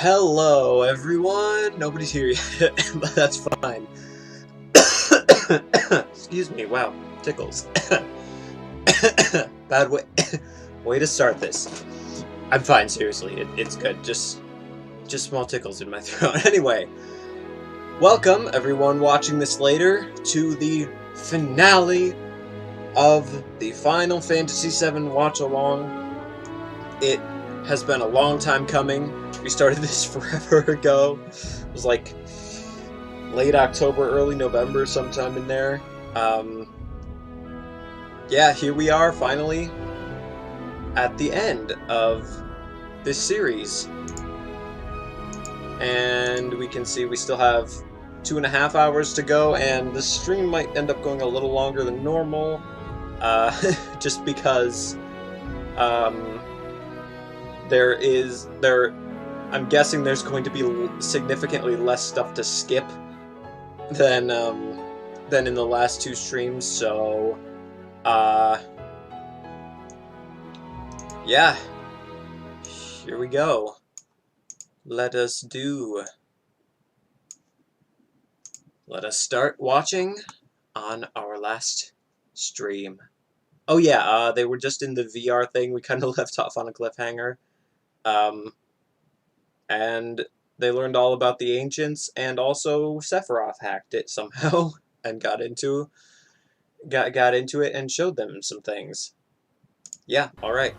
Hello, everyone. Nobody's here yet, but that's fine. Excuse me. Wow, tickles. Bad way. Way to start this. I'm fine. Seriously, it's good. Just small tickles in my throat. Anyway, welcome everyone watching this later to the finale of the Final Fantasy VII Watchalong. It has been a long time coming. We started this forever ago. It was like late October, early November, sometime in there. Yeah, here we are, finally, at the end of this series. And we can see we still have 2.5 hours to go, and the stream might end up going a little longer than normal, just because, I'm guessing there's going to be significantly less stuff to skip than in the last two streams, so, yeah, here we go. Let us start watching on our last stream. Oh yeah, they were just in the VR thing. We kind of left off on a cliffhanger. And they learned all about the ancients, and also Sephiroth hacked it somehow and got into it and showed them some things. Yeah, all right.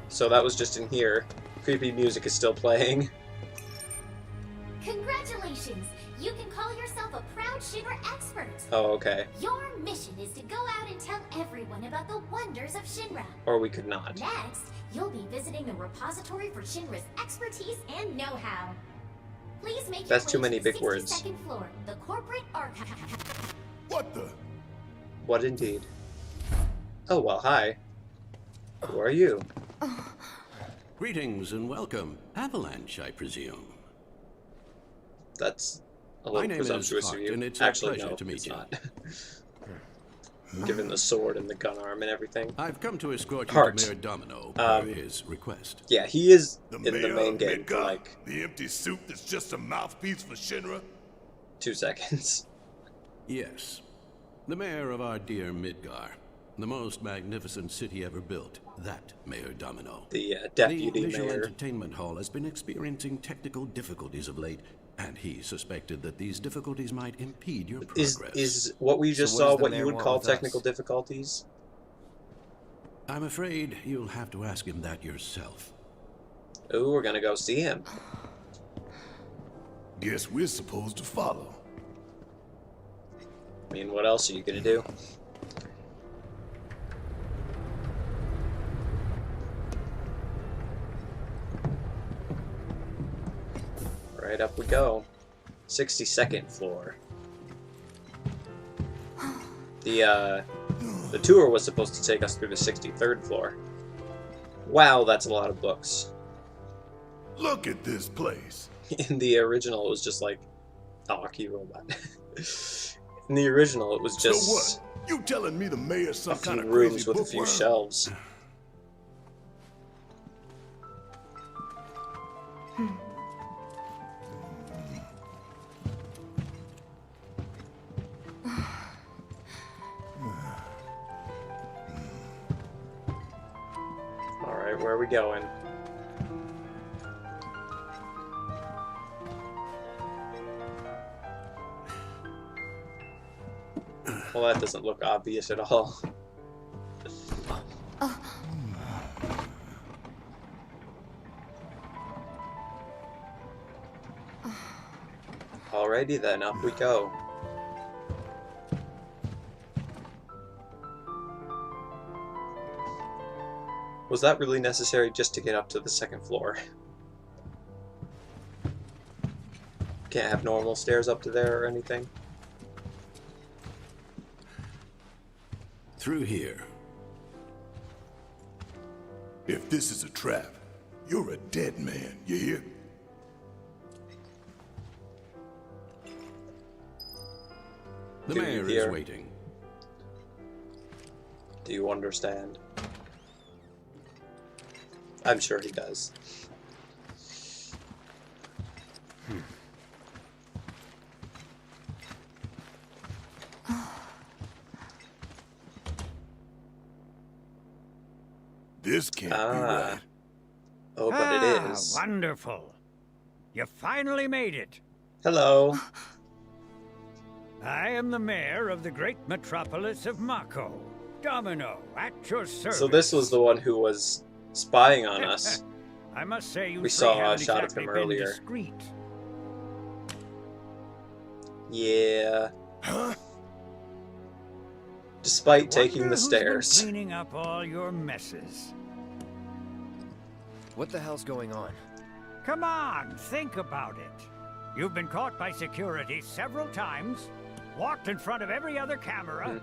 So that was just in here. Creepy music is still playing. Congratulations! You can call yourself a proud Shinra expert! Oh, okay. Your mission is to go out and tell everyone about the wonders of Shinra. Or we could not. Next, you'll be visiting a repository for Shinra's expertise and know-how. Please make That's your too way many to the big words. 62nd floor, the corporate archive. What the? What indeed? Oh, well, hi. Who are you? Greetings and welcome. Avalanche, I presume. That's a little presumptuous of you. And it's Actually, a pleasure no, to meet it's you. not. Given the sword and the gun arm and everything. I've come to escort you Heart. to Mayor Domino per his request. Yeah, he is The in the mayor main of game for Midgar? like The empty suit that's just a mouthpiece for Shinra? 2 seconds. Yes. The mayor of our dear Midgar. The most magnificent city ever built. That Mayor Domino. The The deputy visual mayor. entertainment hall has been experiencing technical difficulties of late, and he suspected that these difficulties might impede your progress. Is what we just So what saw does the what mayor you would want call with technical us? difficulties? I'm afraid you'll have to ask him that yourself. Ooh, we're gonna go see him. Guess we're supposed to follow. I mean, what else are you gonna do? Right up we go. 62nd floor. The tour was supposed to take us through the 63rd floor. Wow, that's a lot of books. Look at this place. In the original, it was just like... Oh, key robot. In the original, it was just So what? You telling me the mayor's some a few kind of rooms crazy with a few bookworm? shelves. Alright, where are we going? Well, that doesn't look obvious at all. Alrighty then, up we go. Was that really necessary just to get up to the 2nd floor? Can't have normal stairs up to there or anything? Through here. If this is a trap, you're a dead man, you hear? The Do you mayor hear? is waiting. Do you understand? I'm sure he does. This can't be Ah. right. Oh, but it is. Wonderful. You finally made it. Hello. I am the mayor of the great metropolis of Mako. Domino, at your service. So this was the one who was spying on us. I must say you We three saw a haven't shot of exactly him been earlier. discreet. Yeah. Huh? Despite taking Wonder the who's been stairs. cleaning up all your messes. What the hell's going on? Come on, think about it. You've been caught by security several times, walked in front of every other camera,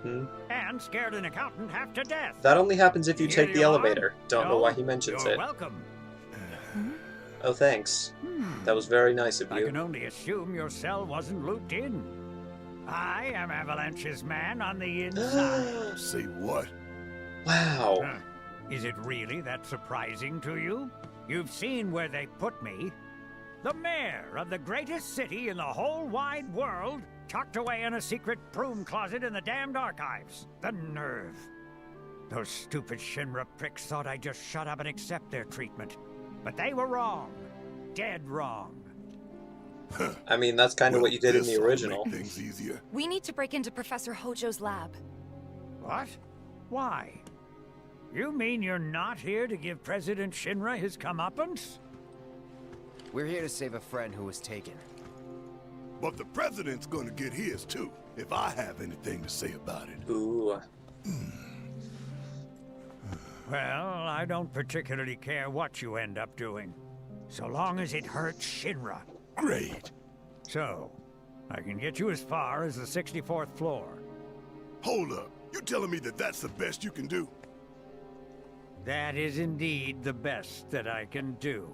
and scared an accountant half to death. That only happens if you Here take the you are. elevator. Don't know No, why he mentions you're it. welcome. Oh, thanks. That was very nice of I you. can only assume your cell wasn't looped in. I am Avalanche's man on the inside. Say what? Wow. Huh. Is it really that surprising to you? You've seen where they put me. The mayor of the greatest city in the whole wide world, tucked away in a secret broom closet in the damned archives. The nerve. Those stupid Shinra pricks thought I'd just shut up and accept their treatment. But they were wrong. Dead wrong. I mean, that's kind of what you did in the This'll original. make things easier. We need to break into Professor Hojo's lab. What? Why? You mean you're not here to give President Shinra his comeuppance? We're here to save a friend who was taken. But the president's gonna get his too, if I have anything to say about it. Ooh. Well, I don't particularly care what you end up doing, so long as it hurts Shinra. Great. So, I can get you as far as the 64th floor. Hold up. You telling me that that's the best you can do? That is indeed the best that I can do.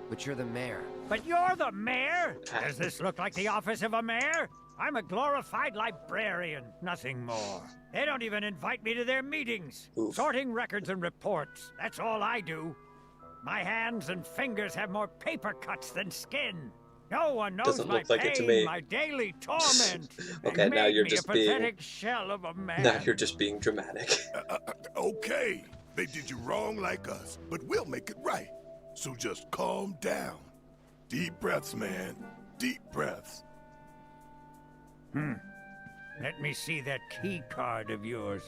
But you're the mayor. But you're the mayor? Does this look like the office of a mayor? I'm a glorified librarian, nothing more. They don't even invite me to their meetings. Oof. Sorting records and reports, that's all I do. My hands and fingers have more paper cuts than skin. No one knows Doesn't my look like pain, it to me. my daily torment. They Okay, now made you're me just a being- pathetic shell of a man. Now you're just being dramatic. Okay. They did you wrong like us, but we'll make it right. So just calm down. Deep breaths, man. Deep breaths. Let me see that key card of yours.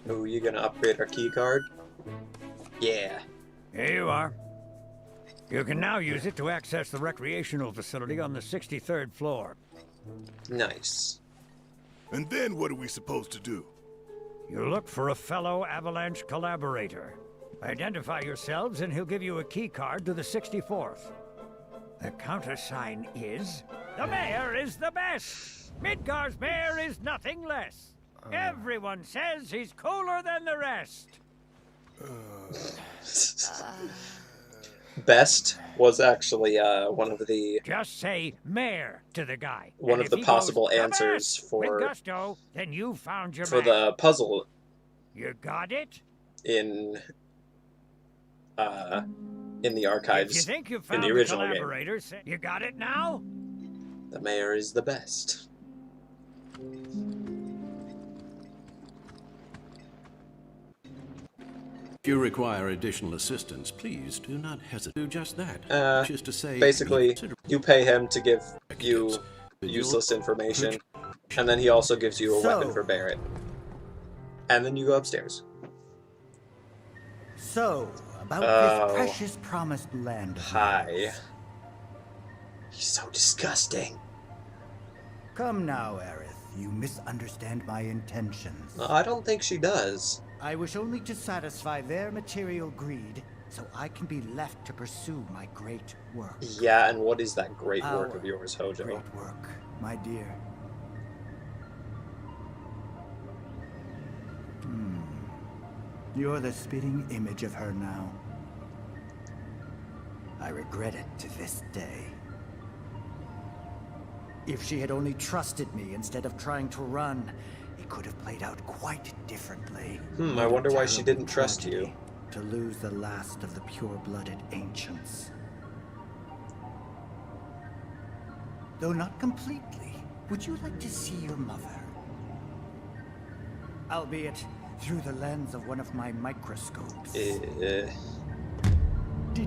Ooh, you gonna upgrade our key card? Yeah. Here you are. You can now use it to access the recreational facility on the 63rd floor. Nice. And then what are we supposed to do? You look for a fellow Avalanche collaborator. Identify yourselves and he'll give you a key card to the 64th. The countersign is... The mayor is the best! Midgar's mayor is nothing less. Everyone says he's cooler than the rest. Best was actually one of the Just say mayor to the guy. One And of if the he possible goes, "The answers best," for- with gusto, then you found your for man. the puzzle You got it? in the If you archives. think you in found the the original game. collaborator, you got it now? The mayor is the best. If you require additional assistance, please do not hesitate to do just that. Which is to say, Basically, consider you pay him to give you executives. useless information, and then he also gives you a weapon for Barrett. And then you go upstairs. So, about Oh. this precious promised land of Hi. yours. He's so disgusting. Come now, Aerith. You misunderstand my intentions. I don't think she does. I wish only to satisfy their material greed, so I can be left to pursue my great work. Yeah, and what is that great work Our of yours, Hojo? Great work, my dear. You're the spitting image of her now. I regret it to this day. If she had only trusted me instead of trying to run, it could have played out quite differently. I wonder why she didn't trust you. to lose the last of the pure-blooded ancients. Though not completely, would you like to see your mother? Albeit through the lens of one of my microscopes. Did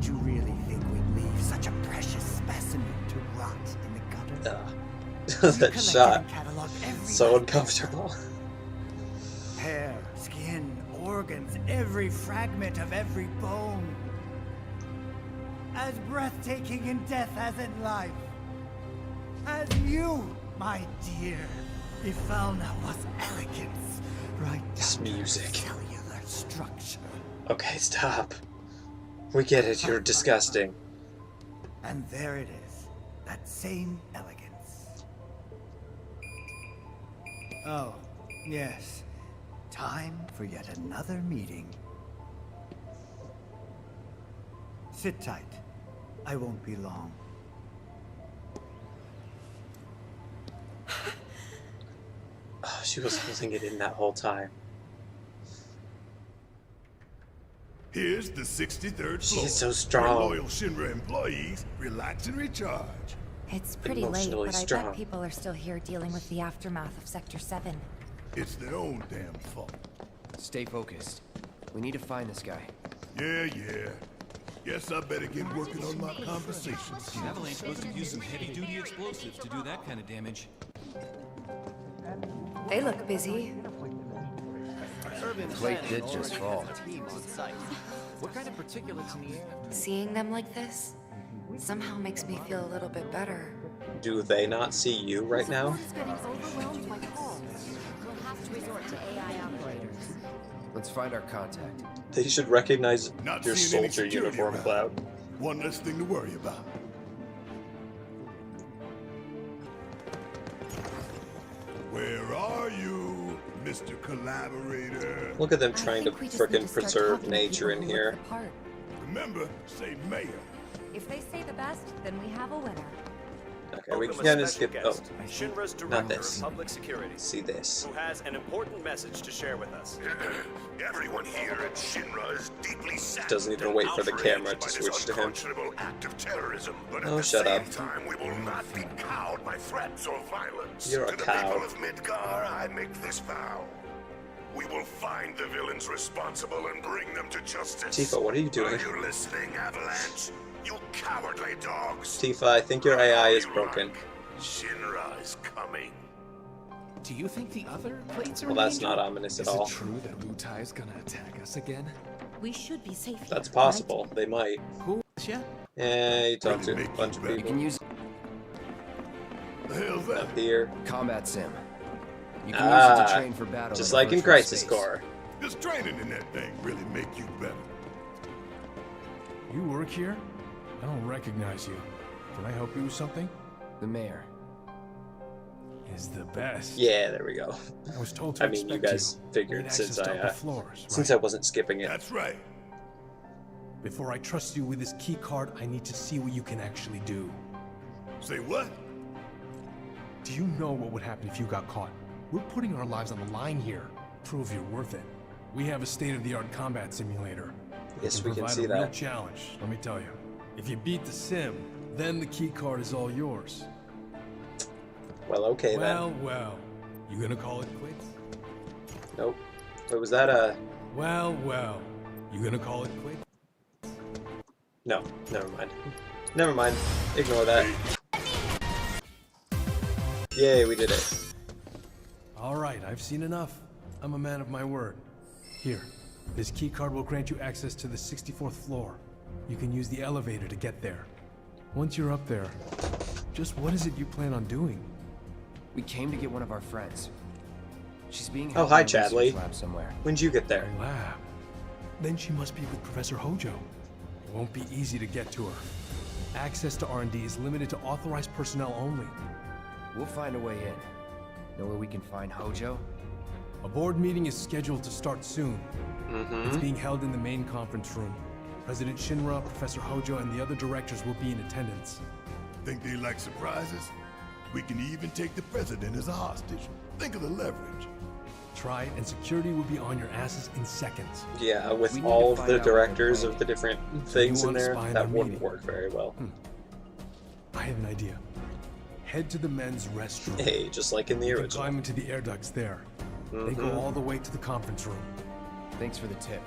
you really think we'd leave such a precious specimen to rot in the gutter? That shot. So uncomfortable. Hair, skin, organs, every fragment of every bone. As breathtaking in death as in life. As you, my dear. If Falna was elegance, right This down to music. cellular structure. Okay, stop. We get it, you're disgusting. And there it is, that same elegance. Oh, yes. Time for yet another meeting. Sit tight. I won't be long. Oh, she was holding it in that whole time. Here's the 63rd floor. She's so strong. Where loyal Shinra employees relax and recharge. It's pretty late, Emotionally but I strong. bet people are still here dealing with the aftermath of Sector 7. It's their own damn fault. Stay focused. We need to find this guy. Yeah. Guess I better get working on my conversations. Devil ain't supposed to use some heavy-duty explosives to do that kind of damage. They look busy. Plate did just fall. What kind of particulates in the air? Seeing them like this somehow makes me feel a little bit better. Do they not see you right now? Let's find our contact. They should recognize Not your seeing any soldier security uniform, around. Cloud. One less thing to worry about. Where are you, Mr. Collaborator? Look at them I trying to think we just need frickin' to start preserve talking to nature in people who here. look the part. Remember, say mayor. If they say the best, then we have a winner. Okay, we Welcome can a kind of special skip. guest, Oh, Shinra's not Director this. of Public Security, See this. who has an important message to share with us. Everyone here at Shinra is deeply saddened Doesn't even and wait for the outraged camera to by this switch to him. unconscionable act of terrorism. But Oh, at the shut same up. time, we will not be cowed by threats or violence. You're a to the cow. people of Midgar, I make this vow. We will find the villains responsible and bring them to justice. Tifa, what are you doing? Are you listening, Avalanche? You cowardly dogs. Tifa, I think your AI is You broken. like Shinra is coming. Do you think the other plates are Well, in that's danger? not ominous at Is all. it true that Wutai is gonna attack us again? We should be safe here. That's possible. They might. Who? Yeah. Yeah, you talk to a bunch of You people can use The hell's that? up here. combat sim. You can use it to Ah, train for battle. just in like in virtual Crisis space. Core. Does training in that thing really make you better? You work here? I don't recognize you. Can I help you with something? The mayor. Is the best. Yeah, there we go. I was told to I mean, you expect guys you. figured Need since access to I upper floors, since right? I wasn't skipping it. That's right. Before I trust you with this key card, I need to see what you can actually do. Say what? Do you know what would happen if you got caught? We're putting our lives on the line here. Prove you're worth it. We have a state-of-the-art combat simulator. Yes, It we can provide see a real that. challenge, let me tell you. If you beat the sim, then the key card is all yours. Well, okay Well, then. well. You gonna call it quits? Nope. Wait, was that a? Well, well. You gonna call it quits? No. Never mind. Never mind. Ignore that. Yay, we did it. All right, I've seen enough. I'm a man of my word. Here, this key card will grant you access to the 64th floor. You can use the elevator to get there. Once you're up there, just what is it you plan on doing? We came to get one of our friends. She's being Oh, held hi, in a research Chadley. lab somewhere. When'd you get there? A lab. Then she must be with Professor Hojo. It won't be easy to get to her. Access to R&D is limited to authorized personnel only. We'll find a way in. Know where we can find Hojo? A board meeting is scheduled to start soon. It's being held in the main conference room. President Shinra, Professor Hojo, and the other directors will be in attendance. Think they like surprises? We can even take the president as a hostage. Think of the leverage. Try it, and security will be on your asses in seconds. Yeah, with We need all to of the find out what they're directors of planning. the different things in wanna there, spy on that our wouldn't meeting? work very well. I have an idea. Head to the men's restroom. Hey, just like in the You can original. climb into the air ducts there. They go all the way to the conference room. Thanks for the tip.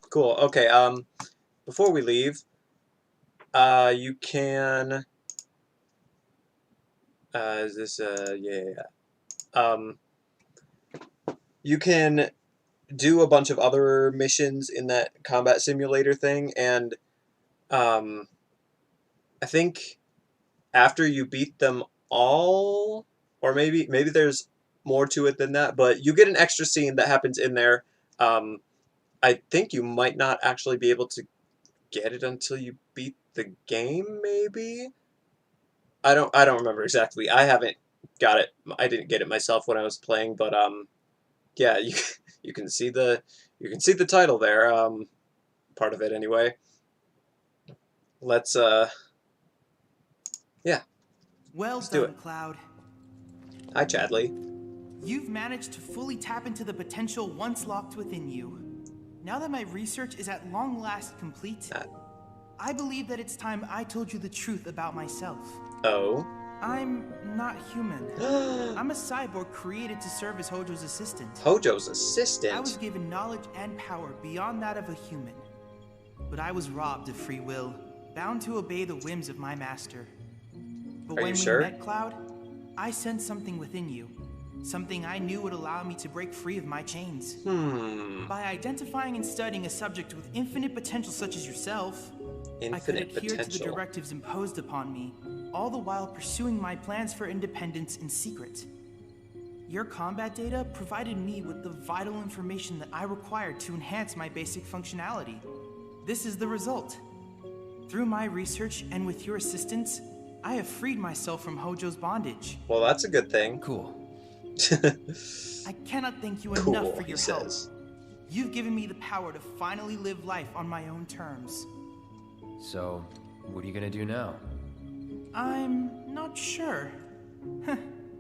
Cool. Okay. Before we leave, you can. Is this you can do a bunch of other missions in that combat simulator thing, and I think after you beat them all, or maybe there's more to it than that, but you get an extra scene that happens in there. I think you might not actually be able to get it until you beat the game, maybe? I don't remember exactly. I haven't got it. I didn't get it myself when I was playing, but yeah, you can see the title there, part of it anyway. Let's yeah. Well Let's do done, it. Cloud. Hi, Chadley. You've managed to fully tap into the potential once locked within you. Now that my research is at long last complete, I believe that it's time I told you the truth about myself. Oh. I'm not human. I'm a cyborg created to serve as Hojo's assistant. Hojo's assistant? I was given knowledge and power beyond that of a human. But I was robbed of free will, bound to obey the whims of my master. But Are when you we sure? met, Cloud, I sensed something within you. Something I knew would allow me to break free of my chains. By identifying and studying a subject with infinite potential such as yourself, I could Infinite adhere to the potential. directives imposed upon me, all the while pursuing my plans for independence in secret. Your combat data provided me with the vital information that I required to enhance my basic functionality. This is the result. Through my research and with your assistance, I have freed myself from Hojo's bondage. Well, that's a good thing. Cool. I cannot thank you Cool, enough for he your help. says. You've given me the power to finally live life on my own terms. So, what are you gonna do now? I'm not sure.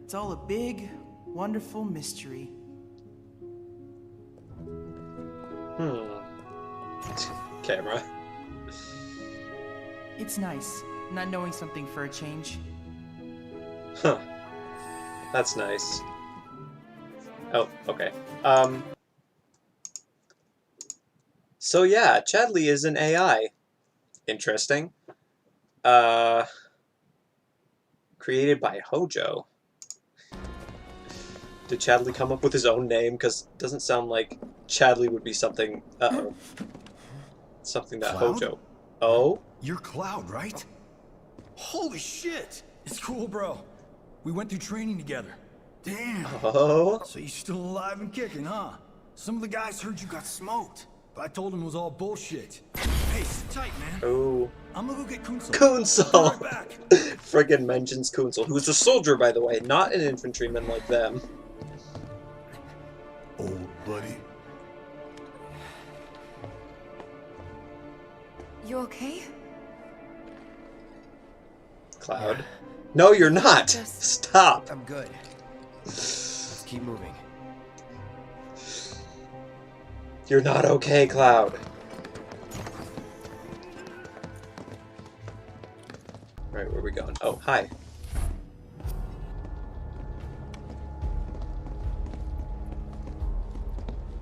It's all a big, wonderful mystery. Camera. It's nice, not knowing something for a change. Huh. That's nice. Oh, okay. So yeah, Chadley is an AI. Interesting. Created by Hojo. Did Chadley come up with his own name? Because it doesn't sound like Chadley would be something... Uh-oh. Something that Cloud? Hojo... Oh? You're Cloud, right? Holy shit! It's cool, bro. We went through training together. Damn. Oh? So you're still alive and kicking, huh? Some of the guys heard you got smoked, but I told them it was all bullshit. Hey, sit tight, man. Oh. I'm gonna go get Kunsel. Kunsel! Right back. Friggin' mentions Kunsel, who's a soldier, by the way, not an infantryman like them. Old buddy. You okay? Cloud. No, you're not! Stop! I'm good. Let's keep moving. You're not okay, Cloud. Alright, where are we going? Oh, hi.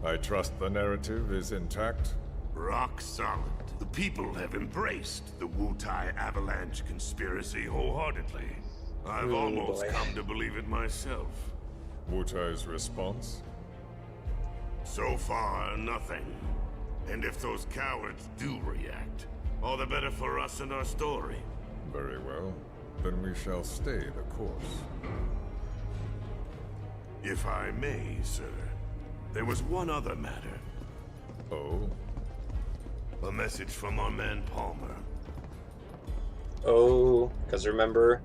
I trust the narrative is intact. Rock solid. The people have embraced the Wutai Avalanche conspiracy wholeheartedly. I've almost boy. come to believe it myself. Wutai's response? So far, nothing. And if those cowards do react, all the better for us and our story. Very well. Then we shall stay the course. If I may, sir, there was one other matter. Oh? A message from our man Palmer. Oh, because remember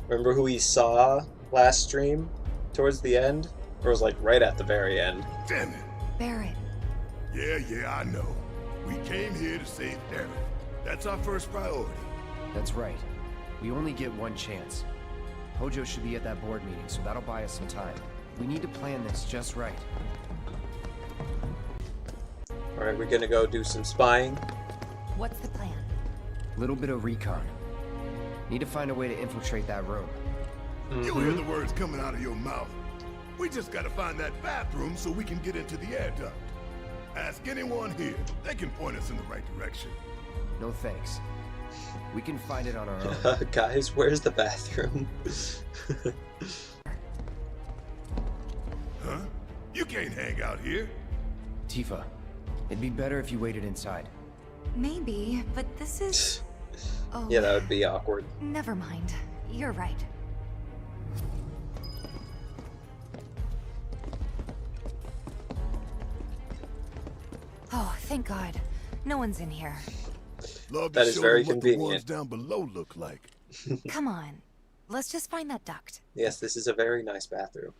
who he saw last stream? Towards the end? Or was like right at the very end? Damn it! Barrett. Yeah, I know. We came here to save Eric. That's our first priority. That's right. We only get one chance. Hojo should be at that board meeting, so that'll buy us some time. We need to plan this just right. Alright, we're gonna go do some spying. What's the plan? Little bit of recon. Need to find a way to infiltrate that room. You hear the words coming out of your mouth. We just gotta find that bathroom so we can get into the air duct. Ask anyone here. They can point us in the right direction. No thanks. We can find it on our own. Guys, where's the bathroom? Huh? You can't hang out here. Tifa, it'd be better if you waited inside. Maybe, but this is... Oh, Yeah, that would be awkward. never mind. You're right. Oh, thank God. No one's in here. Love That to is show very them what the ones convenient. down below look like. Come on. Let's just find that duct. Yes, this is a very nice bathroom.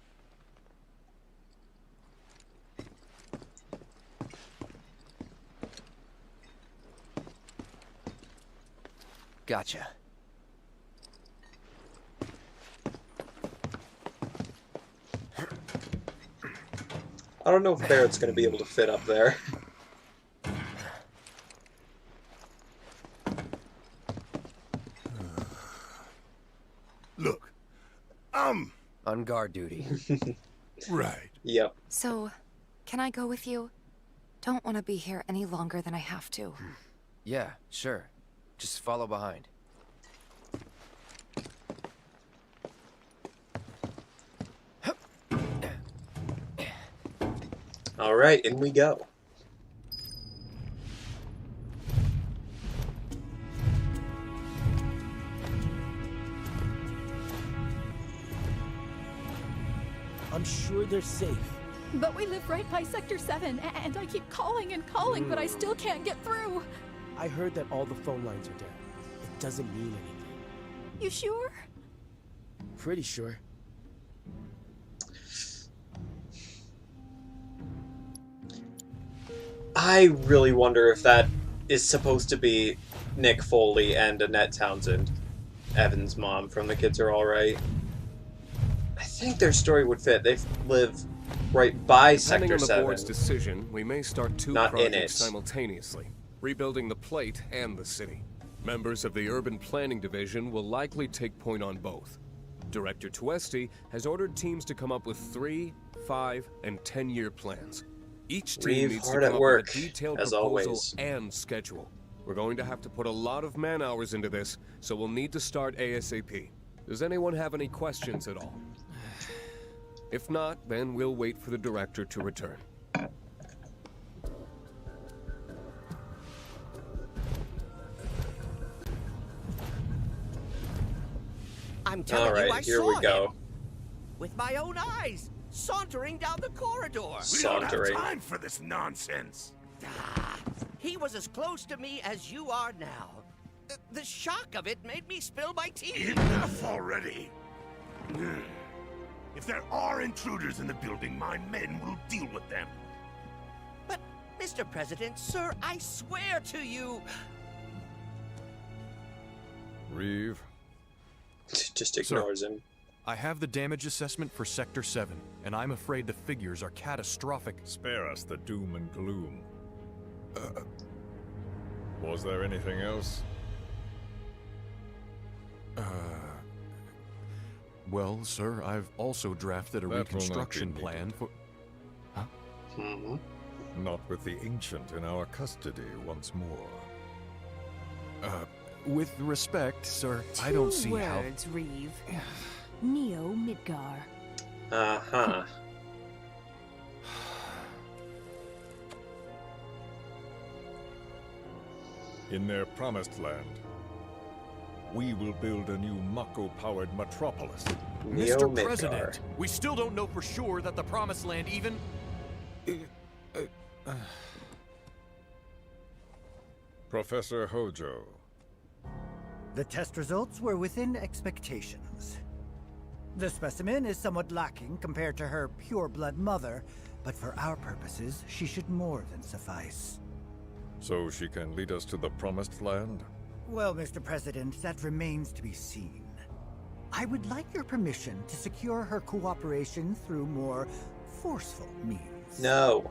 Gotcha. I don't know if Barrett's going to be able to fit up there. Look, I'm on guard duty. Right. Yep. So, can I go with you? Don't want to be here any longer than I have to. Yeah, sure. Just follow behind. Alright, in we go. I'm sure they're safe. But we live right by Sector 7, and I keep calling and calling, but I still can't get through. I heard that all the phone lines are down. It doesn't mean anything. You sure? Pretty sure. I really wonder if that is supposed to be Nick Foley and Annette Townsend, Evan's mom from The Kids Are Alright. I think their story would fit. They live right by Depending Sector on the 7. board's decision, we may start two Not in projects it. simultaneously, rebuilding the plate and the city. Members of the Urban Planning Division will likely take point on both. Director Tuesti has ordered teams to come up with 3, 5, and 10-year plans. Each team Reeve needs to hard come at up work, with a detailed as proposal always. and schedule. We're going to have to put a lot of man-hours into this, so we'll need to start ASAP. Does anyone have any questions at all? If not, then we'll wait for the director to return. I'm telling you, I Alright, here saw we go. him with my own eyes, sauntering down the corridor. We don't have time for this nonsense. He was as close to me as you are now. The shock of it made me spill my tea. Enough already. If there are intruders in the building, my men will deal with them. But, Mr. President, sir, I swear to you. Reeve. Just ignores him. I have the damage assessment for Sector 7, and I'm afraid the figures are catastrophic. Spare us the doom and gloom. Was there anything else? Well, sir, I've also drafted a That will not be reconstruction needed. plan for... Huh? Not with the Ancient in our custody once more. With respect, sir, I don't see how... words, Reeve. Neo Midgar. Uh-huh. In their promised land, we will build a new Mako-powered metropolis. Mr. President, we still don't know for sure that the Promised Land even... Professor Hojo. The test results were within expectations. The specimen is somewhat lacking compared to her pure-blood mother, but for our purposes, she should more than suffice. So she can lead us to the Promised Land? Well, Mr. President, that remains to be seen. I would like your permission to secure her cooperation through more forceful means. No.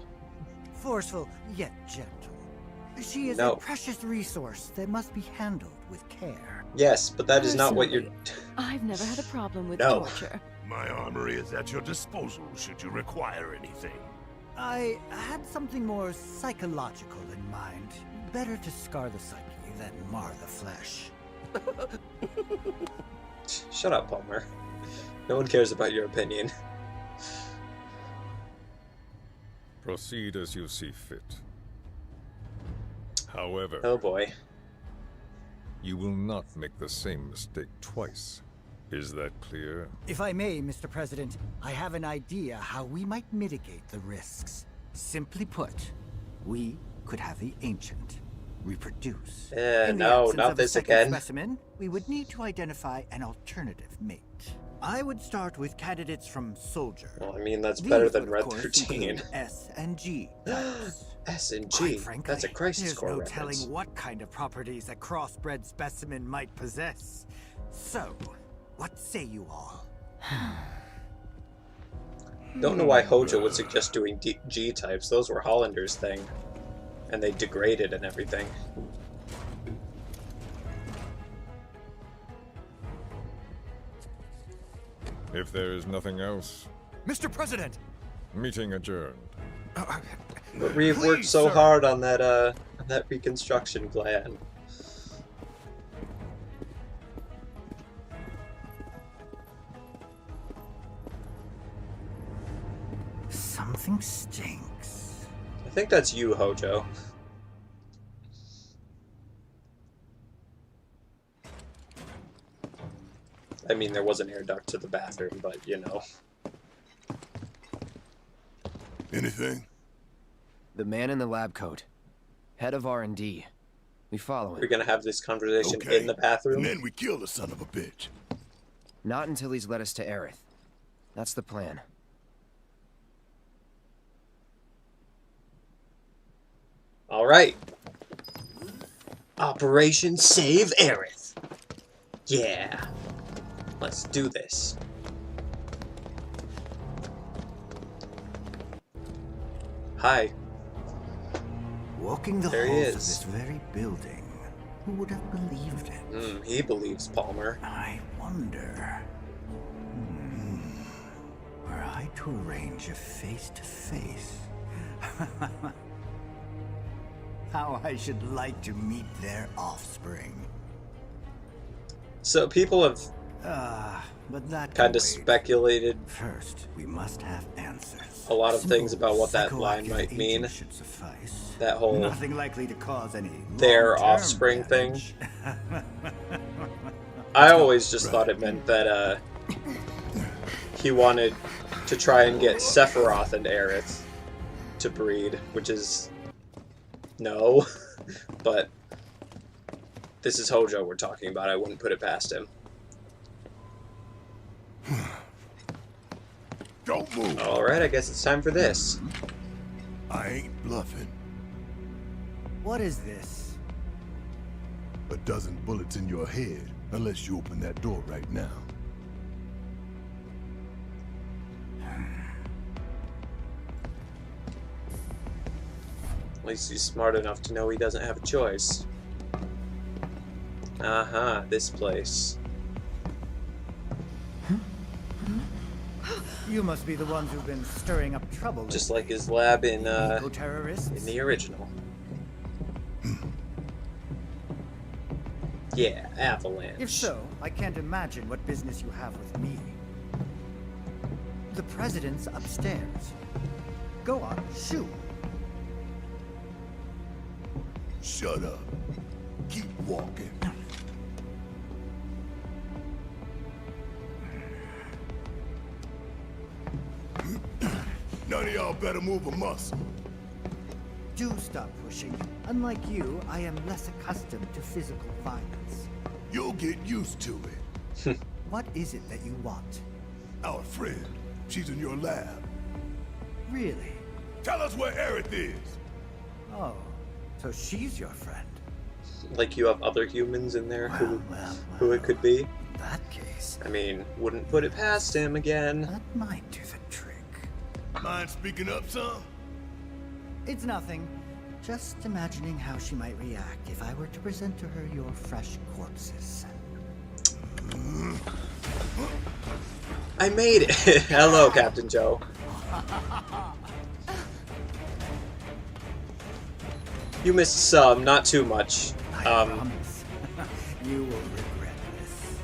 Forceful, yet gentle. She is a precious resource that must be handled with care. Yes, but that is not what you're... I've never had a problem with No. torture. My armory is at your disposal should you require anything. I had something more psychological in mind. Better to scar the psyche than mar the flesh. Shut up, Palmer. No one cares about your opinion. Proceed as you see fit. However... Oh boy. You will not make the same mistake twice. Is that clear? If I may, Mr. President, I have an idea how we might mitigate the risks. Simply put, we could have the Ancient reproduce. No, not this again. Specimen, we would need to identify an alternative mate. I would start with candidates from Soldier. Well, I mean, that's better than Red 13. S and G types. S and G? Frankly, that's a Crisis there's Core no reference. telling what kind of properties a crossbred specimen might possess. So, what say you all? Don't know why Hojo would suggest doing G types. Those were Hollander's thing. And they degraded and everything. If there is nothing else... Mr. President! Meeting adjourned. But we've worked so hard on that reconstruction plan. Something stinks. I think that's you, Hojo. I mean, there was an air duct to the bathroom, but, you know. Anything? The man in the lab coat. Head of R&D. We follow him. We're gonna have this conversation in the bathroom? And then we kill the son of a bitch. Not until he's led us to Aerith. That's the plan. Alright. Operation Save Aerith. Yeah. Let's do this. Hi. Walking the There he halls of is. this very building. Who would have believed it? He believes Palmer. I wonder. Were I to arrange a face-to-face, how I should like to meet their offspring. So people have but that kind of speculated first, we must have answers. a lot of things about what that line might mean. Should suffice. That whole Nothing likely to cause any their long-term offspring damage. thing. I always just thought it meant that he wanted to try and get Sephiroth and Aerith to breed, which is no. But this is Hojo we're talking about. I wouldn't put it past him. Don't move. Alright, I guess it's time for this. I ain't bluffing. What is this? A dozen bullets in your head, unless you open that door right now. At least he's smart enough to know he doesn't have a choice. This place. You must be the ones who've been stirring up trouble. Just like his lab in Eco-terrorists? in the original. Yeah, Avalanche. If so, I can't imagine what business you have with me. The president's upstairs. Go on, shoot. Shut up. Keep walking. None of y'all better move a muscle. Do stop pushing. Unlike you, I am less accustomed to physical violence. You'll get used to it. What is it that you want? Our friend. She's in your lab. Really? Tell us where Aerith is. Oh, so she's your friend. Like you have other humans in there who it could be. In that case... I mean, wouldn't put it past him again. That might do the trick. Mind speaking up some? It's nothing. Just imagining how she might react if I were to present to her your fresh corpses. I made it! Hello, Captain Joe. You missed some, not too much. You will regret this.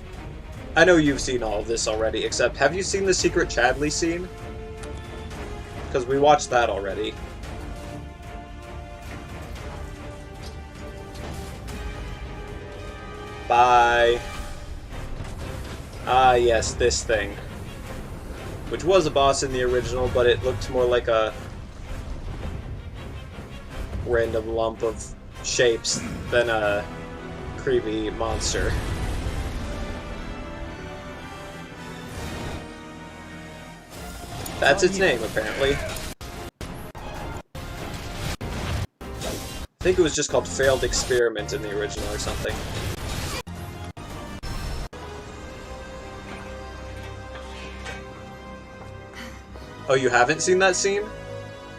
I know you've seen all of this already, except have you seen the secret Chadley scene? Because we watched that already. Bye. Ah, yes, this thing. Which was a boss in the original, but it looked more like a random lump of shapes than a creepy monster. That's its name, apparently. I think it was just called Failed Experiment in the original or something. Oh, you haven't seen that scene?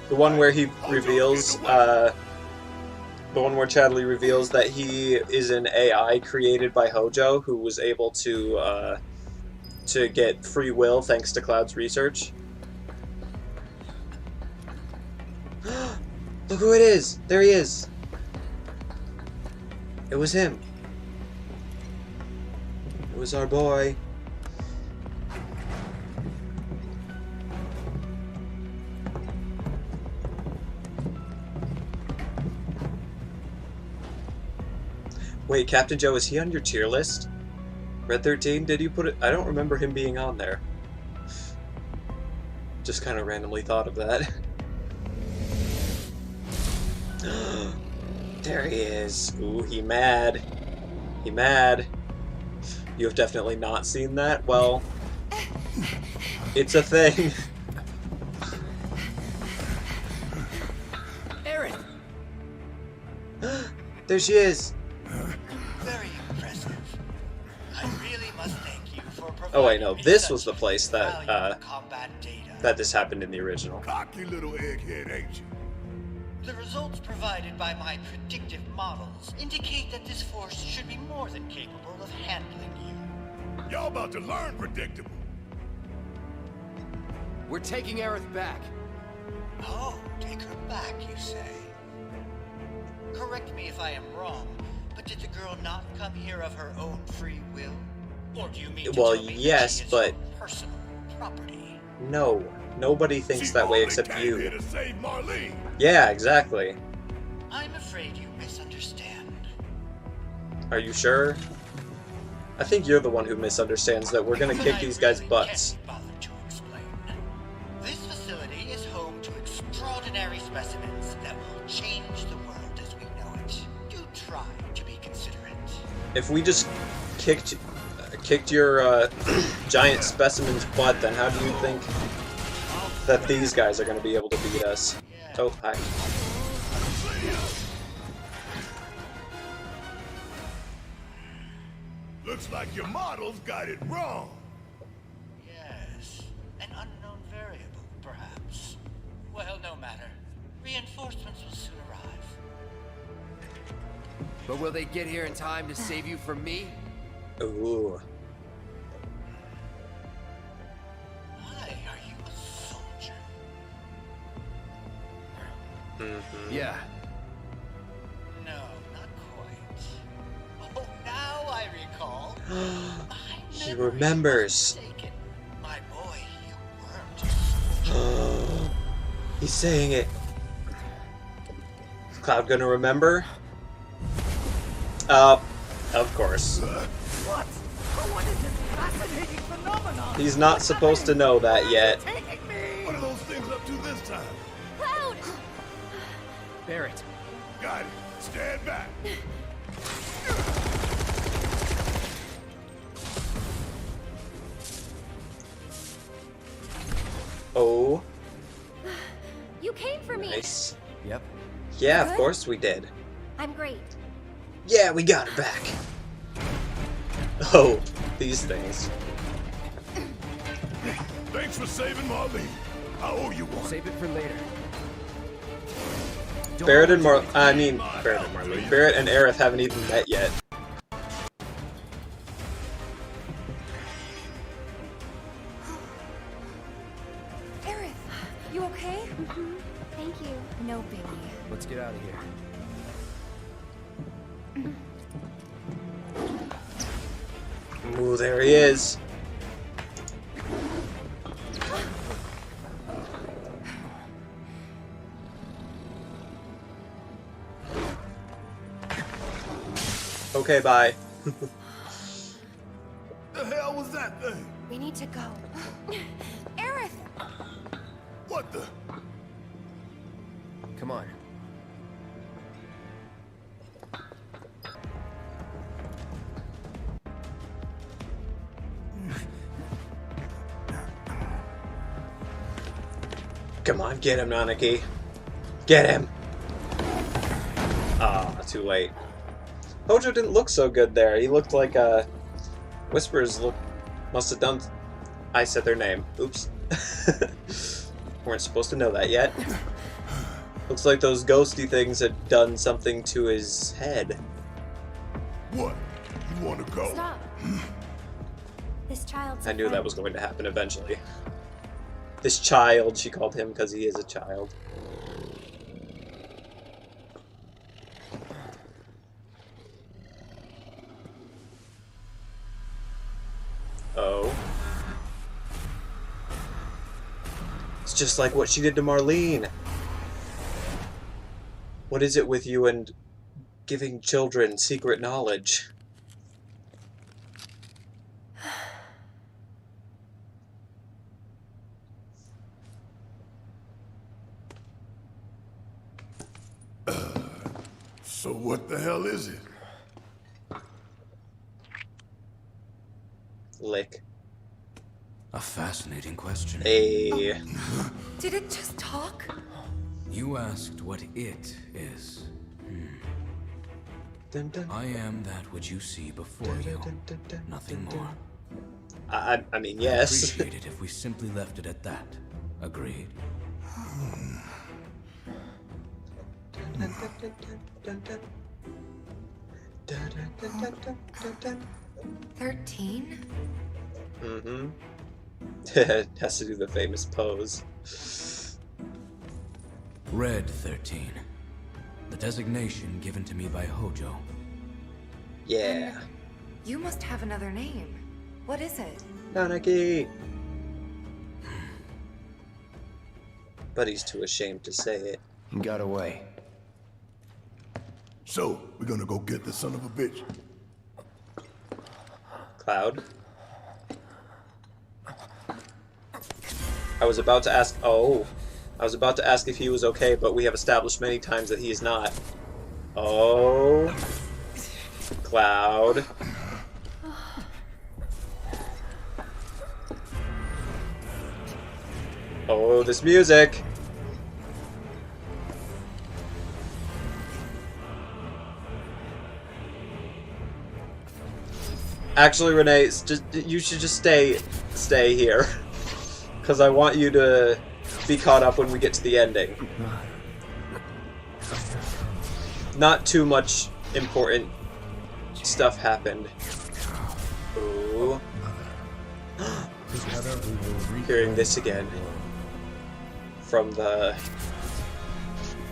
The one where he reveals, the one where Chadley reveals that he is an AI created by Hojo, who was able to get free will thanks to Cloud's research. Look who it is! There he is! It was him. It was our boy. Wait, Captain Joe, is he on your tier list? Red 13, did you put it? I don't remember him being on there. Just kind of randomly thought of that. There he is. Ooh, he mad. He mad. You have definitely not seen that? Well, it's a thing. Aerith! There she is. Very impressive. I really must thank you for providing Oh wait, no, me this such was the place that combat data. that this happened in the original. Cocky little egghead, ain't you? The results provided by my predictive models indicate that this force should be more than capable of handling you. Y'all about to learn predictable. We're taking Aerith back. Oh, take her back, you say? Correct me if I am wrong, but did the girl not come here of her own free will? Or do you mean to Well, tell me yes, that she is but your personal property? no, nobody thinks that way except Came here you. to save Marlene. Yeah, exactly. I'm afraid you misunderstand. Are you sure? I think you're the one who misunderstands that we're gonna kick these guys' butts. This facility is home to extraordinary specimens that will change the world as we know it. Do try to be considerate. If we just kicked your giant specimen's butt, then how do you think that these guys are gonna be able to beat us? Oh, hi. Looks like your models got it wrong. Yes, an unknown variable, perhaps. Well, no matter. Reinforcements will soon arrive. But will they get here in time to save you from me? Ooh. Why are you a soldier? Mm-hmm. Yeah. No, not quite. Oh, now I recall. He remembers. My boy, you weren't. He's saying it. Is Cloud gonna remember? Of course. What? What is this fascinating phenomenon? He's not supposed to know that yet. What are those things up to this time? Cloud! Barrett. Got it. Stand back. Oh. You came for me. Nice. Yep. Yeah, of Good? course we did. I'm great. Yeah, we got her back. Oh, these things. Thanks for saving Marlene. I owe you one. Save it for later. Barrett and Marlene. Barrett and Aerith haven't even met yet. Aerith, you okay? Thank you. No biggie. Let's get out of here. Ooh, there he is. Okay, bye. The hell was that thing? We need to go. Aerith! What the? Come on. Come on, get him, Nanaki. Get him! Ah, too late. Hojo didn't look so good there. He looked like, Whispers must have done... I said their name. Oops. Weren't supposed to know that yet. Looks like those ghosty things had done something to his head. What? You want to go? Stop. This child's I knew that was going to happen eventually. This child, she called him because he is a child. Oh. It's just like what she did to Marlene. What is it with you and giving children secret knowledge? So what the hell is it? Lick. A fascinating question. Hey. Did it just talk? You asked what it is. Dun, dun. I am that which you see before you. Nothing more. I mean, yes. I'd appreciate it if we simply left it at that. Agreed? 13? Mm-hmm. It has to do the famous pose. Red 13. The designation given to me by Hojo. Yeah. You must have another name. What is it? Nanaki! But he's too ashamed to say it. He got away. So, we're gonna go get the son of a bitch. Cloud? I was about to ask... Oh. I was about to ask if he was okay, but we have established many times that he is not. Oh. Cloud. Oh, this music. Actually, Renee, you should just stay here. Because I want you to be caught up when we get to the ending. Not too much important stuff happened. Ooh. Hearing this again. From the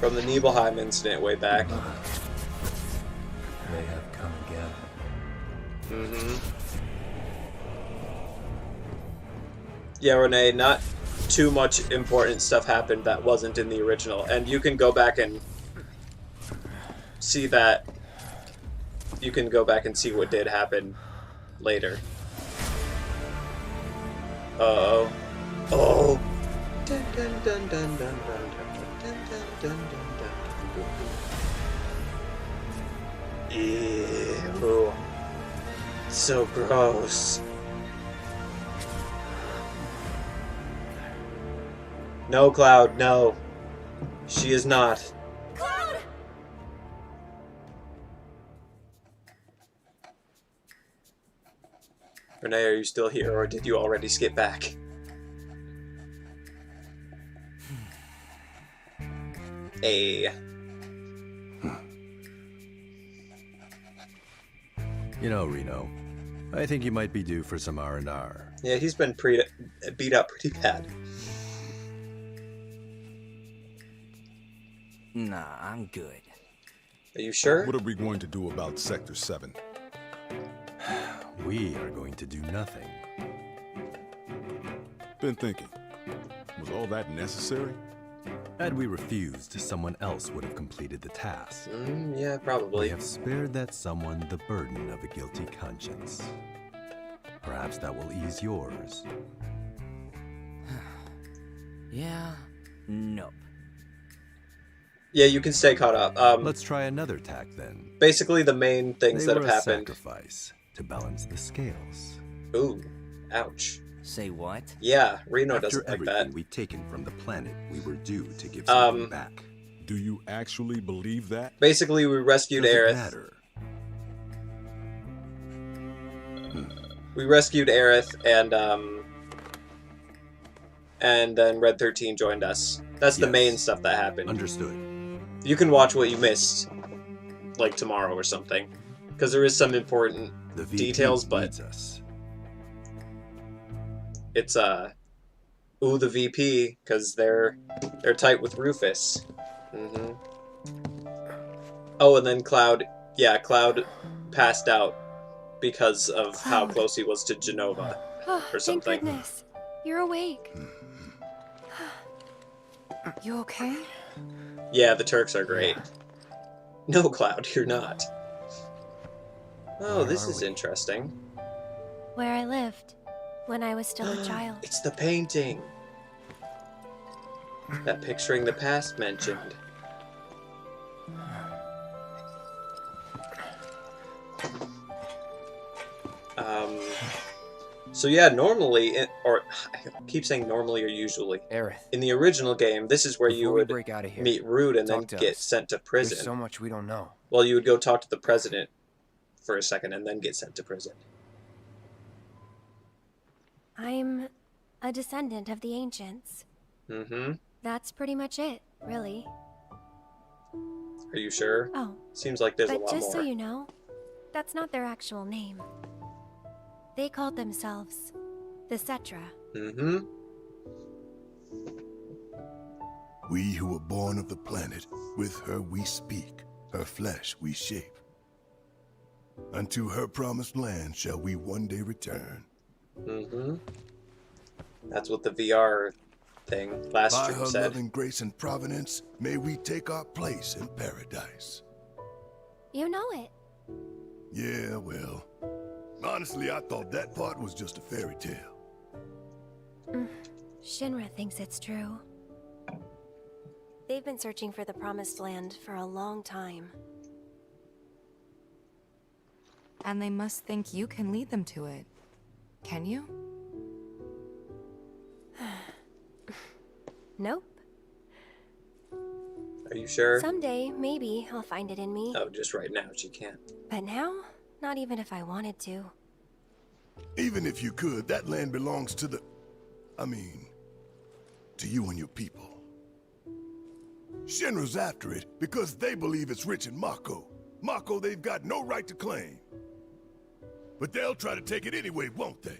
Nibelheim incident way back. They have come again. Mm-hmm. Yeah, Renee, not too much important stuff happened that wasn't in the original, and you can go back and see that. You can go back and see what did happen later. Uh-oh. Oh! Dun, dun, dun, dun, dun, dun, dun, dun, dun, dun. Ew. So gross. No, Cloud, no. She is not. Cloud! Renee, are you still here, or did you already skip back? A. You know, Reno, I think you might be due for some R&R. Yeah, he's been beat up pretty bad. Nah, I'm good. Are you sure? What are we going to do about Sector 7? We are going to do nothing. Been thinking, was all that necessary? Had we refused, someone else would have completed the task. Yeah, probably. We have spared that someone the burden of a guilty conscience. Perhaps that will ease yours. Yeah, nope. Yeah, you can stay caught up. Let's try another tack then. Basically, the main things that have happened. Sacrifice to balance the scales. Ooh, ouch. Say what? Yeah, Reno After doesn't like that. everything we've taken from the planet, we were due to give something back. Do you actually believe that? Basically, we rescued Aerith. We rescued Aerith, and then Red 13 joined us. That's the main stuff that happened. Understood. You can watch what you missed, like tomorrow or something, because there is some important details, but it's ooh, the VP, because they're tight with Rufus. Oh, and then Cloud, yeah, Cloud passed out because of how close he was to Genova or something. Thank goodness. You're awake. You okay? Yeah, the Turks are great. No, Cloud, you're not. Oh, this is interesting. Where I lived when I was still a child. It's the painting. That picturing the past mentioned. So yeah, normally, or I keep saying normally or usually. Aerith. In the original game, this is where you would break out of here, meet Rude and then talk to get us. sent to prison. There's so much we don't know. Well, you would go talk to the president for a second and then get sent to prison. I'm a descendant of the ancients. That's pretty much it, really. Are you sure? Oh. Seems like there's a lot But more. just so you know, that's not their actual name. They called themselves the Cetra. We who were born of the planet, with her we speak, her flesh we shape. Unto her promised land shall we one day return. That's what the VR thing last By stream her said. loving grace and providence, may we take our place in paradise. You know it. Yeah, well, honestly, I thought that part was just a fairy tale. Shinra thinks it's true. They've been searching for the Promised Land for a long time. And they must think you can lead them to it. Can you? Nope. Are you sure? Someday, maybe, I'll find it in me. Oh, just right now, she can't. But now, not even if I wanted to. Even if you could, that land belongs to the... I mean, to you and your people. Shinra's after it because they believe it's rich in Mako. Mako they've got no right to claim. But they'll try to take it anyway, won't they?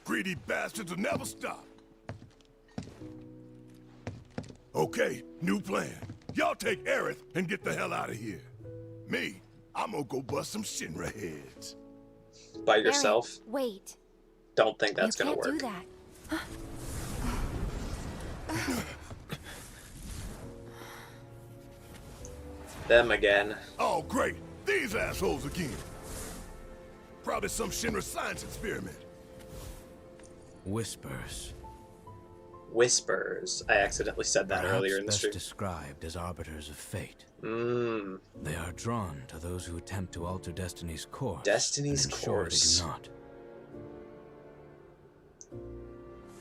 Greedy bastards will never stop. Okay, new plan. Y'all take Aerith and get the hell out of here. Me, I'm gonna go bust some Shinra heads. By yourself? Eric, wait. Don't think that's gonna work. You can't do that. Them again. Oh, great. These assholes again. Probably some Shinra science experiment. Whispers. Whispers. I accidentally said that earlier in the stream. Best described as arbiters of fate. They are drawn to those who attempt to alter destiny's course. Destiny's and ensure course. They do not.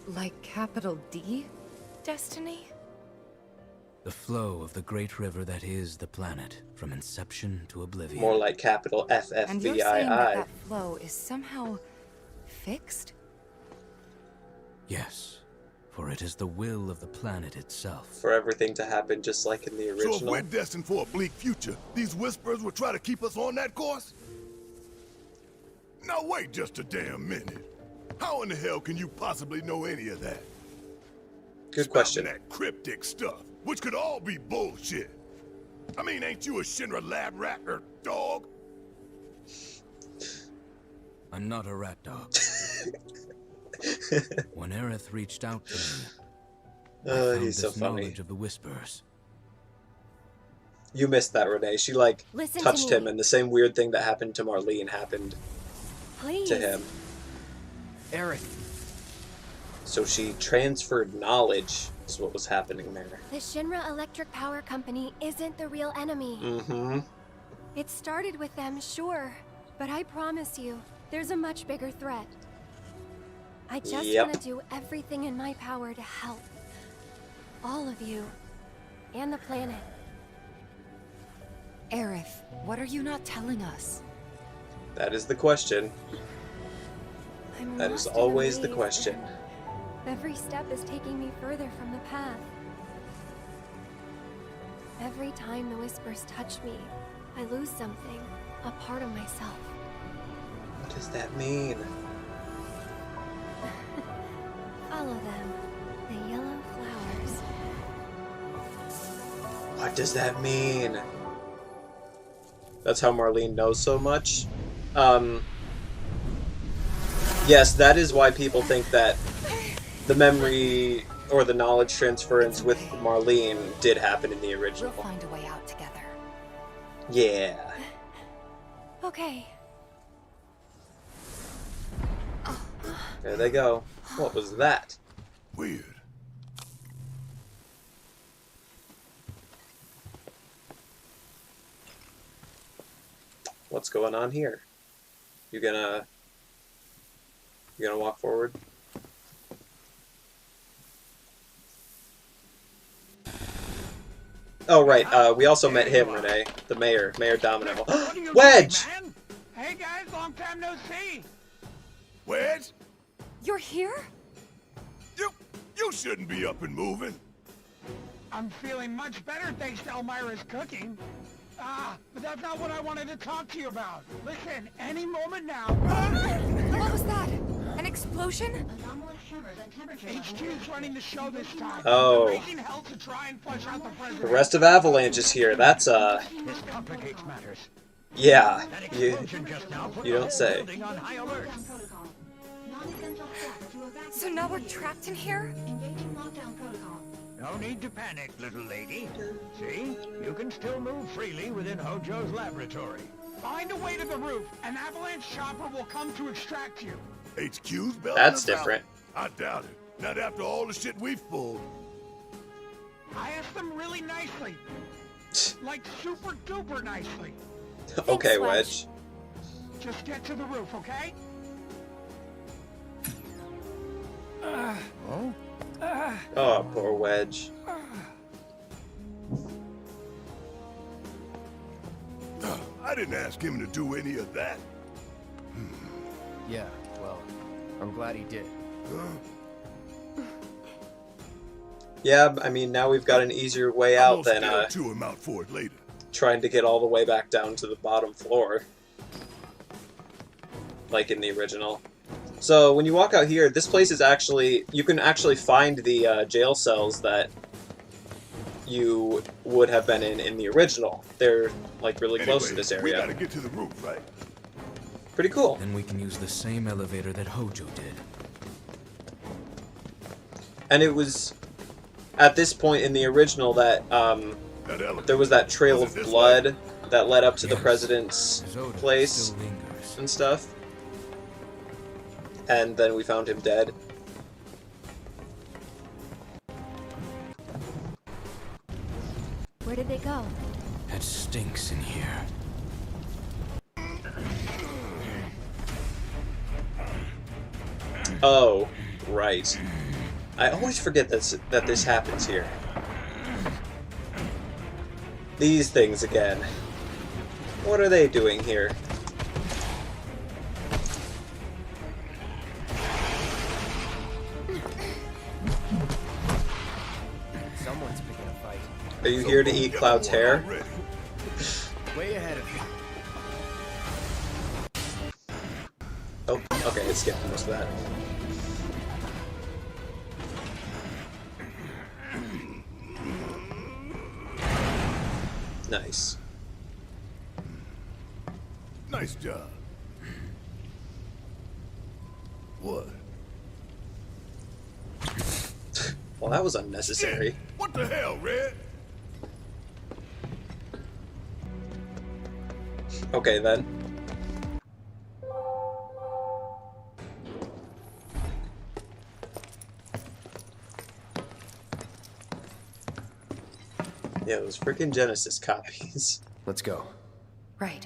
Like capital D? Destiny? The flow of the great river that is the planet, from inception to oblivion. More like capital And you're saying that FFVII. that flow is somehow fixed? Yes, for it is the will of the planet itself. For everything to happen just like in the original. So if we're destined for a bleak future, these Whispers will try to keep us on that course? Now wait just a damn minute. How in the hell can you possibly know any of that? Good question. That cryptic stuff, which could all be bullshit. I mean, ain't you a Shinra lab rat or dog? I'm not a rat dog. When Aerith reached out to me, I found he's so this funny. knowledge of the Whispers. You missed that, Renee. She, like, Listen touched to me. him, and the same weird thing that happened to Marlene happened Please. to him. Aerith. So she transferred knowledge, is what was happening there. The Shinra Electric Power Company isn't the real enemy. Mm-hmm. It started with them, sure. But I promise you, there's a much bigger threat. I just want to do everything in my power to help. All of you. And the planet. Aerith, what are you not telling us? That is the question. That is always the question. Every step is taking me further from the path. Every time the Whispers touch me, I lose something, a part of myself. What does that mean? Follow them, the yellow flowers. What does that mean? That's how Marlene knows so much. Yes, that is why people think that the memory or the knowledge transference with Marlene did happen in the original. We'll find a way out together. Yeah. Okay. There they go. What was that? Weird. What's going on here? You gonna walk forward? Oh right, we also met him, Renee, the mayor, Mayor Domino. Wedge! Doing, hey guys, long time no see. Wedge? You're here? You shouldn't be up and moving. I'm feeling much better thanks to Elmira's cooking. But that's not what I wanted to talk to you about. Listen, any moment now. What was that? An explosion? HQ's running the show this time. Oh. They're raising hell to try and flush out the president. The rest of Avalanche is here. That's This complicates matters. yeah. You don't say. So now we're trapped in here? No need to panic, little lady. See? You can still move freely within Hojo's laboratory. Find a way to the roof. An avalanche chopper will come to extract you. HQ's bailing That's us out? different. I doubt it. Not after all the shit we've pulled. I asked them really nicely. Like super duper nicely. Okay, Wedge. Just get to the roof, okay? Oh, poor Wedge. I didn't ask him to do any of that. Yeah, well, I'm glad he did. Yeah, I mean, now we've got an easier way out than chew him out for it later. Trying to get all the way back down to the bottom floor. Like in the original. So, when you walk out here, this place is actually... You can actually find the jail cells that you would have been in the original. They're, like, really close to this area. We gotta get to the roof, right? Pretty cool. Then we can use the same elevator that Hojo did. And it was at this point in the original that there was that trail of blood that led up to the president's place and stuff. And then we found him dead. Where did they go? It stinks in here. Oh, right. I always forget that this happens here. These things again. What are they doing here? Are you here to eat Cloud's hair? Way ahead of you. Oh, okay, it skipped most of that. Nice. Nice job. What? Well, that was unnecessary. What the hell, Red? Okay, then. Yeah, those freaking Genesis copies. Let's go. Right.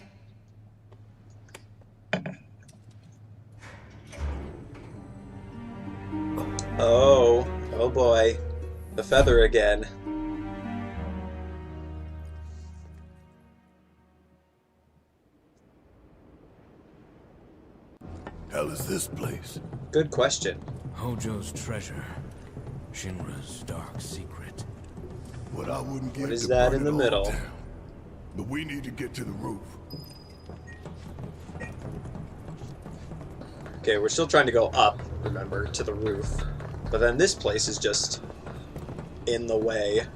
Oh boy. The feather again. Hell is this place? Good question. Hojo's treasure. Shinra's dark secret. What I wouldn't give What is to that burn in the it all middle? down. But we need to get to the roof. Okay, we're still trying to go up, remember, to the roof. But then this place is just in the way.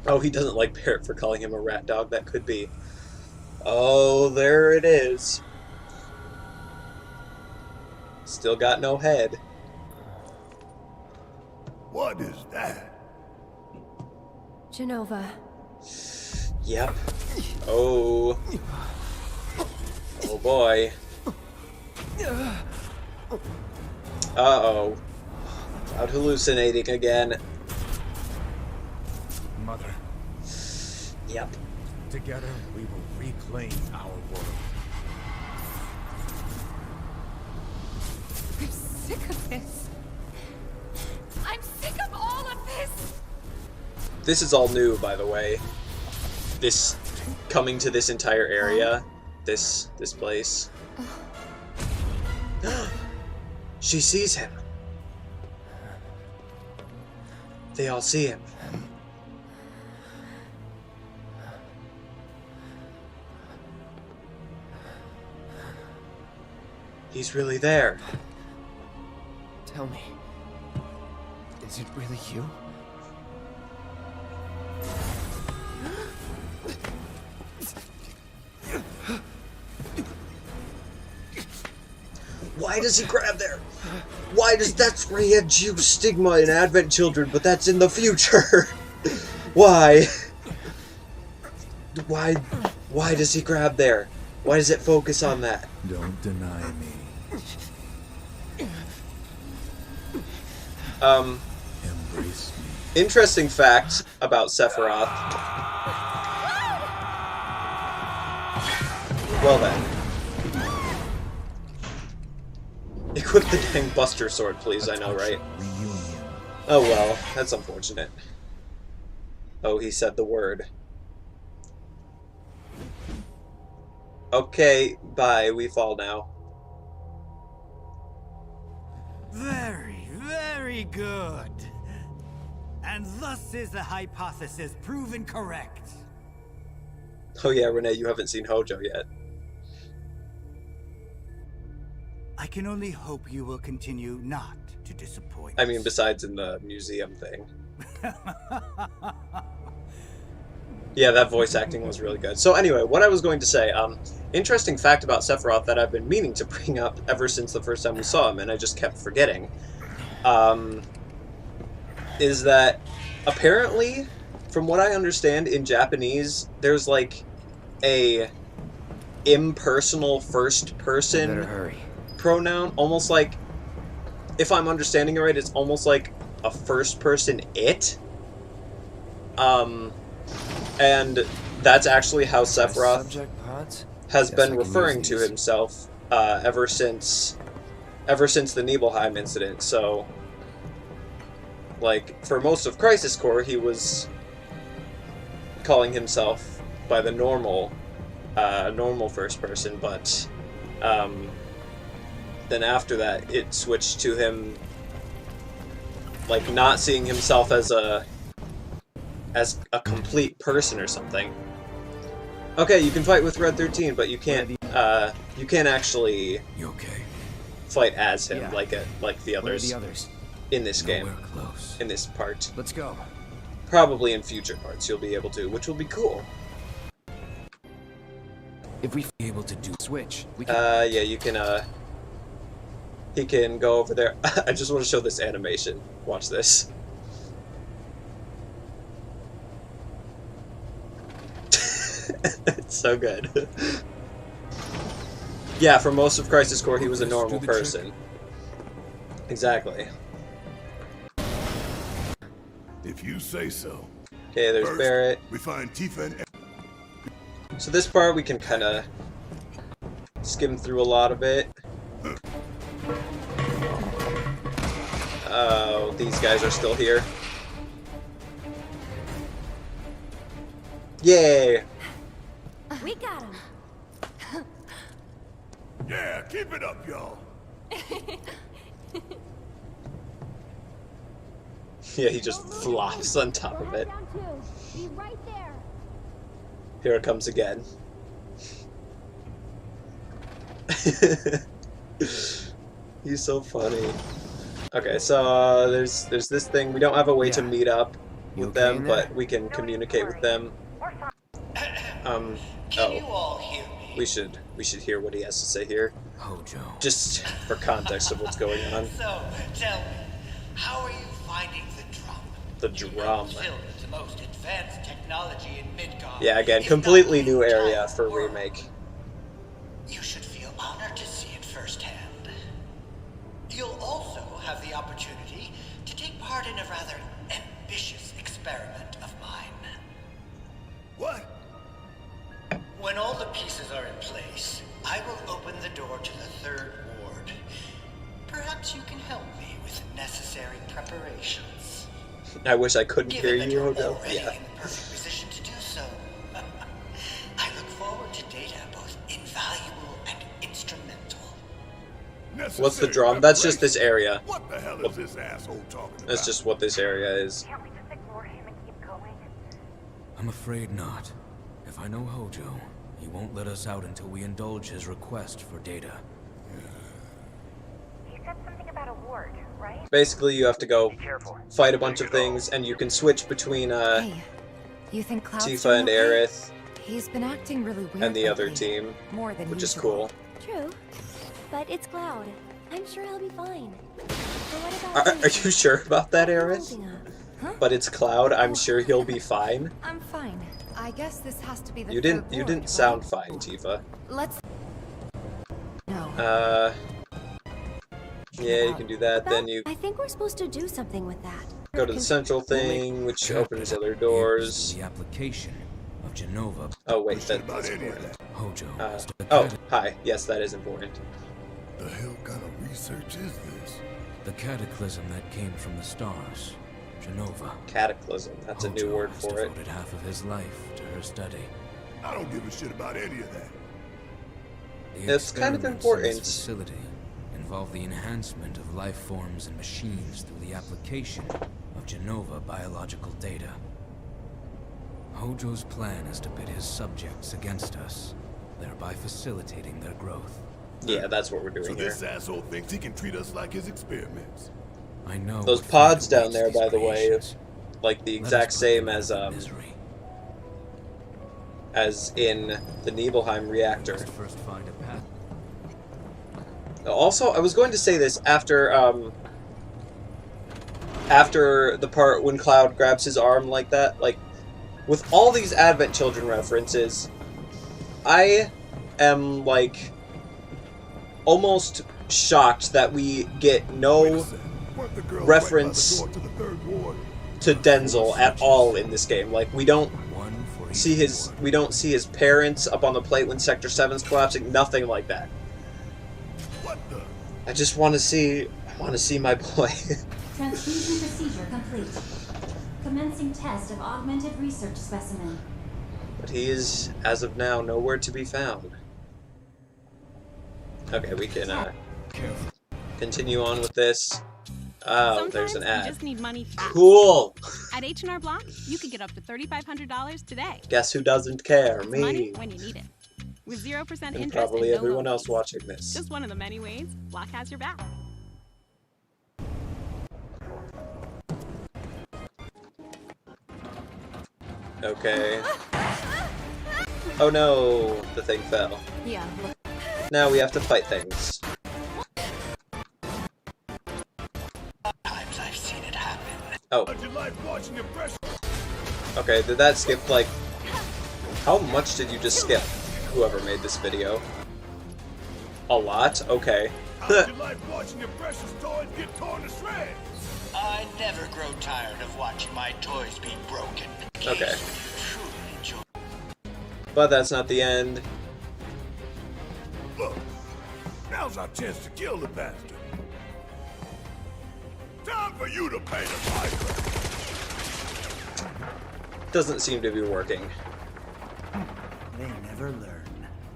Oh, he doesn't like Parrot for calling him a rat dog. That could be. Oh, there it is. Still got no head. What is that? Genova. Yep. Oh. Oh boy. Uh-oh. Out hallucinating again. Mother. Yep. Together, we will reclaim our world. I'm sick of this. I'm sick of all of this. This is all new, by the way. This coming to this entire area, this place. She sees him. They all see him. He's really there. Tell me, is it really you? Why does he grab there? Why does that's where he had Jew stigma in Advent Children, but that's in the future? Why? Why does he grab there? Why does it focus on that? Don't deny me. Embrace me. Interesting fact about Sephiroth. Well then. Equip the dang Buster Sword, please, I know, right? Oh well, that's unfortunate. Oh, he said the word. Okay, bye, we fall now. Very, very good. And thus is the hypothesis proven correct. Oh yeah, Renee, you haven't seen Hojo yet. I can only hope you will continue not to disappoint. I mean, besides in the museum thing. Yeah, that voice acting was really good. So anyway, what I was going to say, interesting fact about Sephiroth that I've been meaning to bring up ever since the first time we saw him, and I just kept forgetting, is that apparently, from what I understand in Japanese, there's like a impersonal first person Better hurry. pronoun, almost like, if I'm understanding it right, it's almost like a first person it. And that's actually how Sephiroth has been referring to himself ever since the Nibelheim incident. So, like, for most of Crisis Core, he was calling himself by the normal first person, but then after that, it switched to him, like, not seeing himself as as a complete person or something. Okay, you can fight with Red 13, but you can't actually fight as him like the others in this game. In this part. Let's go. Probably in future parts you'll be able to, which will be cool. If we be able to do switch, we can yeah, you can he can go over there. I just want to show this animation. Watch this. It's so good. Yeah, for most of Crisis Core he was a normal person. Exactly. If you say so. Okay, there's First, Barrett. We find Tifa and... So this part we can kind of skim through a lot of it. Oh, these guys are still here. Yay! We got him. Yeah, keep it up, y'all. Yeah, he just flops on top of it. Be right there. Here it comes again. He's so funny. Okay, so there's this thing. We don't have a way to meet up with them, but we can communicate with them. We should hear what he has to say here. Hojo. Just for context of what's going on. So, tell me, how are you finding the drum? The drum. The most advanced technology in Midgard. Yeah, again, completely new area for Remake. You should feel honored to see it firsthand. You'll also have the opportunity to take part in a rather ambitious experiment of mine. What? When all the pieces are in place, I will open the door to the third ward. Perhaps you can help me with necessary preparations. I wish I couldn't hear Given that you, you're Hojo. already Yeah. in the perfect position to do so. I look forward to data both invaluable and instrumental. What's the drum? That's just this area. What the hell is this asshole talking about? That's just what this area is. I'm afraid not. If I know Hojo, he won't let us out until we indulge his request for data. He said something about a ward, right? Basically, you have to go fight a bunch of things, and you can switch between Hey, you think Cloud's Tifa doing and okay? Aerith He's been acting really weird and the other lately. team, More than which is usual. cool. True. But it's Cloud. I'm sure he'll be fine. But what about Are you sure about that, Aerith? holding up? But it's Cloud. I'm sure he'll be fine. I'm fine. I guess this has to be the You third didn't ward, sound right? fine, Tifa. Let's... No. Yeah, you can do that. Then you I think we're supposed to do something with that. go to the central thing, which opens other doors. The application of Genova. Oh wait, that's important. Hojo. Oh, hi. Yes, that is important. The hell kind of research is this? The cataclysm that came from the stars. Genova. Cataclysm. That's a new word for it. Devoted half of his life to her study. I don't give a shit about any of that. The It's kind of experiments in important. this facility involve the enhancement of life forms and machines through the application of Genova biological data. Hojo's plan is to pit his subjects against us, thereby facilitating their growth. Yeah, that's what we're So doing here. this asshole thinks he can treat us like his experiments. I know Those what pods fate down awaits there, these by the way, creations. like the Let us exact put same them as out of misery. as in the Nibelheim reactor. Must first find a path. Also, I was going to say this after after the part when Cloud grabs his arm like that. Like, with all these Advent Children references, I am like almost shocked that we get no reference to Denzel at all in this game. Like, we don't see his parents up on the plate when Sector 7's collapsing. Nothing like that. I just want to see my boy. Transfusion procedure complete. Commencing test of augmented research specimen. But he is, as of now, nowhere to be found. Okay, we can continue on with this. Oh, there's an ad. You just need money fast. Cool. At H&R Block, you could get up to $3,500 today. Guess who doesn't care? It's Me. money when you need it. With 0% And interest probably and no everyone loan else fees. watching this. Just one of the many ways Block has your back. Okay. Oh no, the thing fell. Yeah. Now we have to fight things. Times I've seen it happen. Oh. Okay, did that skip like... How much did you just skip? Whoever made this video. A lot? Okay. I never grow tired of watching my toys be broken. Okay. But that's not the end. Look, now's our chance to kill the bastard. Time for you to pay the piper. Doesn't seem to be working. They never learn.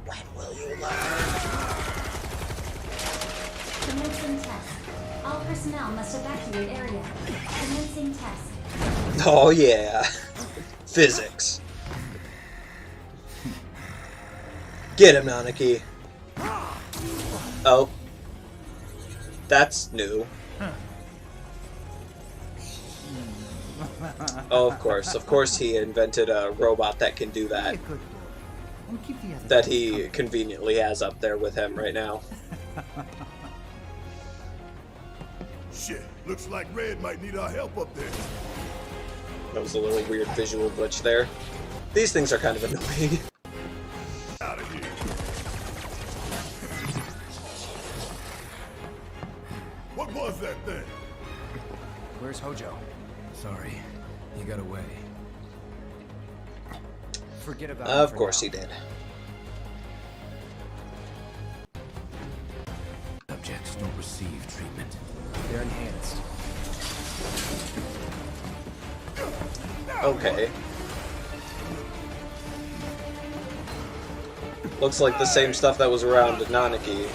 When will you learn? Commencing test. All personnel must evacuate area. Commencing test. Oh yeah. Physics. Get him, Nanaki. Oh. That's new. Oh, of course. Of course he invented a robot that can do that. That he conveniently has up there with him right now. Shit, looks like Red might need our help up there. That was a little weird visual glitch there. These things are kind of annoying. Out of here. What was that thing? Where's Hojo? Sorry, he got away. Forget about it. Of course he did. Subjects don't receive treatment. They're enhanced. Okay. Looks like the same stuff that was around Nanaki.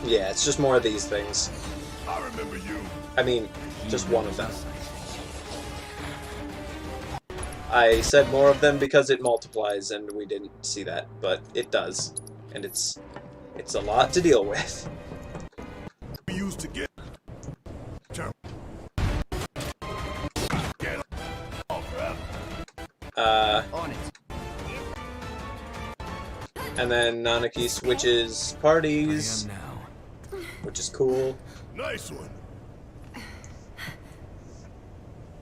Yeah, it's just more of these things. I remember you. I mean, just one of them. I said more of them because it multiplies, and we didn't see that, but it does. And it's a lot to deal with. We used to get On it. And then Nanaki switches parties, which is cool. Nice one.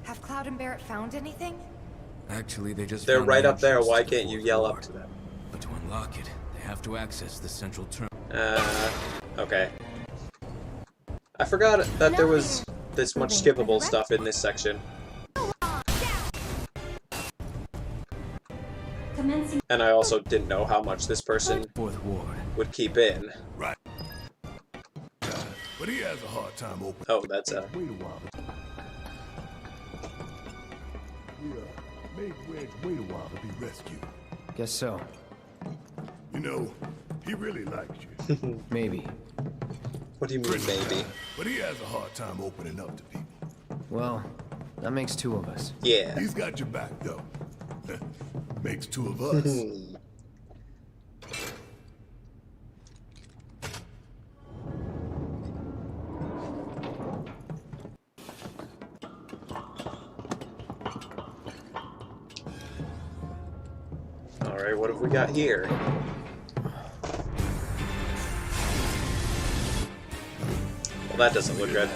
Have Cloud and Barrett found anything? Actually, they just They're found right the up there. entrance Why to the can't you fourth yell ward. up to them? But to unlock it, they have to access the central terminal. Okay. I forgot that there was this much skippable stuff in this section. Commencing. And I also didn't know how much this person would keep in. Right. But he has a hard time opening. Oh, that's a... Wait a while. We made Wedge wait a while to be rescued. Guess so. You know, he really likes you. Maybe. What do you mean, maybe? But he has a hard time opening up to people. Well, that makes two of us. Yeah. He's got your back, though. Makes two of us. Alright, what have we got here? Well, that doesn't look good.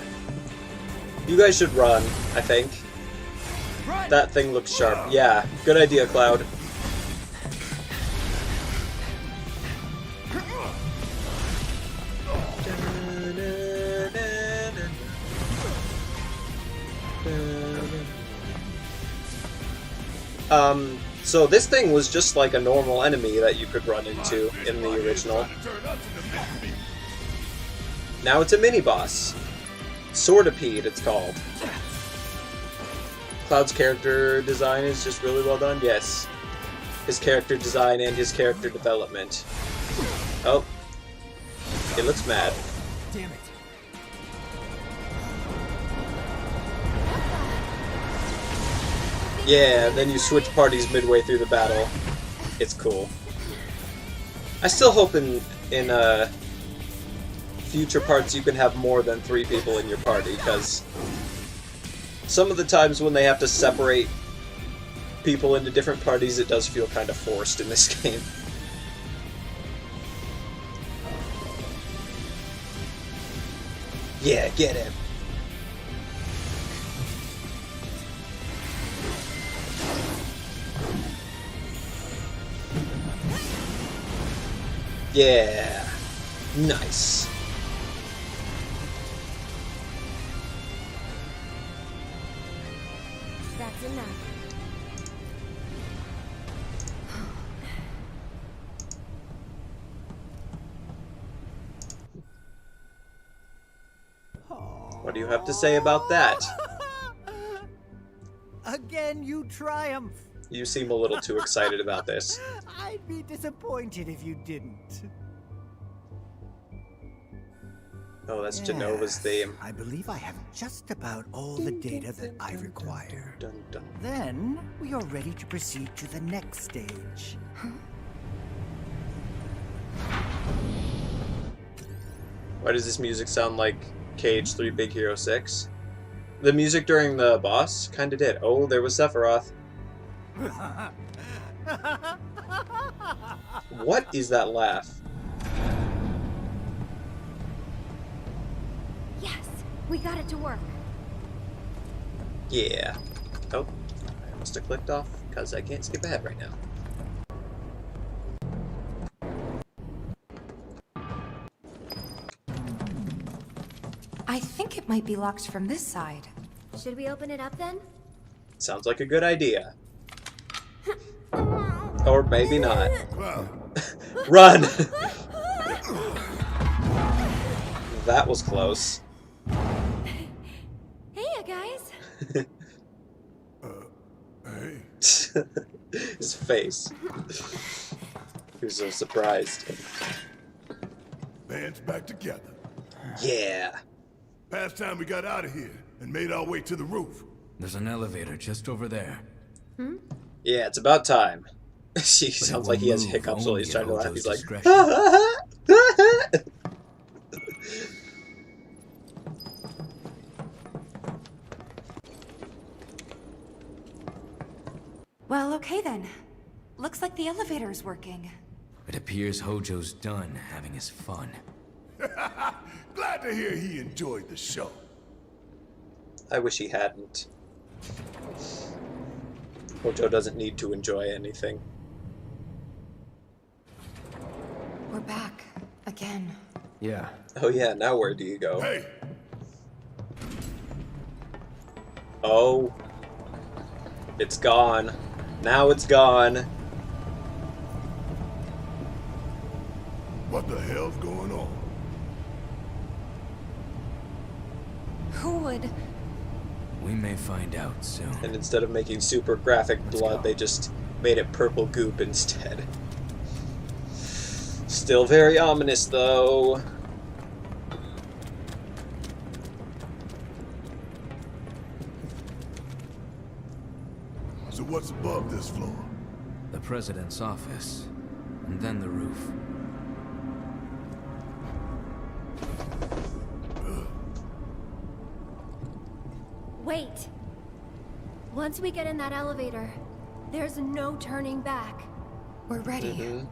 You guys should run, I think. That thing looks sharp. Yeah, good idea, Cloud. So this thing was just like a normal enemy that you could run into in the original. Now it's a mini-boss. Sortipede, it's called. Cloud's character design is just really well done. Yes. His character design and his character development. Oh. It looks mad. Damn it. Yeah, then you switch parties midway through the battle. It's cool. I still hope in future parts you can have more than 3 people in your party, because some of the times when they have to separate people into different parties, it does feel kind of forced in this game. Yeah, get him. Yeah. Nice. That's enough. What do you have to say about that? Again, you triumph. You seem a little too excited about this. I'd be disappointed if you didn't. Oh, that's Jenova's theme. I believe I have just about all the data that I require. Dun, dun. Then we are ready to proceed to the next stage. Why does this music sound like KH3 Big Hero 6? The music during the boss kinda did. Oh, there was Sephiroth. What is that laugh? Yes, we got it to work. Yeah. Oh, I must have clicked off because I can't skip ahead right now. I think it might be locked from this side. Should we open it up then? Sounds like a good idea. Or maybe not. Run! That was close. Hey, guys. Hey. His face. He was so surprised. Band's back together. Yeah. Past time we got out of here and made our way to the roof. There's an elevator just over there. Yeah, it's about time. She sounds like he has hiccups while he's trying to laugh. He's like, Well, okay then. Looks like the elevator's working. It appears Hojo's done having his fun. Glad to hear he enjoyed the show. I wish he hadn't. Hojo doesn't need to enjoy anything. We're back. Again. Yeah. Oh yeah, now where do you go? Hey! Oh. It's gone. Now it's gone. What the hell's going on? Who would? We may find out soon. And instead of making super graphic blood, they just made it purple goop instead. Still very ominous, though. So what's above this floor? The president's office, and then the roof. Wait. Once we get in that elevator, there's no turning back. We're ready.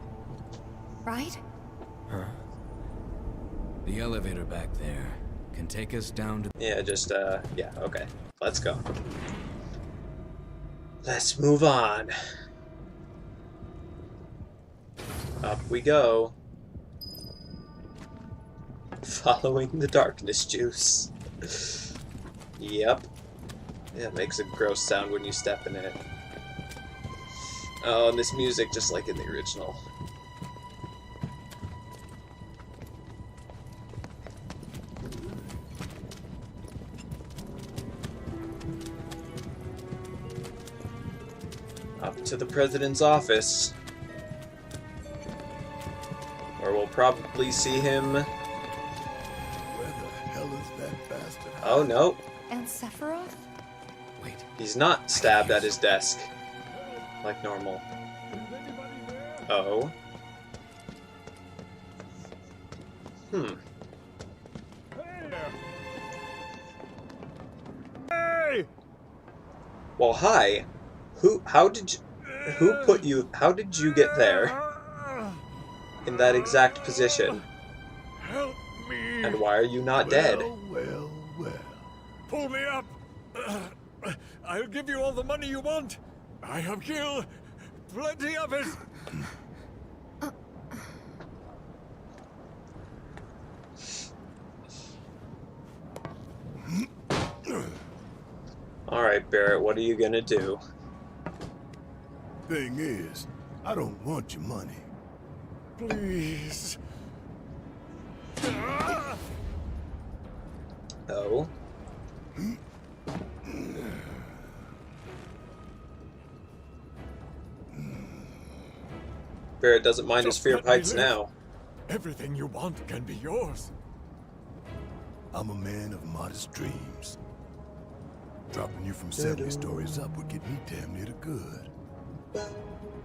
Right? Huh? The elevator back there can take us down to... Yeah, just, yeah, okay. Let's go. Let's move on. Up we go. Following the darkness juice. Yep. Yeah, it makes a gross sound when you step in it. Oh, and this music just like in the original. Up to the president's office. Where we'll probably see him. Where the hell is that bastard? Oh no. And Sephiroth? Wait. He's not stabbed at his desk. Like normal. Oh. Hey! Well, hi. How did you get there? In that exact position? Help me! And why are you not dead? Well. Pull me up! I'll give you all the money you want! I have killed plenty of it! Alright, Barrett, what are you gonna do? Thing is, I don't want your money. Please. Oh? Barrett doesn't mind his fear heights now. Everything you want can be yours. I'm a man of modest dreams. Dropping you from 70 stories up would get me damn near to good.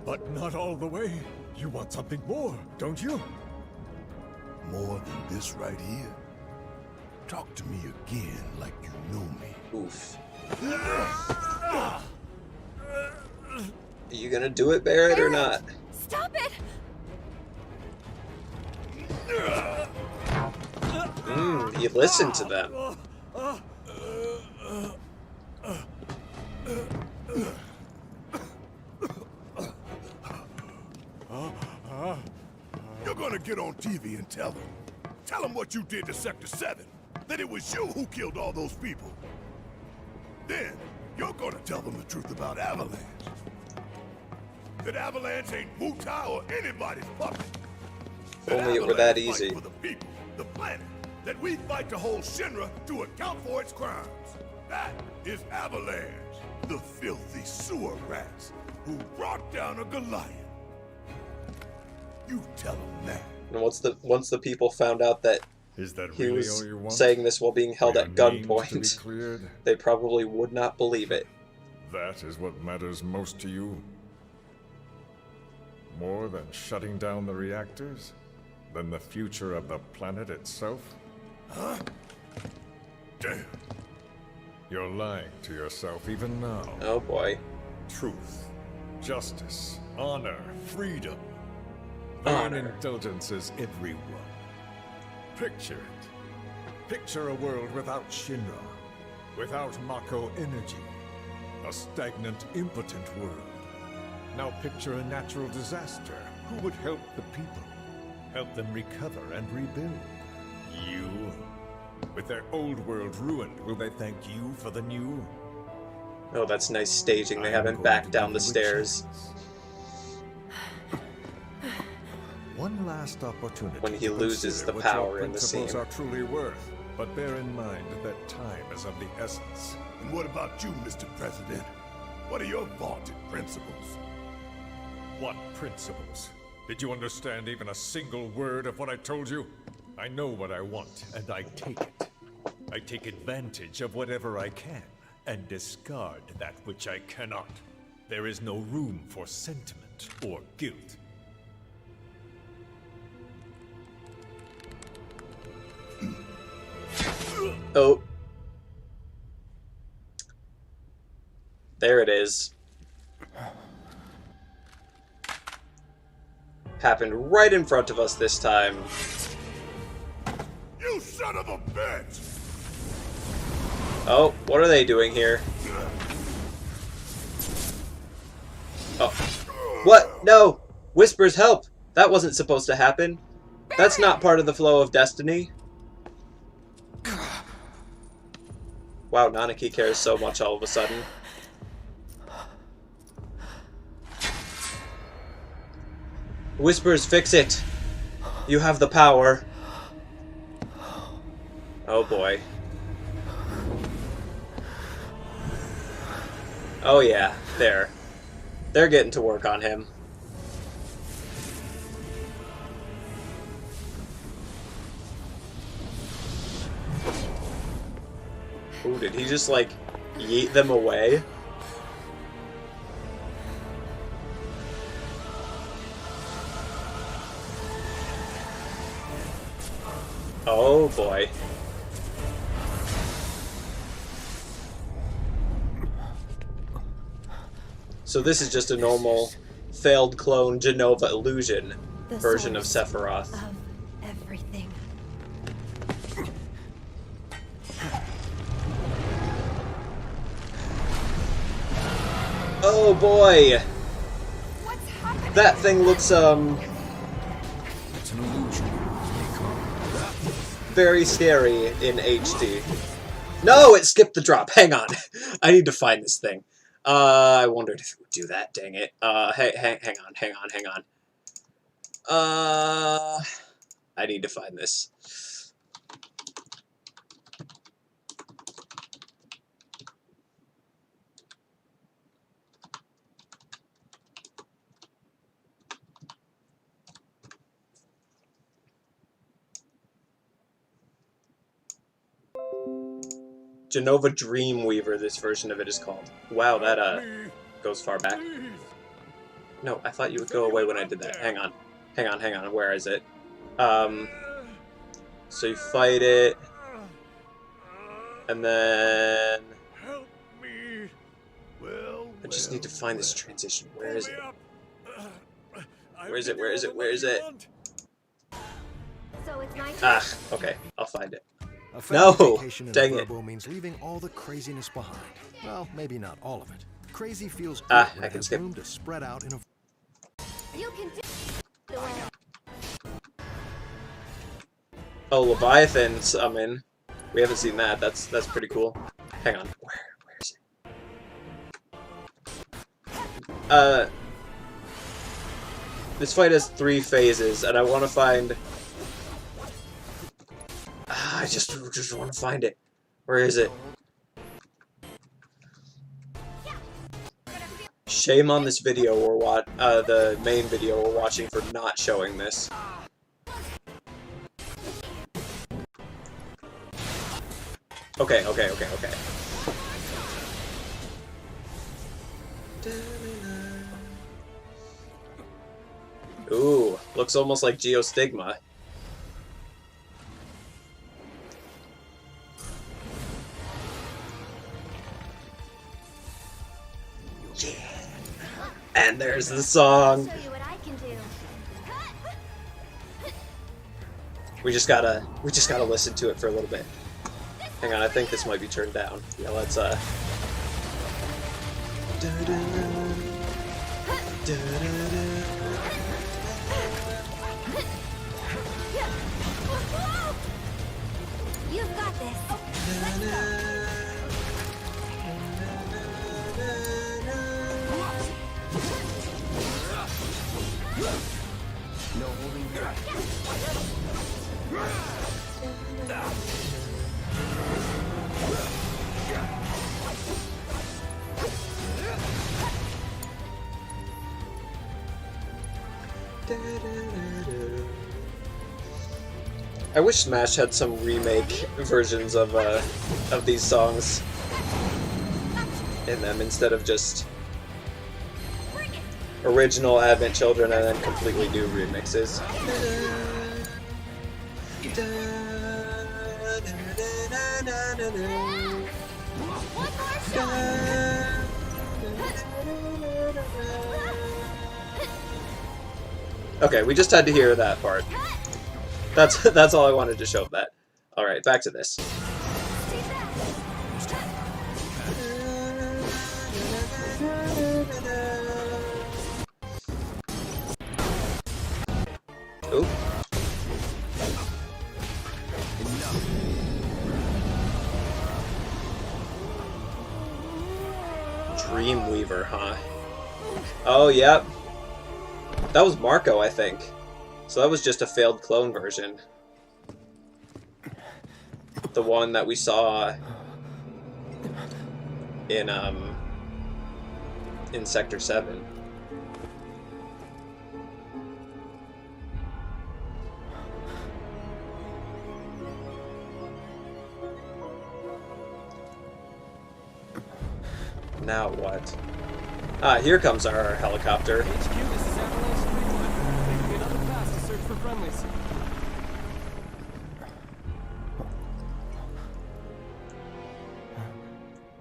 But not all the way. You want something more, don't you? More than this right here? Talk to me again like you know me. Oof. Are you gonna do it, Barrett, or not? Stop it! He listened to them. You're gonna get on TV and tell them. Tell them what you did to Sector 7. That it was you who killed all those people. Then, you're gonna tell them the truth about Avalanche. That Avalanche ain't Mutai or anybody's puppet. If only it were that easy. For the people, the planet, that we fight to hold Shinra to account for its crimes. That is Avalanche, the filthy sewer rats who brought down a Goliath. You tell them that. And once the people found out that he was saying this while being held at gunpoint, they probably would not believe it. That is what matters most to you? More than shutting down the reactors? Than the future of the planet itself? Huh? Damn. You're lying to yourself even now. Oh boy. Truth, justice, honor, freedom. Earn indulgences everyone. Picture it. Picture a world without Shinra, without Mako energy. A stagnant, impotent world. Now picture a natural disaster. Who would help the people? Help them recover and rebuild? You? With their old world ruined, will they thank you for the new? Oh, that's nice staging. They have him back down the stairs. One last opportunity when he loses the power in the scene. Are truly worth, but bear in mind that time is of the essence. And what about you, Mr. President? What are your vaunted principles? What principles? Did you understand even a single word of what I told you? I know what I want, and I take it. I take advantage of whatever I can, and discard that which I cannot. There is no room for sentiment or guilt. Oh. There it is. Happened right in front of us this time. You son of a bitch! Oh, what are they doing here? Oh. What? No! Whispers, help! That wasn't supposed to happen. That's not part of the flow of destiny. Wow, Nanaki cares so much all of a sudden. Whispers, fix it! You have the power. Oh boy. Oh yeah, there. They're getting to work on him. Ooh, did he just, like, yeet them away? Oh, boy. So this is just a normal failed clone Jenova illusion version of Sephiroth. Of everything. Oh boy! That thing looks, It's an illusion. very scary in HD. No, it skipped the drop. Hang on. I need to find this thing. I wondered if it would do that, dang it. Hang on. I need to find this. Jenova Dreamweaver, this version of it is called. Wow, that, goes far back. No, I thought you would go away when I did that. Hang on. Where is it? So you fight it. And then... I just need to find this transition. Where is it? Where is it? So it's my turn. Ah, okay. I'll find it. A No! vacation in Dang it. Verbo means leaving all the craziness behind. Well, maybe not all of it. Crazy feels good Ah, when I it can has skip. room to spread out in a... You can do the way. Oh, Leviathan summon. We haven't seen that. That's pretty cool. Hang on. Where is it? This fight has 3 phases, and I want to find... I just want to find it. Where is it? Shame on this video or what? The main video we're watching for not showing this. Okay. Ooh, looks almost like Geostigma. Yeah. And there's the song. Show you what I can do. We just gotta listen to it for a little bit. Hang on, I think this might be turned down. Yeah, let's You've got this. Let's go. No holding back. I wish Smash had some remake versions of these songs in them instead of just original Advent Children and then completely new remixes. Okay, we just had to hear that part. That's all I wanted to show of that. Alright, back to this. Ooh. Dreamweaver, huh? Oh, yep. That was Marco, I think. So that was just a failed clone version. The one that we saw in Sector 7. Now what? Ah, here comes our helicopter. HQ, this is Avalanche 3-1. Making another pass to search for friendlies.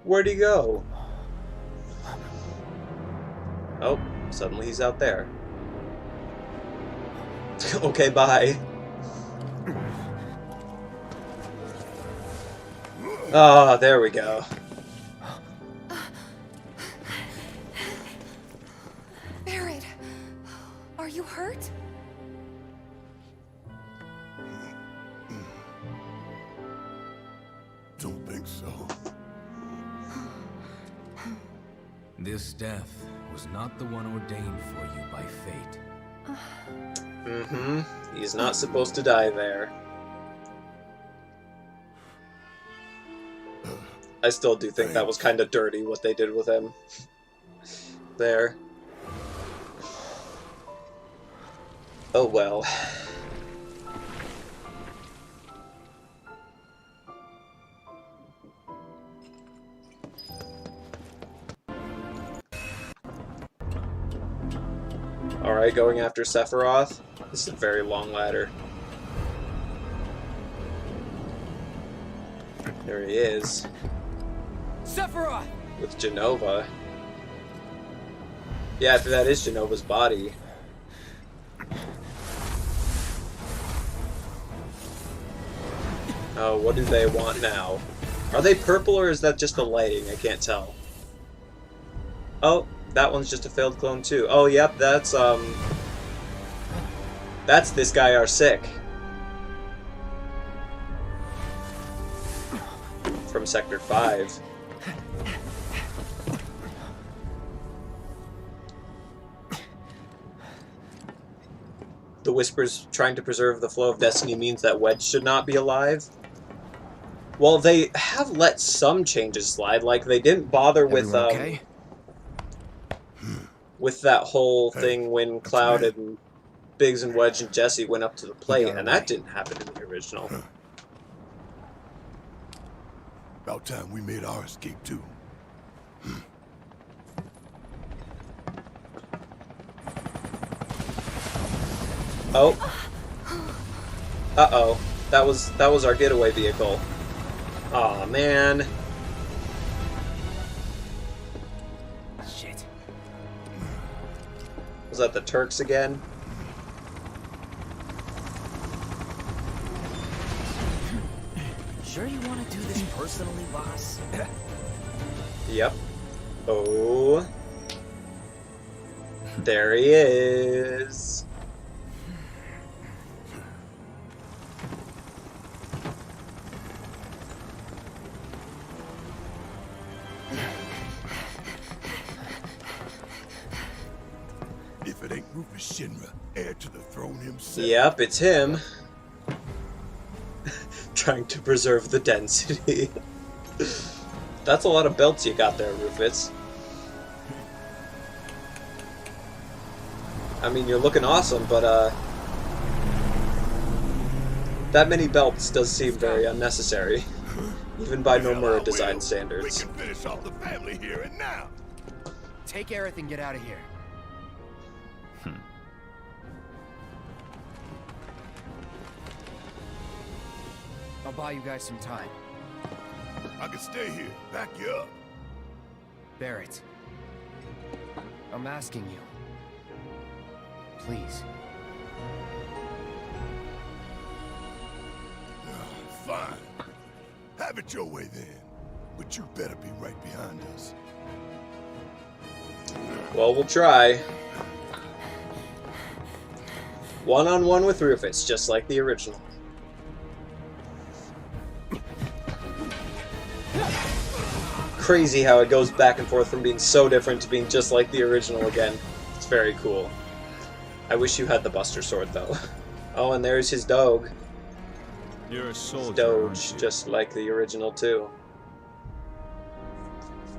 Where'd he go? Oh, suddenly he's out there. Okay, bye. Ah, there we go. Barrett, are you hurt? Don't think so. This death was not the one ordained for you by fate. Mm-hmm. He's not supposed to die there. I still do think that was kind of dirty what they did with him. There. Oh well. Alright, going after Sephiroth. This is a very long ladder. There he is. Sephiroth! With Jenova. Yeah, that is Jenova's body. Oh, what do they want now? Are they purple or is that just the lighting? I can't tell. Oh, that one's just a failed clone too. Oh, yep, that's this guy R6. From Sector 5. The Whispers trying to preserve the flow of destiny means that Wedge should not be alive. Well, they have let some changes slide, like they didn't bother with with that whole thing when Cloud and Biggs and Wedge and Jesse went up to the plate, and that didn't happen in the original. About time we made our escape too. Oh. Uh-oh. That was our getaway vehicle. Aw, man. Shit. Was that the Turks again? Sure you want to do this personally, boss? Yep. Oh. There he is. If it ain't Rufus Shinra, heir to the throne himself. Yep, it's him. Trying to preserve the density. That's a lot of belts you got there, Rufus. I mean, you're looking awesome, but that many belts does seem very unnecessary, even by Nomura design standards. We can finish off the family here and now. Take Aerith and get out of here. I'll buy you guys some time. I can stay here, back you up. Barrett, I'm asking you. Please. Fine. Have it your way then. But you better be right behind us. Well, we'll try. One-on-one with Rufus, just like the original. Crazy how it goes back and forth from being so different to being just like the original again. It's very cool. I wish you had the Buster Sword, though. Oh, and there's his dog. You're a soldier, Doge, just like the original, too.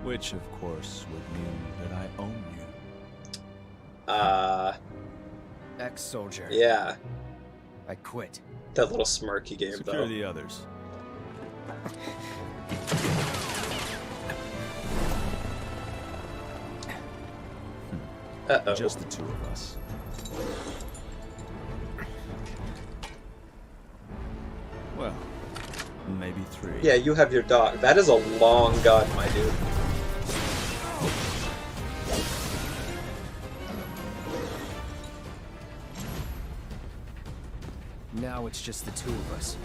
Which, of course, would mean that I own you. Ex-soldier. Yeah. I quit. That little smirk he gave, Secure though. the others. Uh-oh. Just the two of us. Well, maybe three. Yeah, you have your dog. That is a long gun, my dude. Now it's just the two of us.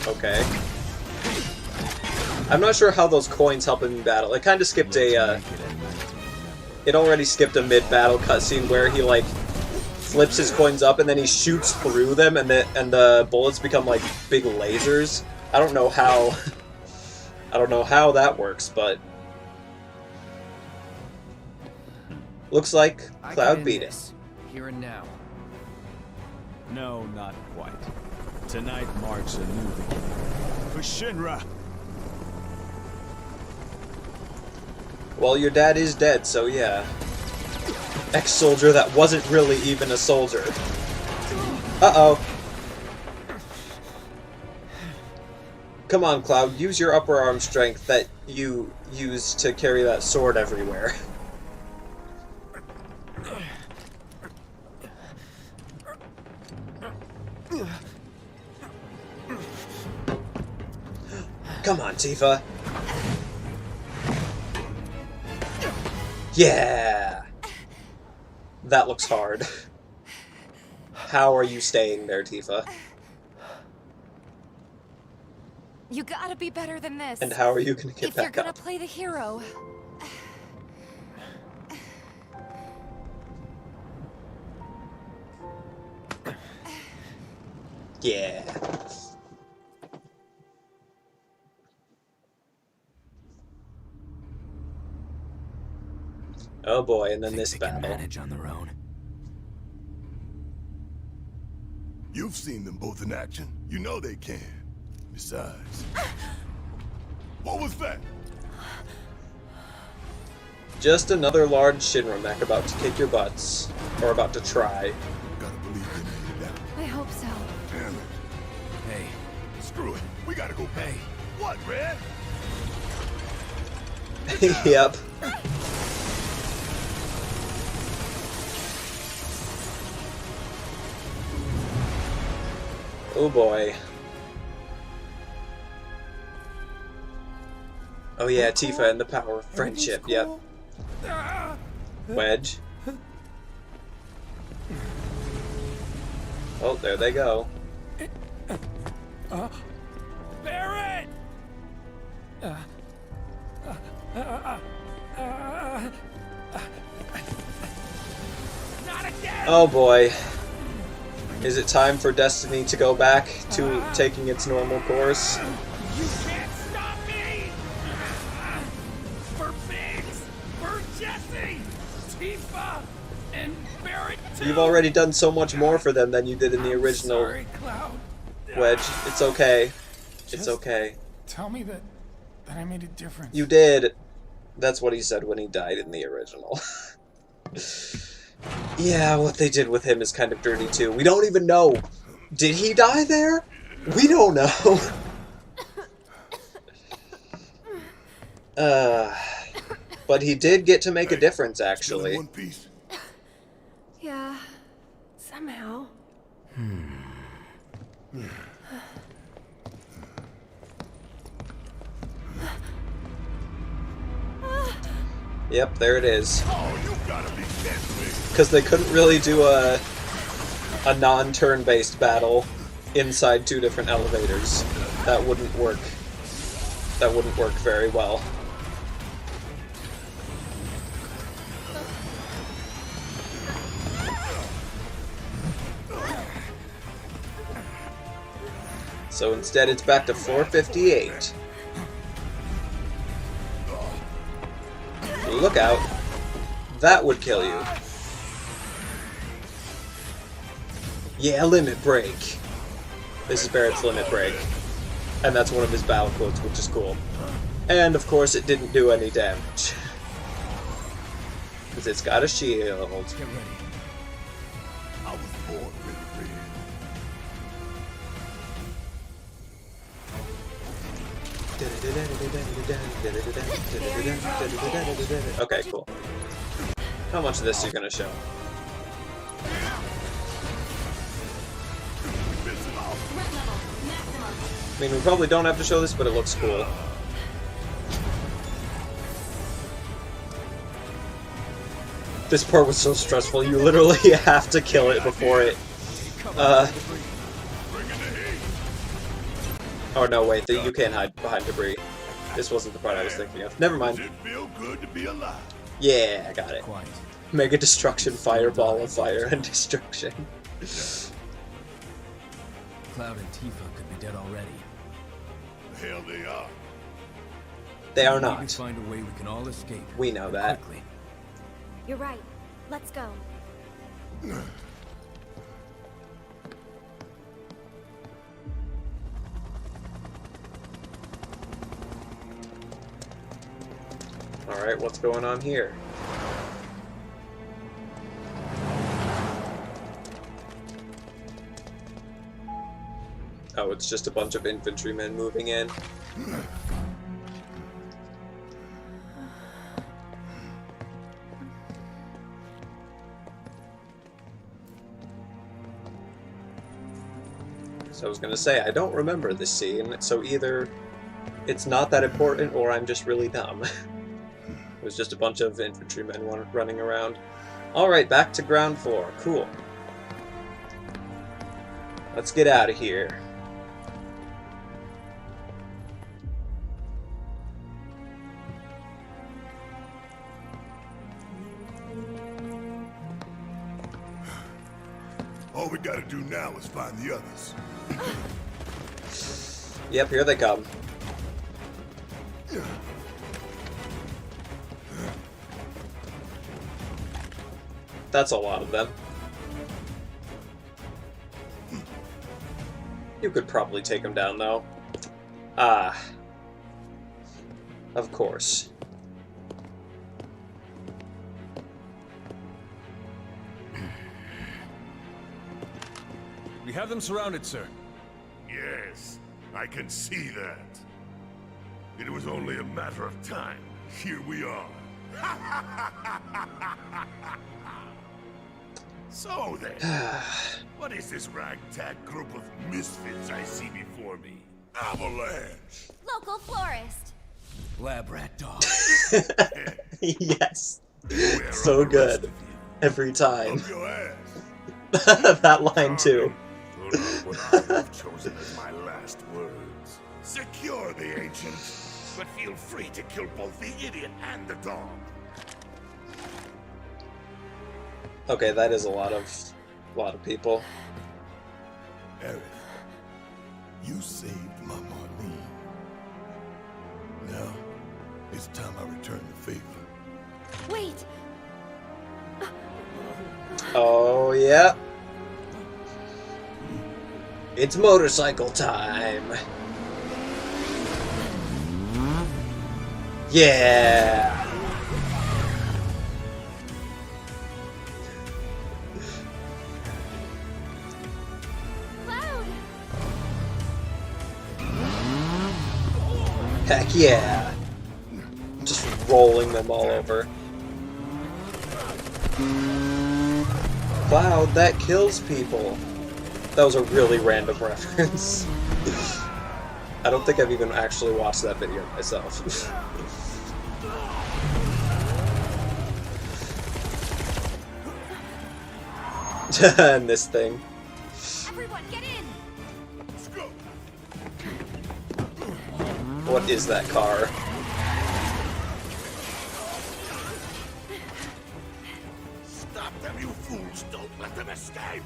Okay. I'm not sure how those coins help in battle. It kind of skipped a, it already skipped a mid-battle cutscene where he, like, flips his coins up and then he shoots through them and the bullets become, like, big lasers. I don't know how... I don't know how that works, but... Looks like Cloud beat it. Here and now. No, not quite. Tonight marks a new beginning. For Shinra! Well, your dad is dead, so yeah. Ex-soldier that wasn't really even a soldier. Uh-oh. Come on, Cloud, use your upper arm strength that you use to carry that sword everywhere. Come on, Tifa. Yeah! That looks hard. How are you staying there, Tifa? You gotta be better than this. And how are you gonna get if back you're gonna up? play the hero. Yeah. Oh boy, and then this battle. Manage on their own. You've seen them both in action. You know they can. Besides... What was that? Just another large Shinra mech about to kick your butts. Or about to try. Gotta believe they made it out. I hope so. Damn it. Hey. Screw it. We gotta go back. What, Red? Yep. Oh boy. Oh yeah, Tifa and the power of friendship, yep. Wedge. Oh, there they go. Barret! Not again! Oh boy. Is it time for Destiny to go back to taking its normal course? You can't stop me! For Biggs! For Jesse! Tifa! And Barret too! You've already done so much more for them than you did in the original. Sorry, Cloud. Wedge. It's okay. It's okay. Tell me that I made a difference. You did. That's what he said when he died in the original. Yeah, what they did with him is kind of dirty too. We don't even know. Did he die there? We don't know. But he did get to make a difference, actually. Yeah, somehow. Yep, there it is. Oh, you gotta be kidding me. Because they couldn't really do a non-turn-based battle inside two different elevators. That wouldn't work. That wouldn't work very well. So instead it's back to 458. Look out. That would kill you. Yeah, limit break. This is Barret's limit break. And that's one of his battle quotes, which is cool. And of course it didn't do any damage. Because it's got a shield. Get ready. I was born with Okay, cool. How much of this are you gonna show? I mean, we probably don't have to show this, but it looks cool. This part was so stressful, you literally have to kill it before it... Oh no, wait, you can't hide behind debris. This wasn't the part I was thinking of. Never mind. Yeah, I got it. Mega Destruction, Fireball of Fire and Destruction. Cloud and Tifa could be dead already. The hell they are. They are Maybe not. find a way we can all escape. We know that. Quickly. You're right. Let's go. Alright, what's going on here? Oh, it's just a bunch of infantrymen moving in. So I was gonna say, I don't remember this scene, so either it's not that important or I'm just really dumb. It was just a bunch of infantrymen running around. Alright, back to ground floor. Cool. Let's get out of here. All we gotta do now is find the others. Yep, here they come. That's a lot of them. You could probably take them down, though. Ah. Of course. We have them surrounded, sir. Yes, I can see that. It was only a matter of time. Here we are. So then, what is this ragtag group of misfits I see before me? Avalanche! Local florist. Lab rat dog. Yes. So good. Every time. Up your ass. That line too. Not what I have chosen as my last words. Secure the ancient, but feel free to kill both the idiot and the dog. Okay, that is a lot of people. Aerith, you saved my Marlene. Now, it's time I return the favor. Wait! Oh, yeah. It's motorcycle time. Yeah. Cloud! Heck yeah. Just rolling them all over. Cloud, that kills people. That was a really random reference. I don't think I've even actually watched that video myself. And this thing. Everyone, get in. Let's go. What is that car? Stop them, you fools! Don't let them escape!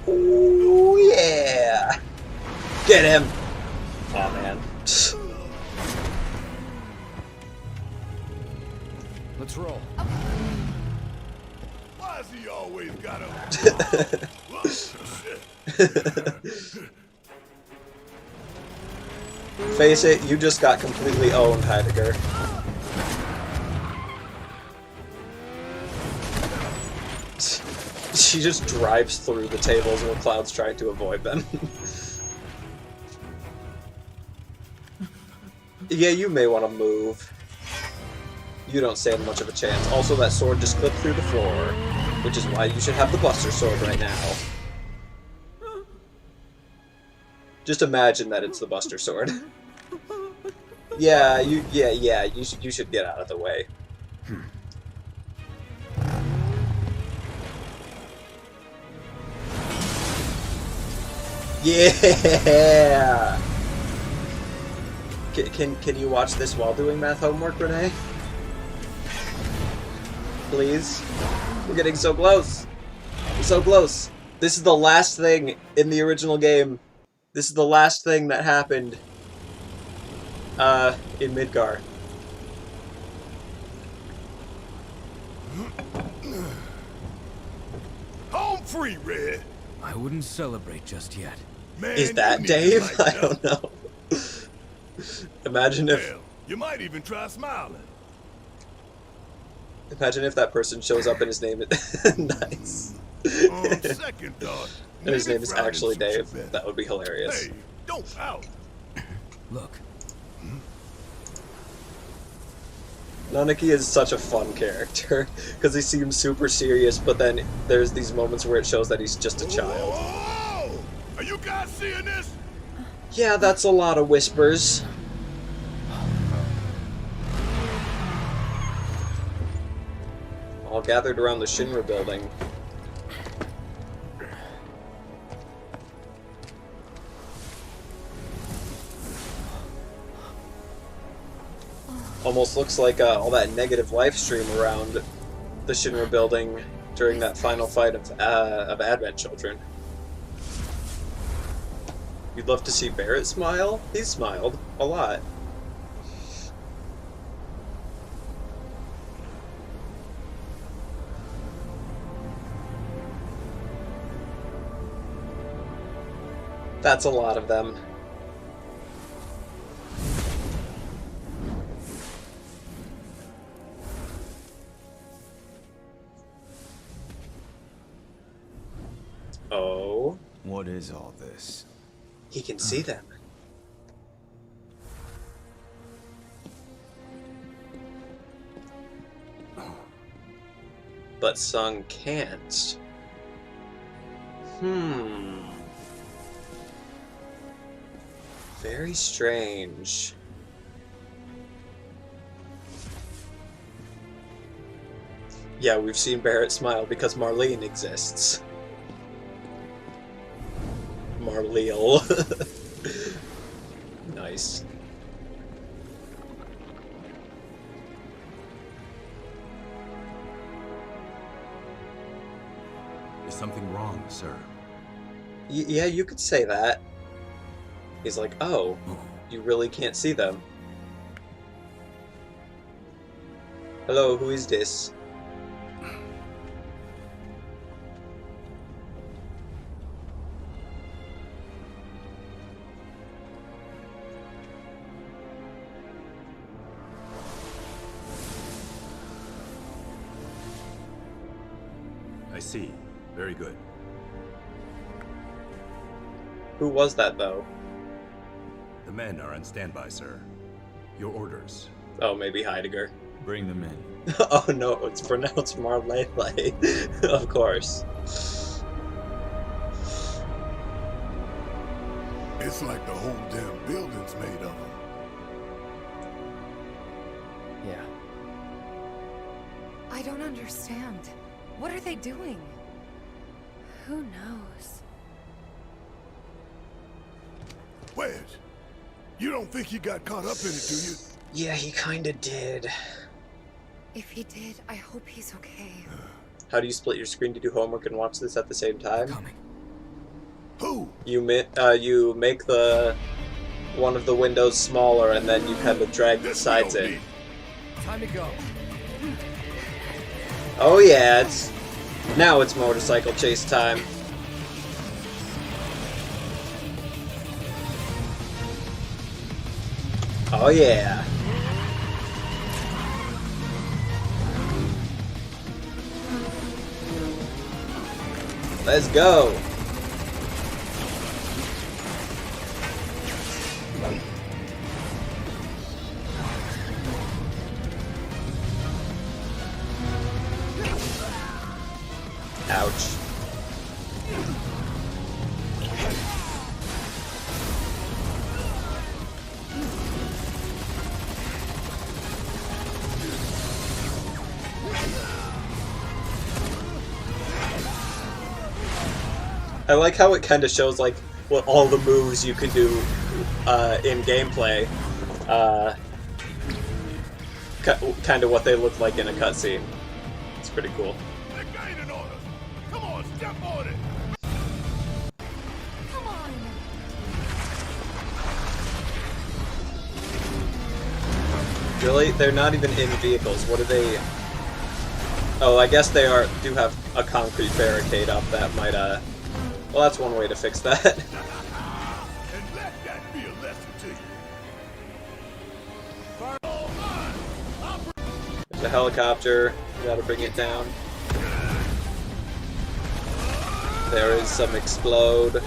Oh yeah! Get him! Oh man. Let's roll. Why's he always got a... face it, you just got completely owned, Heidegger. She just drives through the tables while Cloud's trying to avoid them. Yeah, you may want to move. You don't stand much of a chance. Also, that sword just clipped through the floor, which is why you should have the Buster Sword right now. Just imagine that it's the Buster Sword. Yeah, you should get out of the way. Yeah! Can you watch this while doing math homework, Renee? Please? We're getting so close. We're so close. This is the last thing in the original game. This is the last thing that happened in Midgar. Home free, Red. I wouldn't celebrate just yet. Man, is that Dave? I don't know. Imagine if... Hell, you might even try smiling. Imagine if that person shows up and his name is... Nice. Second thought, and his name is actually Dave. That would be hilarious. Hey, don't out. Look. Nanaki is such a fun character, because he seems super serious, but then there's these moments where it shows that he's just a child. Whoa! Are you guys seeing this? Yeah, that's a lot of whispers. All gathered around the Shinra building. Almost looks like all that negative live stream around the Shinra building during that final fight of Advent Children. You'd love to see Barrett smile? He's smiled a lot. That's a lot of them. Oh. What is all this? He can see them. But Sung can't. Very strange. Yeah, we've seen Barrett smile because Marlene exists. Marleel. Nice. Is something wrong, sir? Yeah, you could say that. He's like, oh, you really can't see them. Hello, who is this? I see. Very good. Who was that, though? The men are on standby, sir. Your orders. Oh, maybe Heidegger. Bring them in. Oh no, it's pronounced Marlele. Of course. It's like the whole damn building's made of them. Yeah. I don't understand. What are they doing? Who knows? Wedge, you don't think he got caught up in it, do you? Yeah, he kinda did. If he did, I hope he's okay. How do you split your screen to do homework and watch this at the same time? Coming. Who? You make the one of the windows smaller and then you kind of drag the sides in. Time to go. Oh yeah, now it's motorcycle chase time. Oh yeah. Let's go. Ouch. I like how it kind of shows like what all the moves you can do in gameplay, kind of what they look like in a cutscene. It's pretty cool. They're gaining on us. Come on, step on it. Come on. Really? They're not even in vehicles. What are they? Oh, I guess they do have a concrete barricade up that might well, that's one way to fix that. And let that be a lesson to you. There's a helicopter. We gotta bring it down. There is some explode.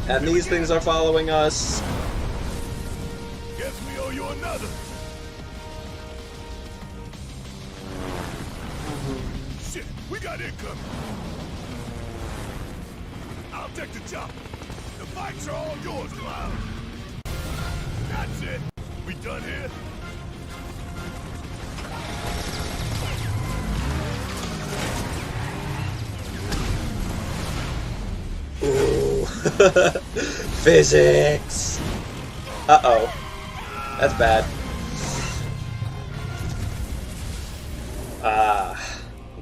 And these things are following us. Guess we owe you another. Shit, we got incoming. I'll take the chopper. The fights are all yours, Cloud. That's it. We done here? Ooh. Physics. Uh-oh. That's bad.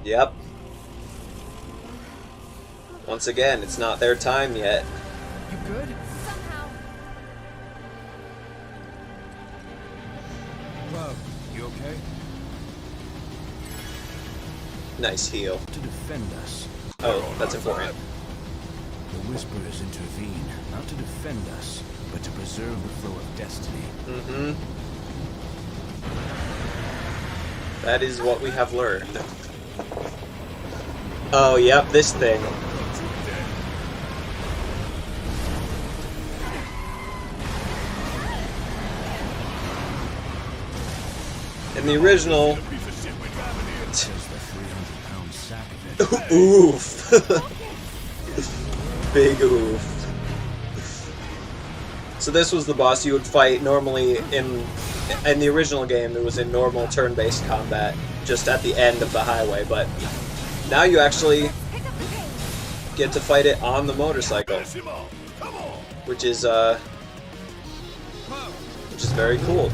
Yep. Once again, it's not their time yet. You good? Somehow. Cloud, you okay? Nice heal. To defend us. Oh, that's important. The Whisperers intervene, not to defend us, but to preserve the flow of destiny. Mm-hmm. That is what we have learned. Oh, yep, this thing. In the original... Oof. Big oof. So this was the boss you would fight normally in the original game. It was in normal turn-based combat, just at the end of the highway, but now you actually get to fight it on the motorcycle, which is very cool.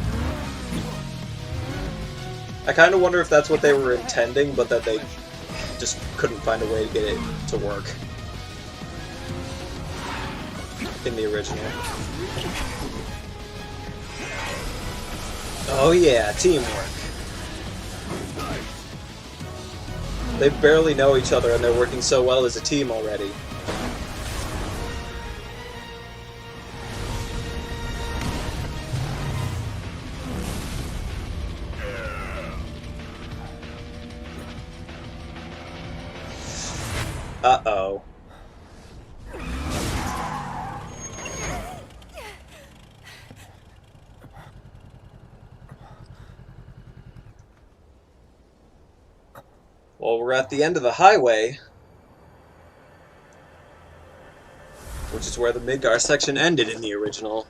I kind of wonder if that's what they were intending, but that they just couldn't find a way to get it to work in the original. Oh yeah, teamwork. They barely know each other and they're working so well as a team already. Uh-oh. Well, we're at the end of the highway, which is where the Midgar section ended in the original.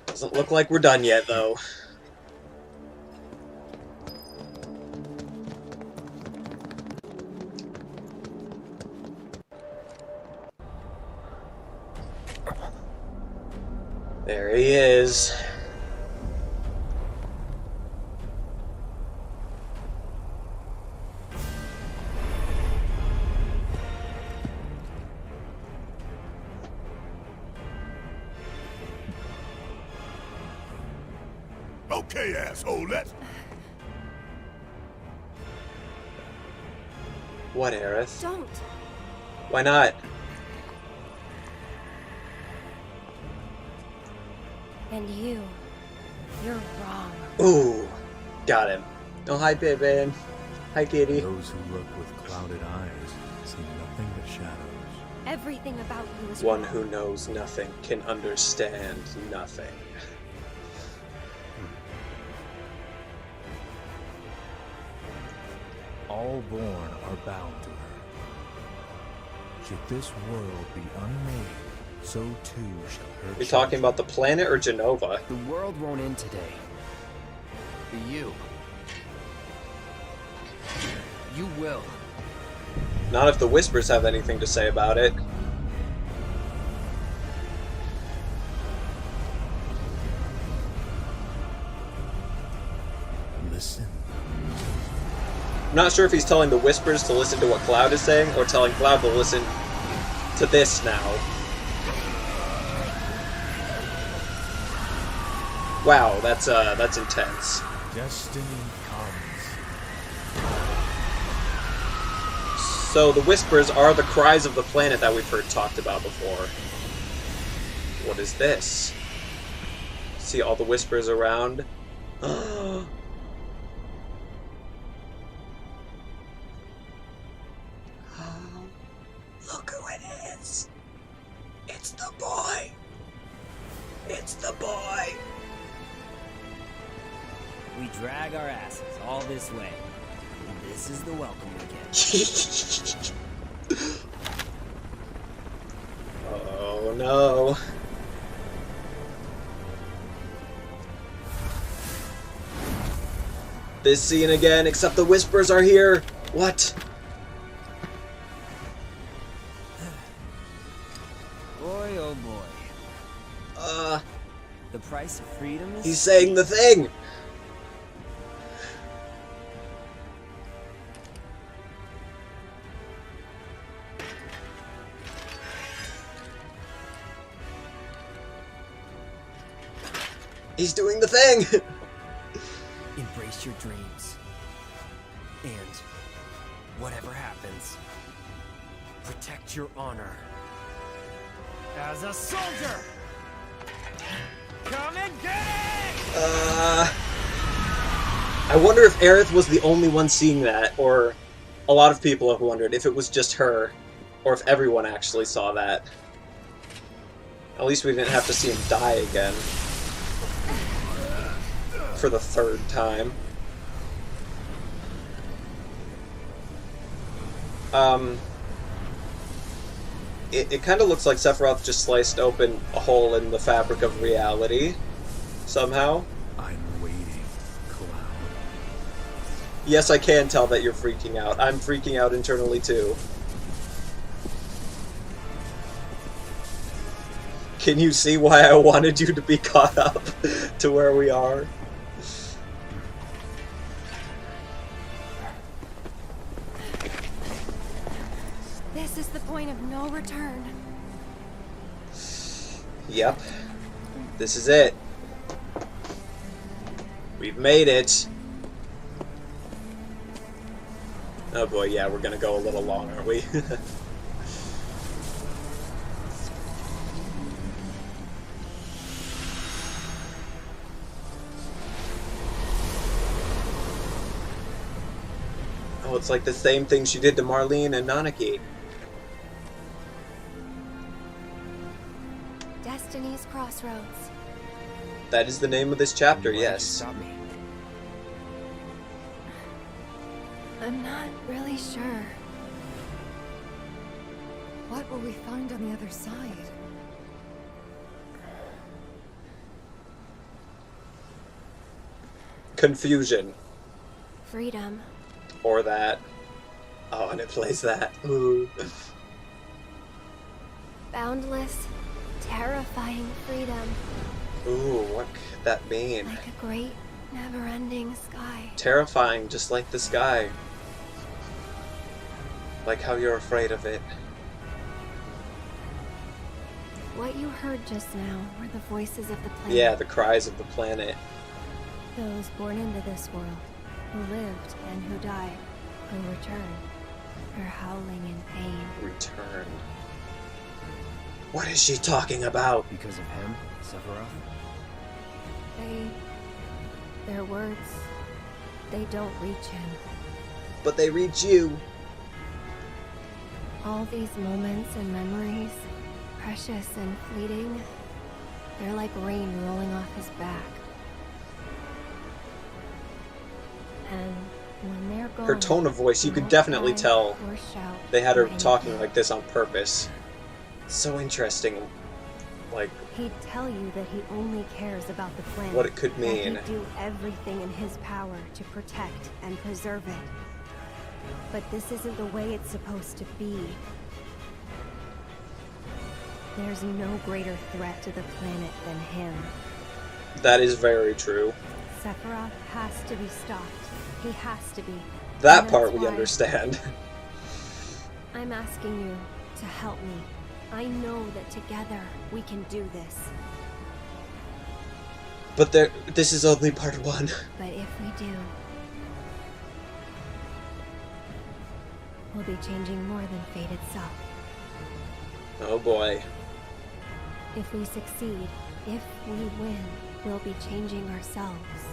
Doesn't look like we're done yet, though. There he is. Okay, asshole, let's... What, Aerith? Don't. Why not? And you're wrong. Ooh, got him. Oh, hi, Pippin. Hi, kitty. Those who look with clouded eyes see nothing but shadows. Everything about you is One wrong. who knows nothing can understand nothing. All born are bound to her. Should this world be unmade, so too shall her. You're talking about the planet or Genova? The world won't end today. But you will. Not if the Whispers have anything to say about it. Listen. I'm not sure if he's telling the Whispers to listen to what Cloud is saying, or telling Cloud to listen to this now. Wow, that's intense. Destiny comes. So the Whispers are the cries of the planet that we've heard talked about before. What is this? See all the Whispers around? Look who it is. It's the boy. It's the boy. We drag our asses all this way. This is the welcome we get. Oh no. This scene again, except the Whispers are here. What? Boy, oh boy. The price of freedom is... He's saying the thing! He's doing the thing! Embrace your dreams. And whatever happens, protect your honor. As a soldier! Come and get it! I wonder if Aerith was the only one seeing that, or a lot of people have wondered if it was just her, or if everyone actually saw that. At least we didn't have to see him die again. For the third time. It kind of looks like Sephiroth just sliced open a hole in the fabric of reality, somehow. I'm waiting, Cloud. Yes, I can tell that you're freaking out. I'm freaking out internally, too. Can you see why I wanted you to be caught up to where we are? This is the point of no return. Yep. This is it. We've made it. Oh boy, yeah, we're gonna go a little long, aren't we? Oh, it's like the same thing she did to Marlene and Nanaki. Destiny's Crossroads. That is the name of this chapter, yes. I'm not really sure. What will we find on the other side? Confusion. Freedom. Or that. Oh, and it plays that. Ooh. Boundless, terrifying freedom. Ooh, what could that mean? Like a great, never-ending sky. Terrifying, just like the sky. Like how you're afraid of it. What you heard just now were the voices of the planet. Yeah, the cries of the planet. Those born into this world, who lived and who died, who returned, are howling in pain. Returned. What is she talking about? Because of him, Sephiroth? Their words, they don't reach him. But they reach you. All these moments and memories, precious and fleeting, they're like rain rolling off his back. And when they're gone, her tone of voice, you could definitely tell they had her talking like this on purpose. So interesting. Like, he'd tell you that he only cares about the planet. What it could mean. That he'd do everything in his power to protect and preserve it. But this isn't the way it's supposed to be. There's no greater threat to the planet than him. That is very true. Sephiroth has to be stopped. He has to be. That part we understand. I'm asking you to help me. I know that together we can do this. But this is only part 1. But if we do, we'll be changing more than fate itself. Oh boy. If we succeed, if we win, we'll be changing ourselves.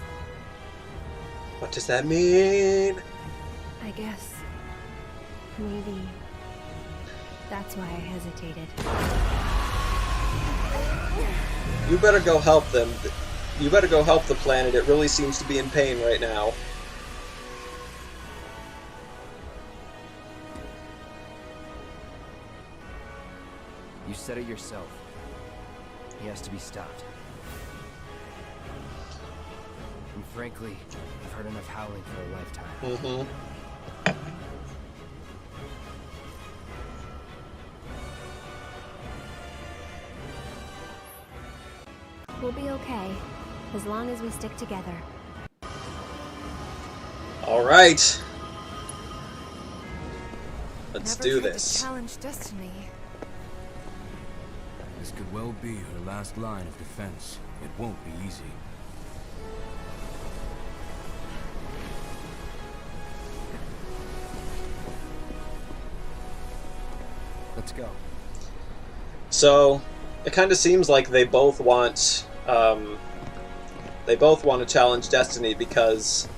What does that mean? I guess maybe that's why I hesitated. You better go help them. You better go help the planet. It really seems to be in pain right now. You said it yourself. He has to be stopped. And frankly, I've heard enough howling for a lifetime. We'll be okay, as long as we stick together. Alright. Let's Never do tried this. to challenge destiny. This could well be her last line of defense. It won't be easy. Let's go. So, it kind of seems like they both want to challenge destiny, because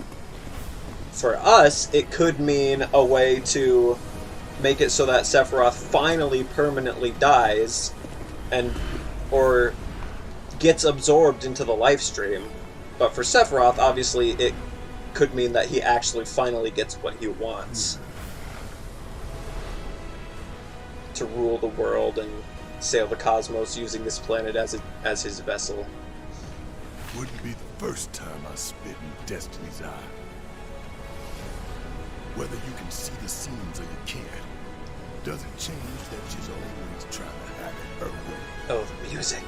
for us, it could mean a way to make it so that Sephiroth finally permanently dies or gets absorbed into the life stream. But for Sephiroth, obviously, it could mean that he actually finally gets what he wants. To rule the world and sail the cosmos using this planet as his vessel. Wouldn't be the first time I spit in Destiny's eye. Whether you can see the seams or you can't, doesn't change that she's always trying to have it her way. Oh, the music.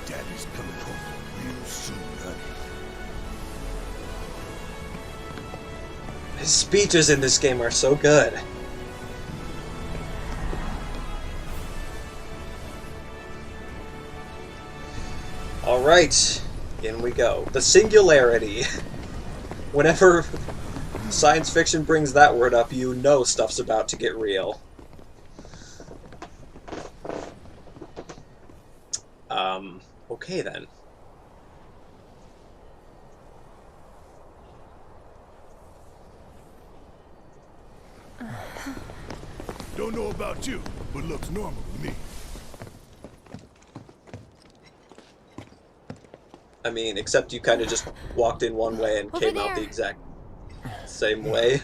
Daddy's coming home real soon, honey. His speeches in this game are so good. Alright, in we go. The singularity. Whenever science fiction brings that word up, you know stuff's about to get real. Okay then. Don't know about you, but looks normal to me. I mean, except you kind of just walked in one way and came out the exact same way.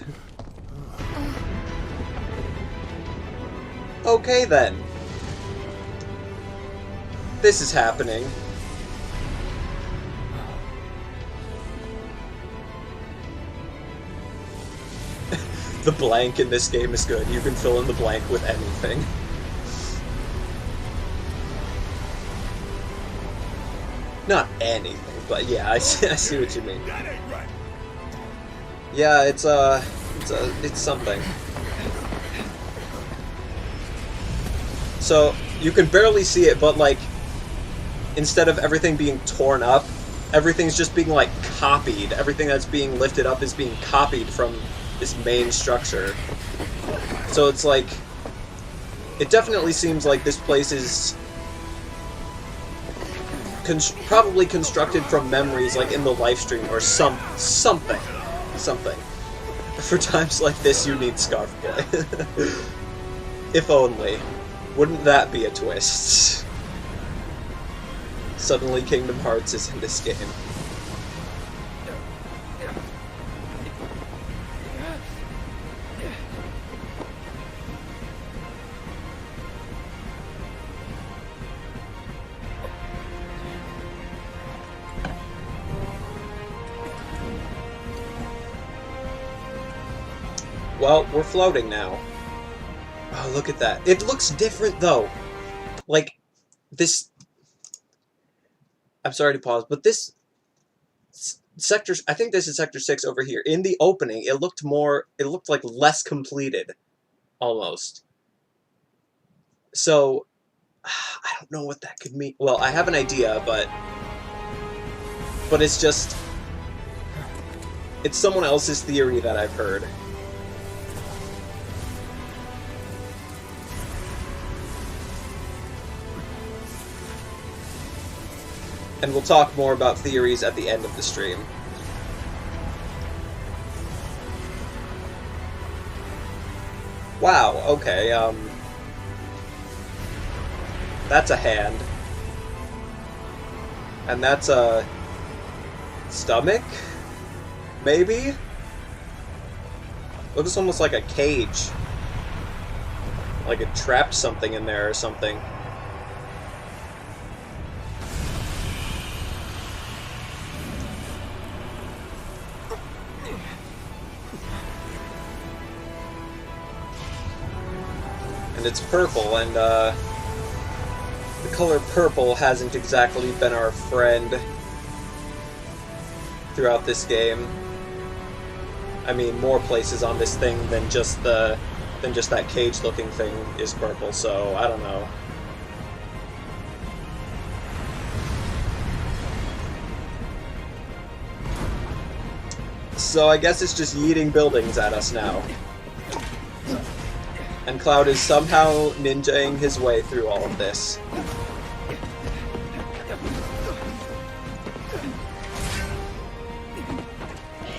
Okay then. This is happening. The blank in this game is good. You can fill in the blank with anything. Not anything, but yeah, I see what you mean. Yeah, it's something. So you can barely see it, but like, instead of everything being torn up, everything's just being like copied. Everything that's being lifted up is being copied from this main structure. So it's like It definitely seems like this place is probably constructed from memories, like in the live stream or something. For times like this, you need Scarf Boy. If only. Wouldn't that be a twist? Suddenly Kingdom Hearts is in this game. Well, we're floating now. Oh, look at that. It looks different, though. Like, this... I'm sorry to pause, but this... Sector... I think this is Sector 6 over here. In the opening, it looked more... It looked like less completed. Almost. So... I don't know what that could mean. Well, I have an idea, but... But it's just... It's someone else's theory that I've heard. And we'll talk more about theories at the end of the stream. Wow, okay, that's a hand. And that's a... stomach? Maybe? Looks almost like a cage. Like it trapped something in there or something. And it's purple, and the color purple hasn't exactly been our friend throughout this game. I mean, more places on this thing than just that cage-looking thing is purple, so I don't know. So I guess it's just yeeting buildings at us now. And Cloud is somehow ninjaing his way through all of this.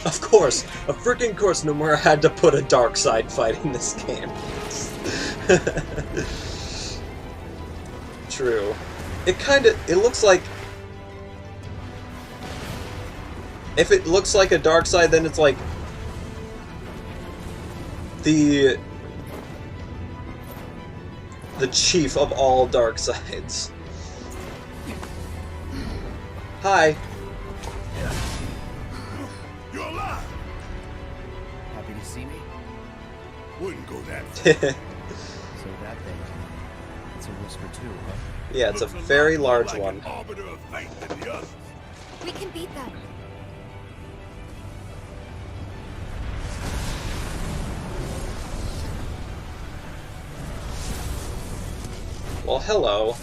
Of course, a freaking course Nomura had to put a dark side fight in this game. True. It looks like... If it looks like a dark side, then it's like... The chief of all dark sides. Hi. You're alive. Happy to see me? Wouldn't go that far. So that thing, it's a whisper too, huh? Yeah, it's a very large one. Arbiter of fate than the others. We can beat them. Well, hello.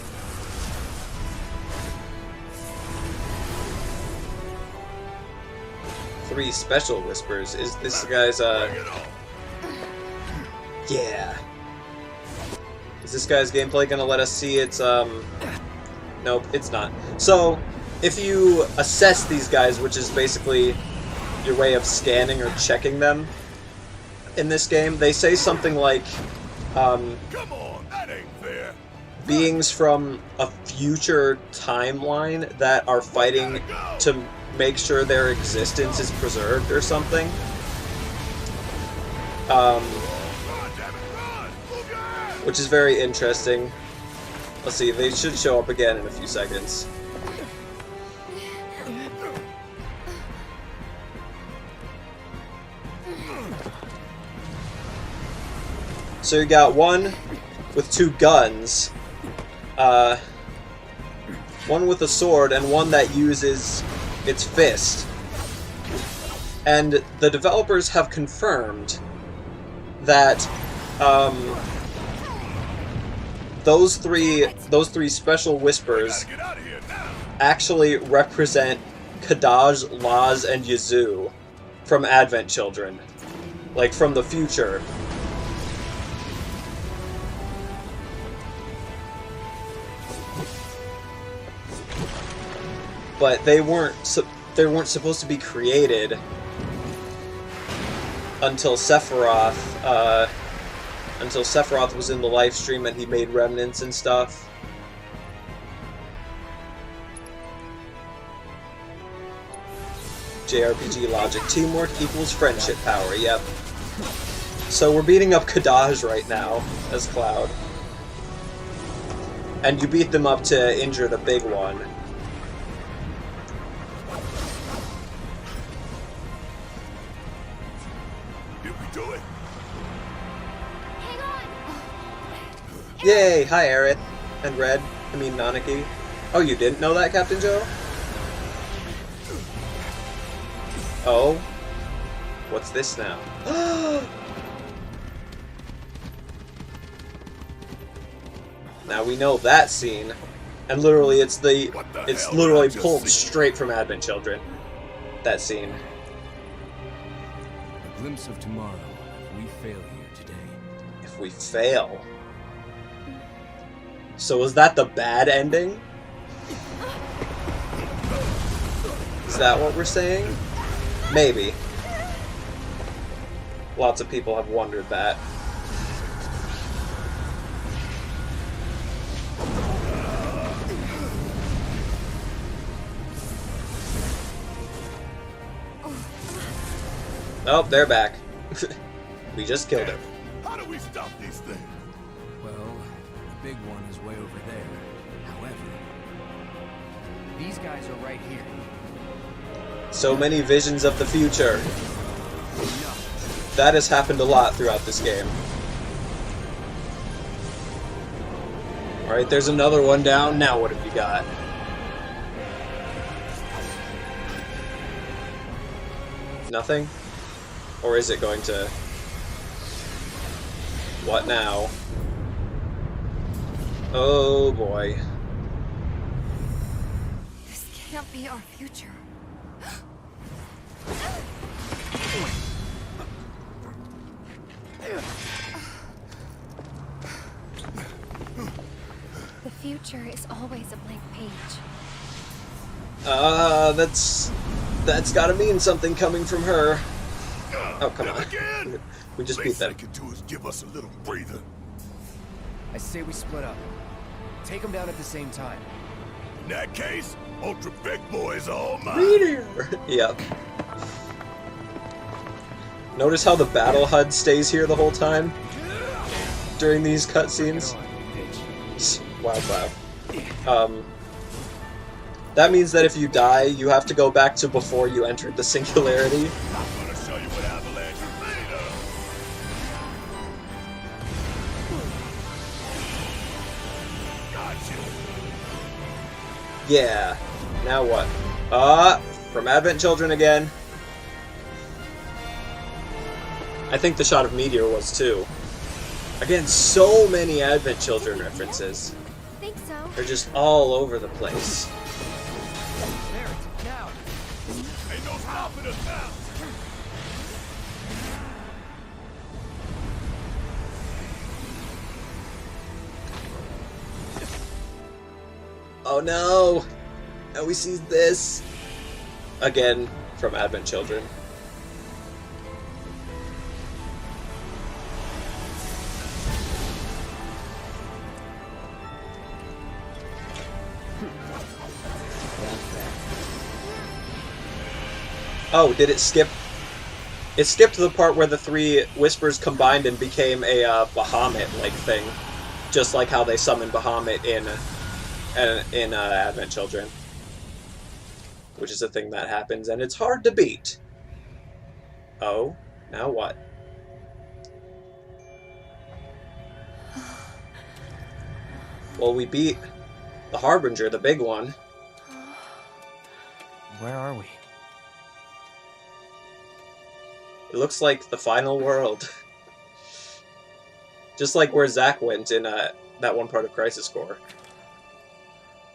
Three special whispers. Is this guy's, Yeah. Is this guy's gameplay gonna let us see its, Nope, it's not. So, if you assess these guys, which is basically your way of scanning or checking them in this game, they say something like, Come on, that ain't fair. beings from a future timeline that are fighting to make sure their existence is preserved or something. Which is very interesting. Let's see, they should show up again in a few seconds. So you got one with two guns, one with a sword, and one that uses its fist. And the developers have confirmed that those three special whispers actually represent Kadaj, Laz, and Yazoo from Advent Children, like from the future. but they weren't supposed to be created until Sephiroth was in the live stream and he made remnants and stuff. JRPG logic. Teamwork equals friendship power, yep. So we're beating up Kadaj right now as Cloud. And you beat them up to injure the big one. Did we do it? Yay! Hi, Aerith. And Red. I mean, Nanaki. Oh, you didn't know that, Captain Joe? Oh? What's this now? Now we know that scene. And literally, it's literally pulled straight from Advent Children. That scene. A glimpse of tomorrow if we fail here today. If we fail. So was that the bad ending? Is that what we're saying? Maybe. Lots of people have wondered that. Oh, they're back. We just killed him. How do we stop these things? Well, the big one is way over there. However, these guys are right here. So many visions of the future. That has happened a lot throughout this game. Alright, there's another one down. Now what have you got? Nothing? Or is it going to... What now? Oh boy. This can't be our future. The future is always a blank page. That's gotta mean something coming from her. Oh, come on. We just beat them. Give us a little breather. I say we split up. Take them down at the same time. In that case, Ultra Big Boy is all mine. Meteor! Yep. Notice how the battle HUD stays here the whole time? During these cutscenes? Wow. That means that if you die, you have to go back to before you entered the singularity. I'm gonna show you what Avalanche is made of. Gotcha. Yeah. Now what? From Advent Children again. I think the shot of Meteor was too. Again, so many Advent Children references. Think so. They're just all over the place. Ain't no stopping us now. Oh no! Now we see this! Again, from Advent Children. Oh, did it skip? It skipped the part where the three Whispers combined and became a Bahamut-like thing. Just like how they summoned Bahamut in Advent Children. Which is a thing that happens, and it's hard to beat. Oh, now what? Well, we beat the Harbinger, the big one. Where are we? It looks like the final world. Just like where Zack went in that one part of Crisis Core.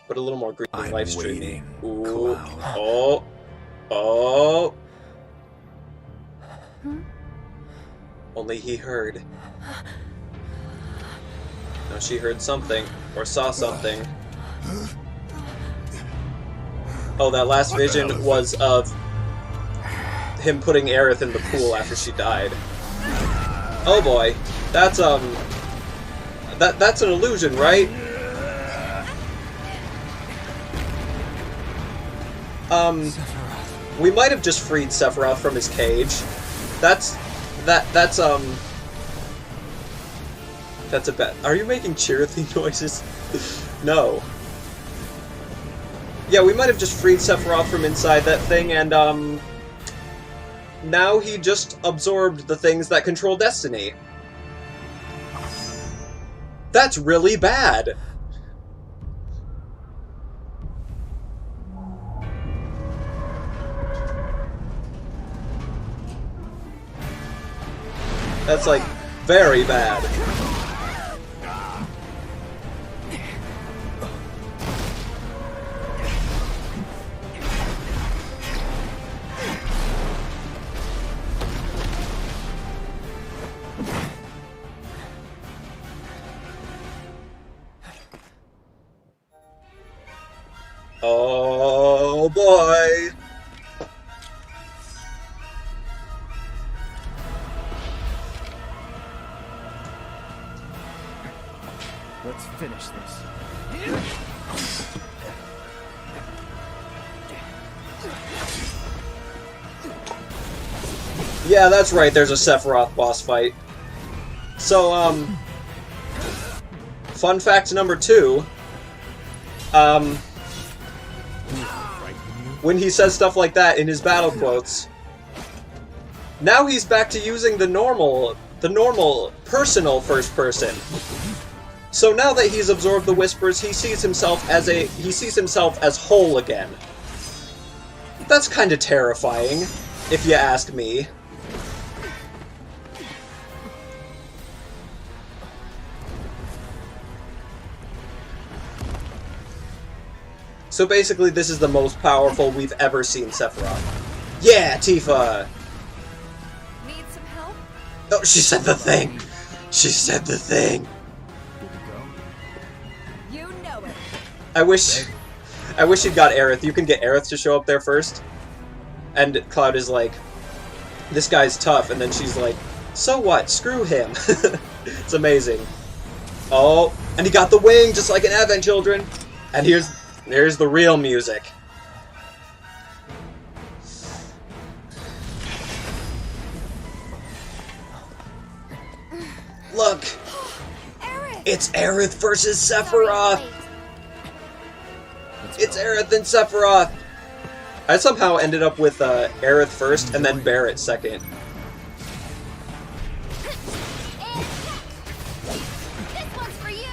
But a little more green live streaming. Ooh. Oh. Oh. Only he heard. No, she heard something. Or saw something. Oh, that last vision was of him putting Aerith in the pool after she died. Oh boy. That's, that's an illusion, right? We might have just freed Sephiroth from his cage. That's a bet. Are you making cheerthy noises? No. Yeah, we might have just freed Sephiroth from inside that thing, and, now he just absorbed the things that control Destiny. That's really bad! That's, like, very bad. Oh boy! Let's finish this. Yeah, that's right, there's a Sephiroth boss fight. So, fun fact number 2, when he says stuff like that in his battle quotes, now he's back to using the normal personal first person. So now that he's absorbed the whispers, he sees himself as whole again. That's kind of terrifying, if you ask me. So basically, this is the most powerful we've ever seen Sephiroth. Yeah, Tifa! Need some help? Oh, she said the thing! She said the thing! You know it. I wish you'd got Aerith. You can get Aerith to show up there first. And Cloud is like, this guy's tough, and then she's like, so what? Screw him. It's amazing. Oh, and he got the wing, just like in Advent Children. And here's the real music. Look! Aerith! It's Aerith versus Sephiroth! It's Aerith and Sephiroth! I somehow ended up with Aerith first and then Barret second. This one's for you!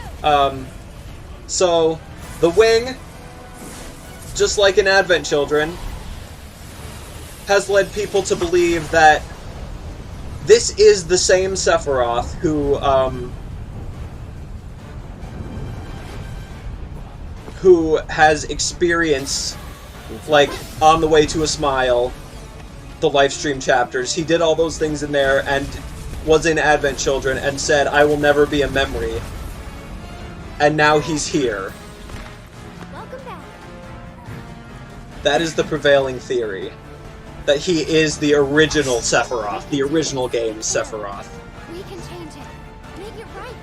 So, the wing, just like in Advent Children, has led people to believe that this is the same Sephiroth who has experienced, like, On the Way to a Smile, the livestream chapters. He did all those things in there and was in Advent Children and said, I will never be a memory. And now he's here. Welcome back. That is the prevailing theory. That he is the original Sephiroth, the original game's Sephiroth. We can change it. Make it right.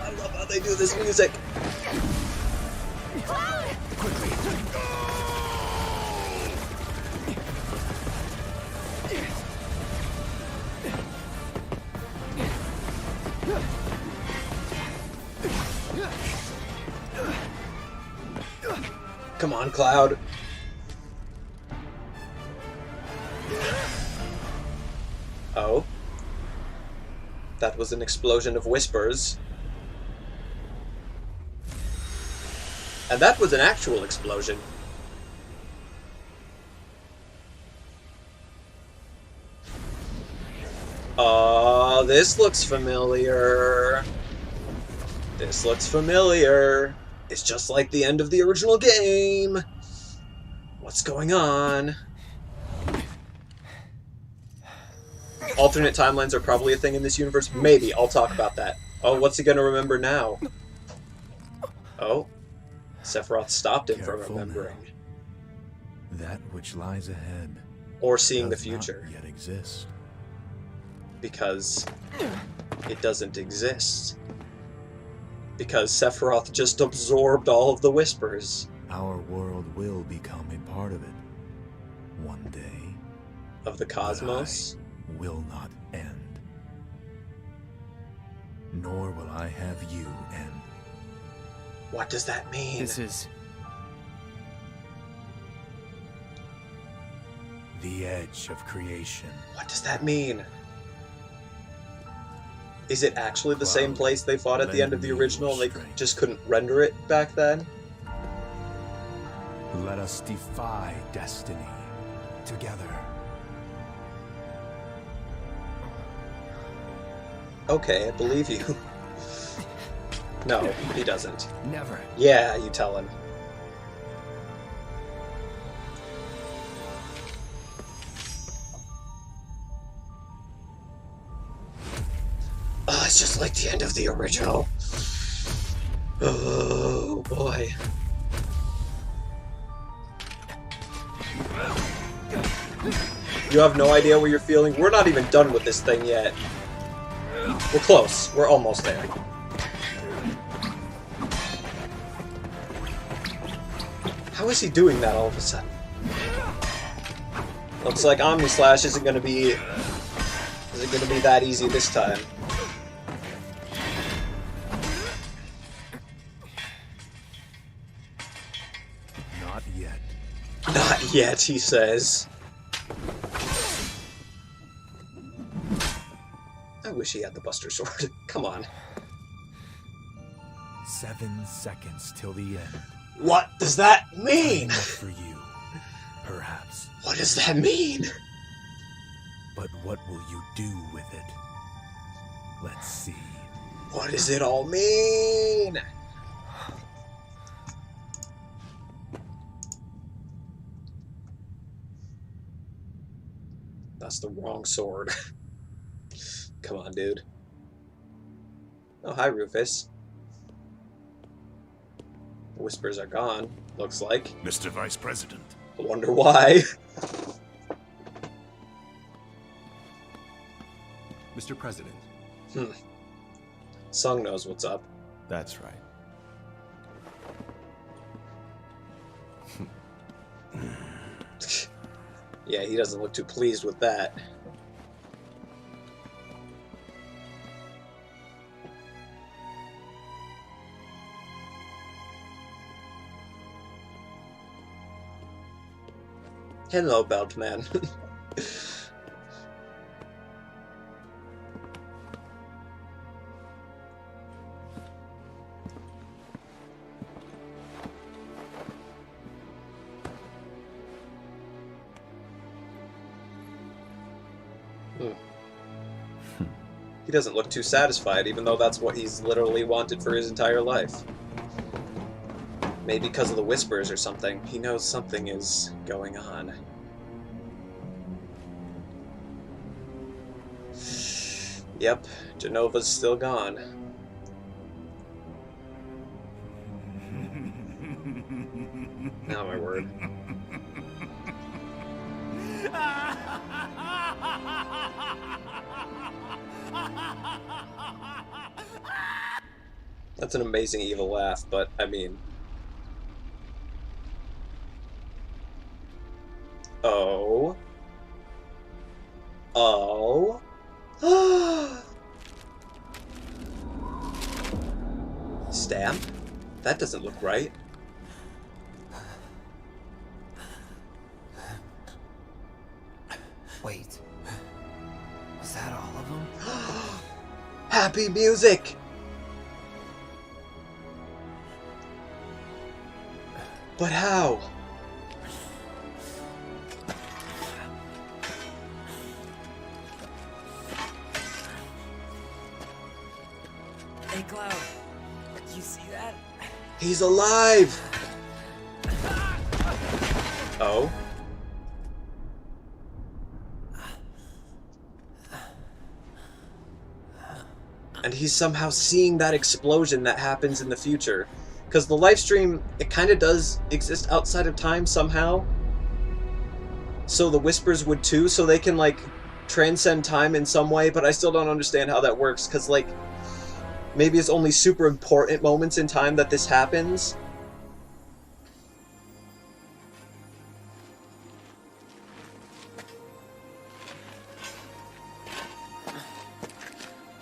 I love how they do this music. Come on, Cloud. Oh. That was an explosion of whispers. And that was an actual explosion. Oh, this looks familiar. This looks familiar. It's just like the end of the original game. What's going on? alternate timelines are probably a thing in this universe. Maybe. I'll talk about that. Oh, what's he gonna remember now? Oh. Sephiroth stopped him from remembering. That which lies ahead. Or seeing the future. Not yet exist. Because it doesn't exist. Because Sephiroth just absorbed all of the whispers. Our world will become a part of it. One day. Of the cosmos? Will not end. Nor will I have you end. What does that mean? This is the edge of creation. What does that mean? Is it actually the same place they fought at the end of the original and they just couldn't render it back then? Let us defy destiny together. Okay, I believe you. No, he doesn't. Never. Yeah, you tell him. Oh, it's just like the end of the original. Oh, boy. You have no idea what you're feeling? We're not even done with this thing yet. We're close. We're almost there. How is he doing that all of a sudden? Looks like Omni Slash isn't gonna be that easy this time. Not yet. Not yet, he says. I wish he had the Buster Sword. Come on. 7 seconds till the end. What does that mean? Enough for you, perhaps. What does that mean? But what will you do with it? Let's see. What does it all mean? That's the wrong sword. Come on, dude. Oh, hi, Rufus. The whispers are gone, looks like. Mr. Vice President. I wonder why. Mr. President. Sung knows what's up. That's right. Yeah, he doesn't look too pleased with that. Hello, Beltman. He doesn't look too satisfied, even though that's what he's literally wanted for his entire life. Maybe because of the whispers or something. He knows something is going on. Yep, Jenova's still gone. Oh my word. That's an amazing evil laugh, but I mean... Oh. Oh. Stamp? That doesn't look right. Wait. Was that all of them? Happy music! But how? Hey, Cloud. You see that? He's alive! Oh? and he's somehow seeing that explosion that happens in the future. Because the live stream, it kind of does exist outside of time somehow. So the Whispers would too, so they can, like, transcend time in some way, but I still don't understand how that works, because, like, maybe it's only super important moments in time that this happens.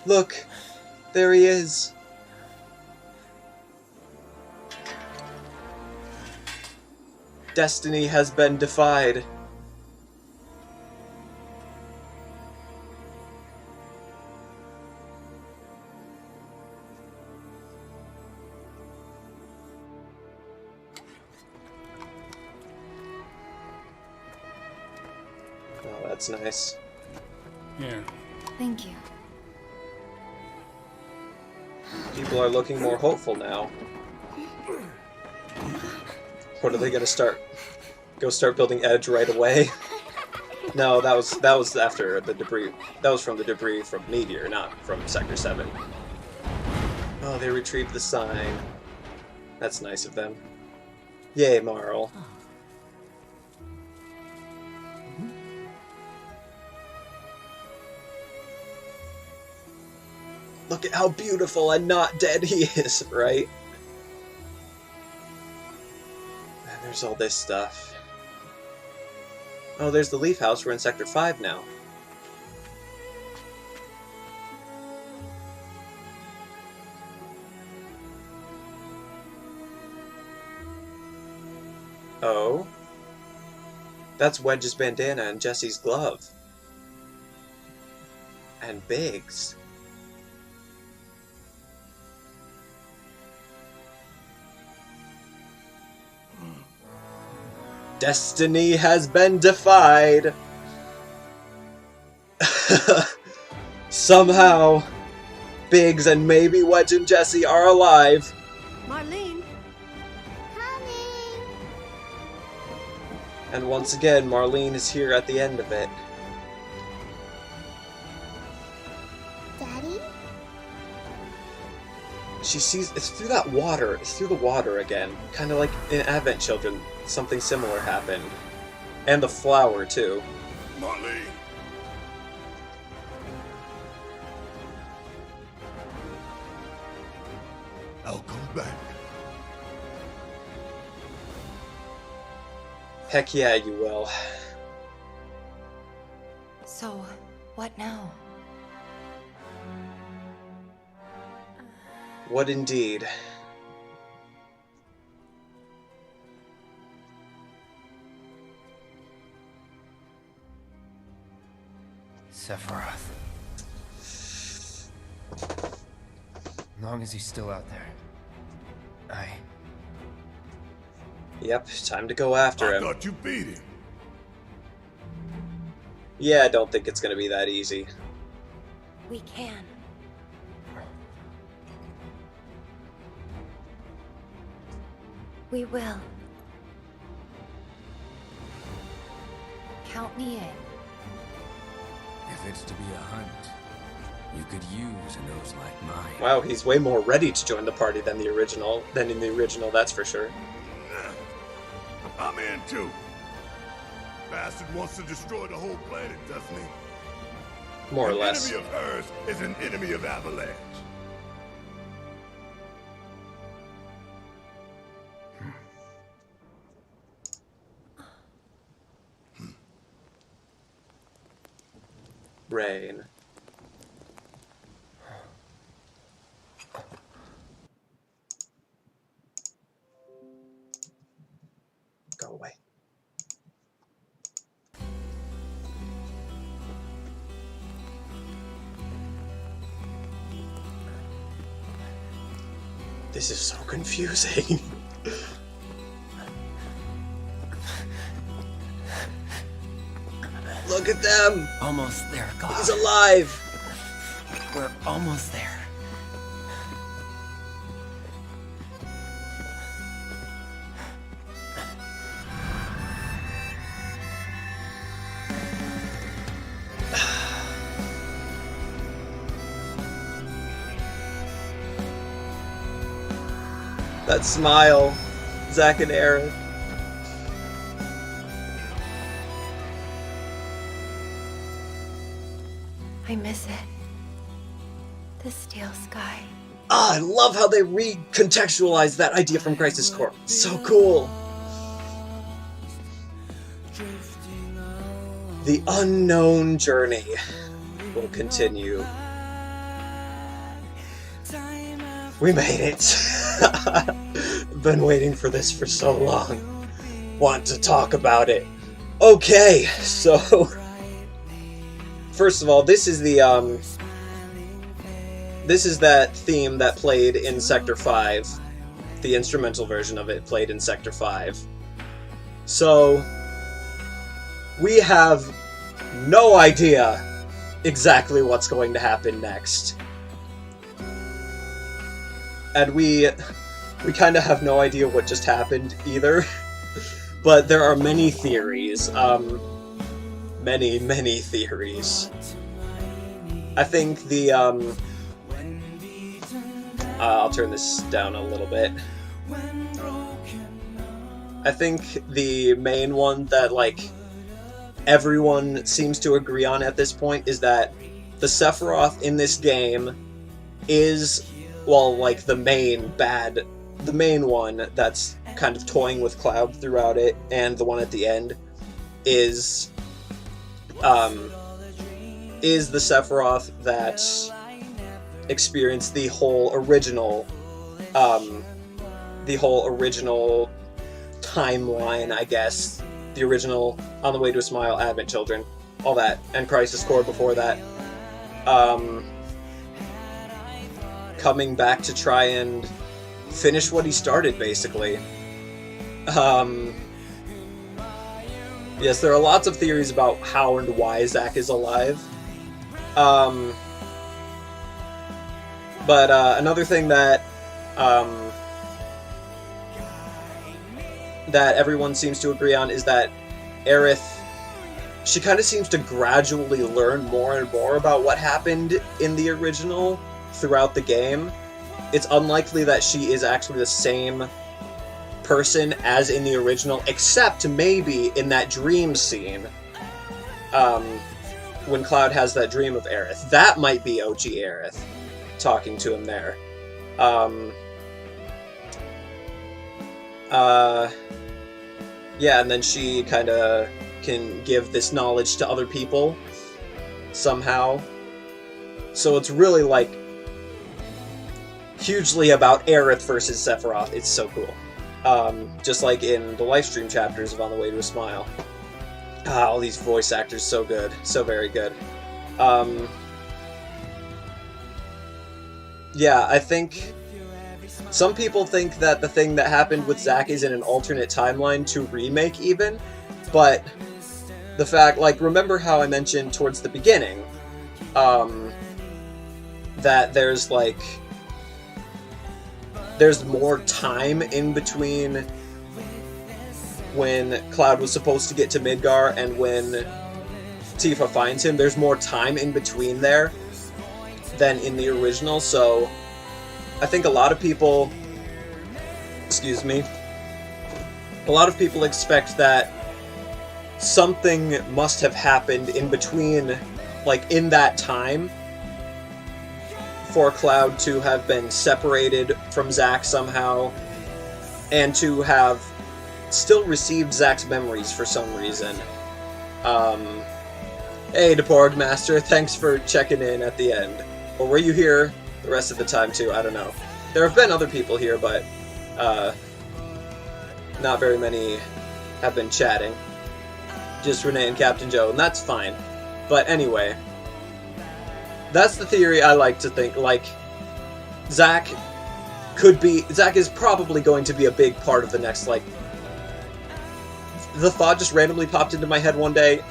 Look, there he is. Destiny has been defied. Oh, that's nice. Here. Thank you. People are looking more hopeful now. What are they gonna start? Go start building Edge right away? No, that was after the debris. That was from the debris from Meteor, not from Sector 7. Oh, they retrieved the sign. That's nice of them. Yay, Marl. Look at how beautiful and not dead he is, right? And there's all this stuff. Oh, there's the Leaf House. We're in Sector 5 now. Oh? That's Wedge's bandana and Jesse's glove. And Biggs. Destiny has been defied. Somehow, Biggs and maybe Wedge and Jesse are alive. Marlene. Coming. And once again, Marlene is here at the end of it. Daddy? She sees, it's through that water, it's through the water again. Kind of like in Advent Children, something similar happened. And the flower, too. Marlene! I'll come back. Heck yeah, you will. So, what now? What indeed? Sephiroth. As long as he's still out there. Yep, time to go after him. I thought you beat him. Yeah, I don't think it's gonna be that easy. We can. We will. Count me in. If it's to be a hunt, you could use a nose like mine. Wow, he's way more ready to join the party than in the original, that's for sure. I'm in too. Bastard wants to destroy the whole planet, doesn't he? More or less. An enemy of hers is an enemy of Avalanche. Rain. Go away. This is so confusing. Look at them! Almost there, God. He's alive! We're almost there. That smile. Zack and Aerith. I miss it. The steel sky. Ah, I love how they recontextualized that idea from Crisis Core. So cool. The unknown journey will continue. We made it. Been waiting for this for so long. Want to talk about it. Okay, so first of all, this is the this is that theme that played in Sector 5. The instrumental version of it played in Sector 5. So we have no idea exactly what's going to happen next. And we kind of have no idea what just happened either. But there are many theories. Many theories. I think the, I'll turn this down a little bit. I think the main one that, like, everyone seems to agree on at this point is that the Sephiroth in this game is, well, like, the main one that's kind of toying with Cloud throughout it, and the one at the end is the Sephiroth that experienced the whole original timeline, I guess. The original On the Way to a Smile, Advent Children, all that, and Crisis Core before that. Coming back to try and finish what he started, basically. Yes, there are lots of theories about how and why Zack is alive. But another thing that that everyone seems to agree on is that Aerith, she kind of seems to gradually learn more and more about what happened in the original throughout the game. It's unlikely that she is actually the same person as in the original, except maybe in that dream scene, when Cloud has that dream of Aerith. That might be OG Aerith talking to him there. Yeah, and then she kind of can give this knowledge to other people somehow. So it's really, like, hugely about Aerith versus Sephiroth. It's so cool. Just like in the livestream chapters of On the Way to a Smile. Ah, all these voice actors, so good. So very good. Yeah, I think some people think that the thing that happened with Zack is in an alternate timeline to Remake, even. But the fact, like, remember how I mentioned towards the beginning, that there's, like, there's more time in between when Cloud was supposed to get to Midgar and when Tifa finds him. There's more time in between there than in the original, so I think a lot of people, a lot of people expect that something must have happened in between, like, in that time, for Cloud to have been separated from Zack somehow, and to have still received Zack's memories for some reason. Hey, Deporg Master, thanks for checking in at the end. Or were you here the rest of the time too? I don't know. There have been other people here, but not very many have been chatting. Just Renee and Captain Joe, and that's fine. But anyway, that's the theory I like to think. Like, Zack is probably going to be a big part of the next, like... The thought just randomly popped into my head one day.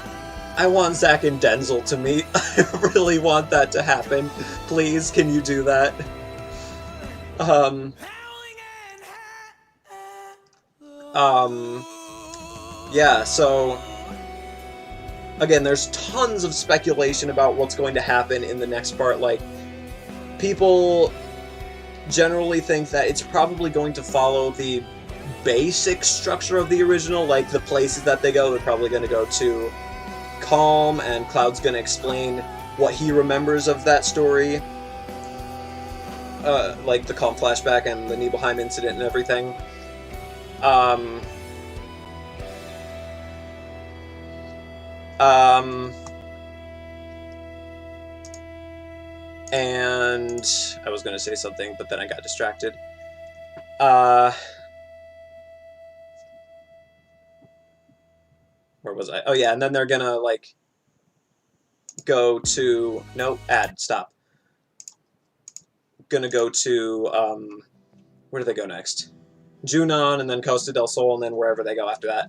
I want Zack and Denzel to meet. I really want that to happen. Please, can you do that? Yeah, so... Again, there's tons of speculation about what's going to happen in the next part. Like, people generally think that it's probably going to follow the basic structure of the original, like the places that they go. They're probably going to go to Calm, and Cloud's going to explain what he remembers of that story, like the Calm flashback and the Nibelheim incident and everything. And I was going to say something, but then I got distracted. Where was I? Oh yeah, and then they're gonna, like, go to... No, stop. Gonna go to, where do they go next? Junon, and then Costa del Sol, and then wherever they go after that.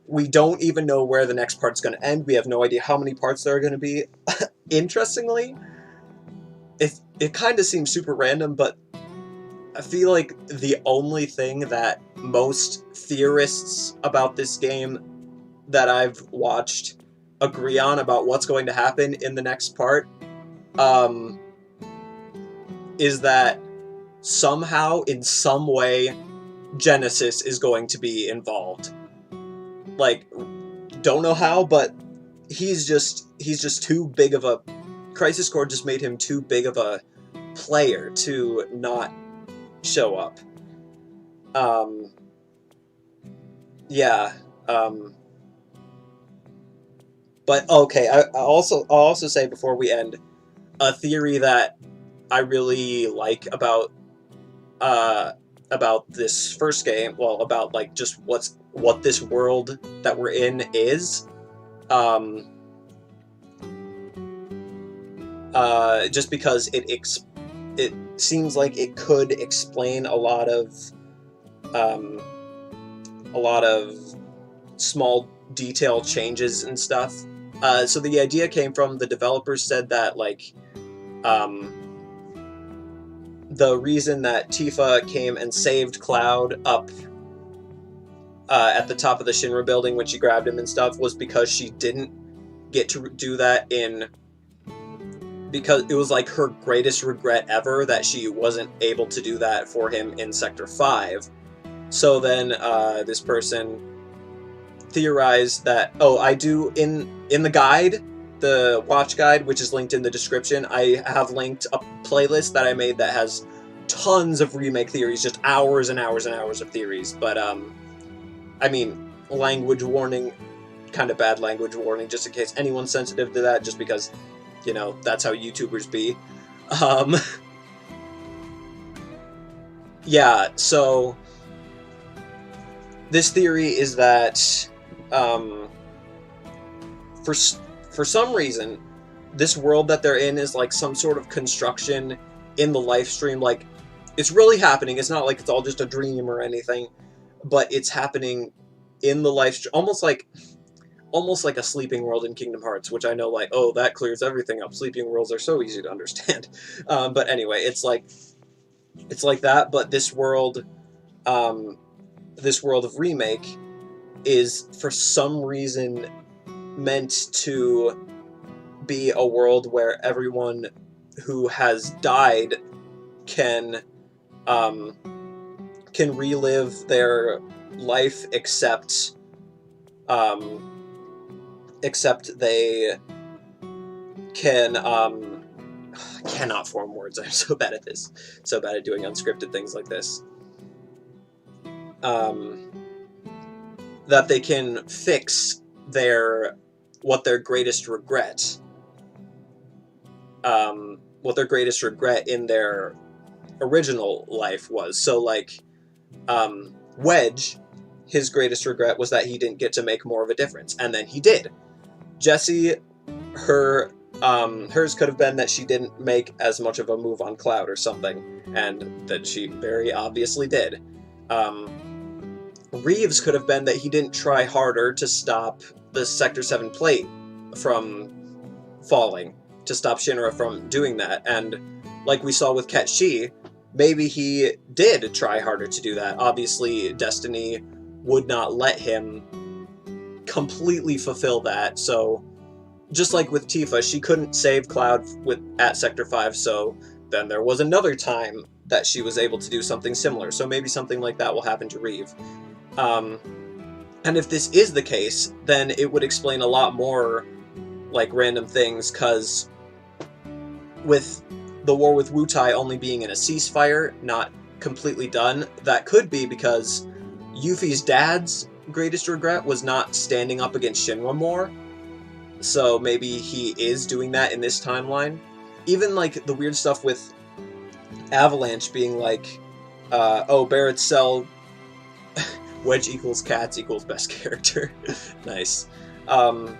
We don't even know where the next part's gonna end. We have no idea how many parts there are gonna be. Interestingly, it kind of seems super random, but I feel like the only thing that most theorists about this game that I've watched agree on about what's going to happen in the next part is that somehow, in some way, Genesis is going to be involved. Like, don't know how, but he's just too big of a... Crisis Core just made him too big of a player to not show up. Yeah. But okay, I'll also say before we end, a theory that I really like about this first game, well, about like just what this world that we're in is, just because it seems like it could explain a lot of small detail changes and stuff. So the idea came from the developers said that, like, the reason that Tifa came and saved Cloud up at the top of the Shinra building when she grabbed him and stuff was because she didn't get to do that because it was like her greatest regret ever that she wasn't able to do that for him in Sector 5. So then this person theorized that, I do in the guide, the watch guide, which is linked in the description, I have linked a playlist that I made that has tons of remake theories, just hours and hours and hours of theories. But I mean, language warning, kind of bad language warning, just in case anyone's sensitive to that, just because, you know, that's how YouTubers be. Yeah, so this theory is that for some reason, this world that they're in is like some sort of construction in the life stream. Like, it's really happening. It's not like it's all just a dream or anything, but it's happening in the life stream, almost like a sleeping world in Kingdom Hearts, which I know, like, oh, that clears everything up. Sleeping worlds are so easy to understand. But anyway, it's like that, but this world of Remake is for some reason meant to be a world where everyone who has died can relive their life, except they can cannot form words. I'm so bad at this. So bad at doing unscripted things like this. That they can fix what their greatest regret in their original life was. So, like, Wedge, his greatest regret was that he didn't get to make more of a difference, and then he did. Jessie, hers could have been that she didn't make as much of a move on Cloud or something, and that she very obviously did. Reeves could have been that he didn't try harder to stop the Sector 7 plate from falling, to stop Shinra from doing that, and like we saw with Ketchi, maybe he did try harder to do that. Obviously, Destiny would not let him completely fulfill that, so just like with Tifa, she couldn't save Cloud at Sector 5, so then there was another time that she was able to do something similar. So maybe something like that will happen to Reeve. And if this is the case, then it would explain a lot more, like, random things, because with the war with Wutai only being in a ceasefire, not completely done, that could be because Yuffie's dad's greatest regret was not standing up against Shinra more. So maybe he is doing that in this timeline. Even, like, the weird stuff with Avalanche being like, oh, Barrett's cell... Wedge equals cats equals best character. Nice. Yeah,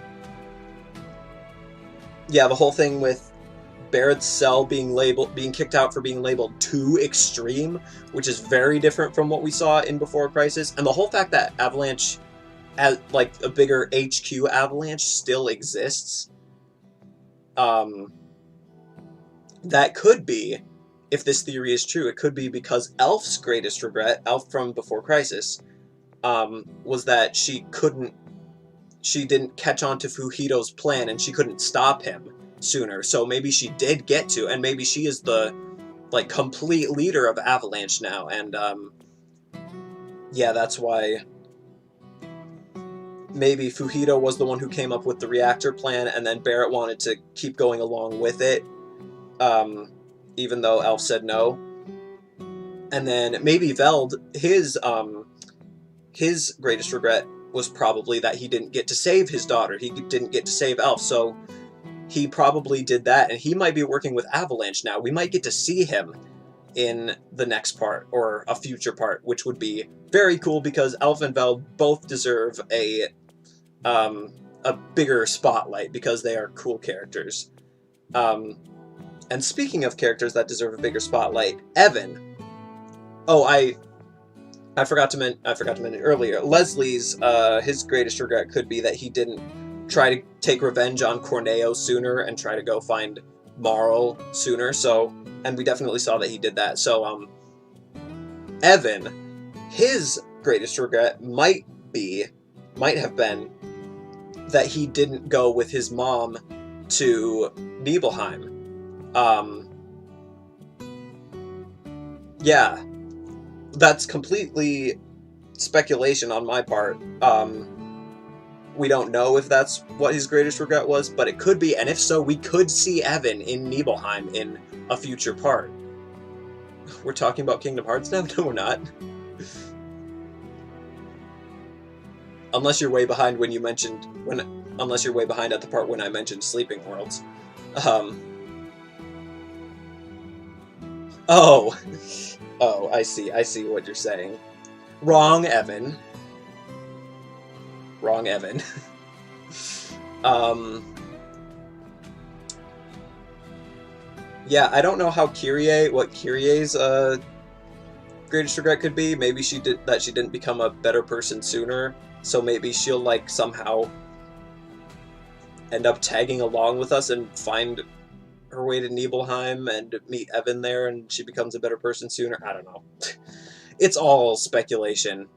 the whole thing with Barrett's cell being kicked out for being labeled too extreme, which is very different from what we saw in Before Crisis, and the whole fact that Avalanche, as like a bigger HQ Avalanche, still exists. That could be, if this theory is true, it could be because Elf's greatest regret, Elf from Before Crisis, was that she didn't catch on to Fuhito's plan and she couldn't stop him sooner. So maybe she did get to, and maybe she is the, like, complete leader of Avalanche now, and, yeah, that's why maybe Fuhito was the one who came up with the reactor plan, and then Barrett wanted to keep going along with it, even though Elf said no. And then maybe Veld, his greatest regret was probably that he didn't get to save his daughter. He didn't get to save Elf, so he probably did that, and he might be working with Avalanche now. We might get to see him in the next part, or a future part, which would be very cool, because Elf and Veld both deserve a bigger spotlight, because they are cool characters. And speaking of characters that deserve a bigger spotlight, Evan. Oh, I forgot to mention earlier. Leslie's his greatest regret could be that he didn't try to take revenge on Corneo sooner and try to go find Marl sooner. So, and we definitely saw that he did that. So, Evan, his greatest regret might have been that he didn't go with his mom to Nibelheim. Yeah. That's completely speculation on my part. We don't know if that's what his greatest regret was, but it could be, and if so, we could see Evan in Nibelheim in a future part. We're talking about Kingdom Hearts now? No, we're not. Unless you're way behind when you mentioned... Unless you're way behind at the part when I mentioned Sleeping Worlds. Oh. Oh, I see what you're saying. Wrong, Evan. Wrong, Evan. Yeah, I don't know how what Kyrie's greatest regret could be. Maybe she didn't become a better person sooner, so maybe she'll, like, somehow end up tagging along with us and find her way to Nibelheim and meet Evan there, and she becomes a better person sooner. I don't know. It's all speculation.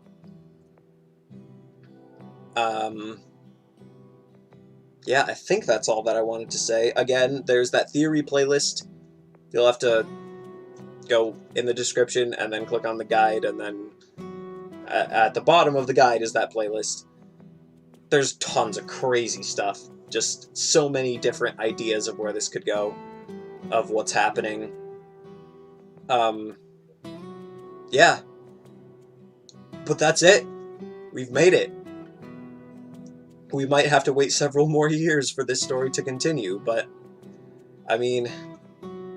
Yeah, I think that's all that I wanted to say. Again, there's that theory playlist. You'll have to go in the description and then click on the guide, and then at the bottom of the guide is that playlist. There's tons of crazy stuff. Just so many different ideas of where this could go, of what's happening. Yeah. But that's it. We've made it. We might have to wait several more years for this story to continue, but I mean,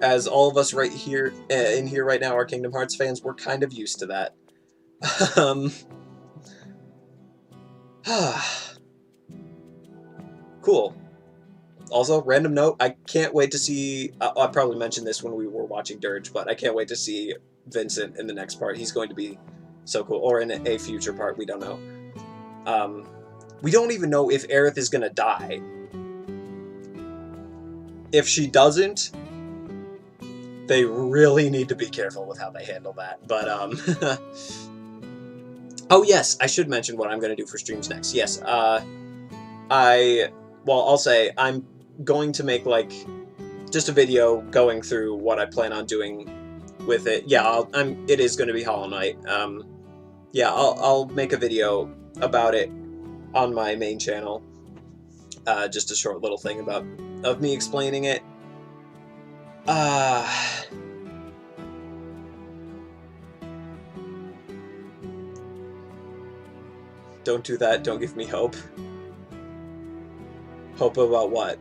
as all of us right here in here right now are Kingdom Hearts fans, we're kind of used to that. Cool. Also, random note, I can't wait to see... I probably mentioned this when we were watching Dirge, but I can't wait to see Vincent in the next part. He's going to be so cool. Or in a future part, we don't know. We don't even know if Aerith is going to die. If she doesn't, they really need to be careful with how they handle that. But, oh, yes, I should mention what I'm going to do for streams next. Yes, I'll say I'm going to make, like, just a video going through what I plan on doing with it. Yeah, it is going to be Hollow Knight. Yeah, I'll make a video about it on my main channel. Just a short little thing of me explaining it. Don't do that. Don't give me hope. Hope about what?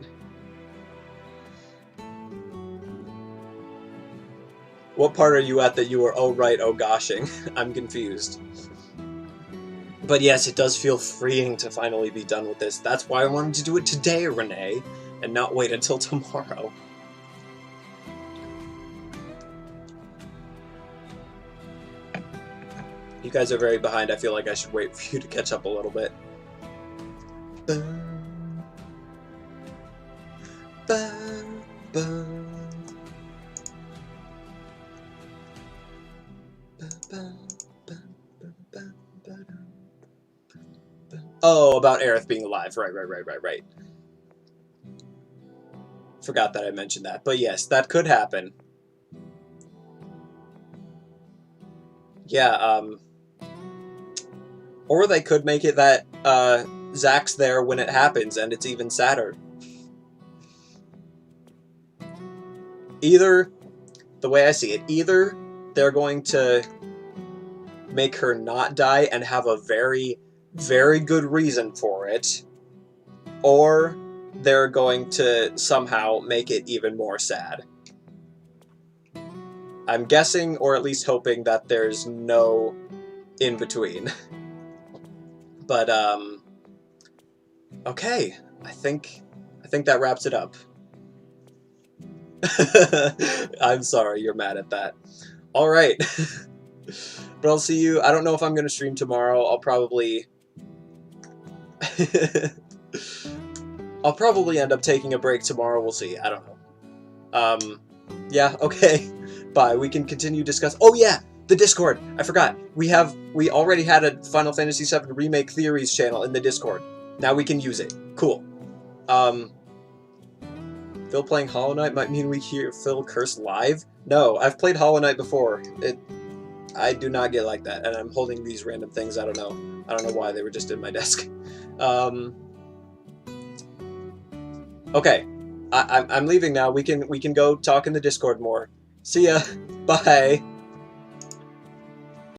What part are you at that you were oh right, oh goshing? I'm confused. But yes, it does feel freeing to finally be done with this. That's why I wanted to do it today, Renee, and not wait until tomorrow. You guys are very behind. I feel like I should wait for you to catch up a little bit. Oh, about Aerith being alive. Right. Forgot that I mentioned that. But yes, that could happen. Yeah, or they could make it that Zack's there when it happens, and it's even sadder. Either, the way I see it, either they're going to make her not die and have a very, very good reason for it, or they're going to somehow make it even more sad. I'm guessing, or at least hoping, that there's no in-between. But, okay, I think that wraps it up. I'm sorry you're mad at that. Alright. But I'll see you. I don't know if I'm going to stream tomorrow. I'll probably end up taking a break tomorrow. We'll see. I don't know. Yeah, okay. Bye. We can continue discuss. Oh yeah, the Discord. I forgot. We already had a Final Fantasy VII Remake Theories channel in the Discord. Now we can use it. Cool. Phil playing Hollow Knight might mean we hear Phil curse live? No, I've played Hollow Knight before. I do not get like that, and I'm holding these random things. I don't know why they were just in my desk. Okay, I'm leaving now. We can go talk in the Discord more. See ya. Bye.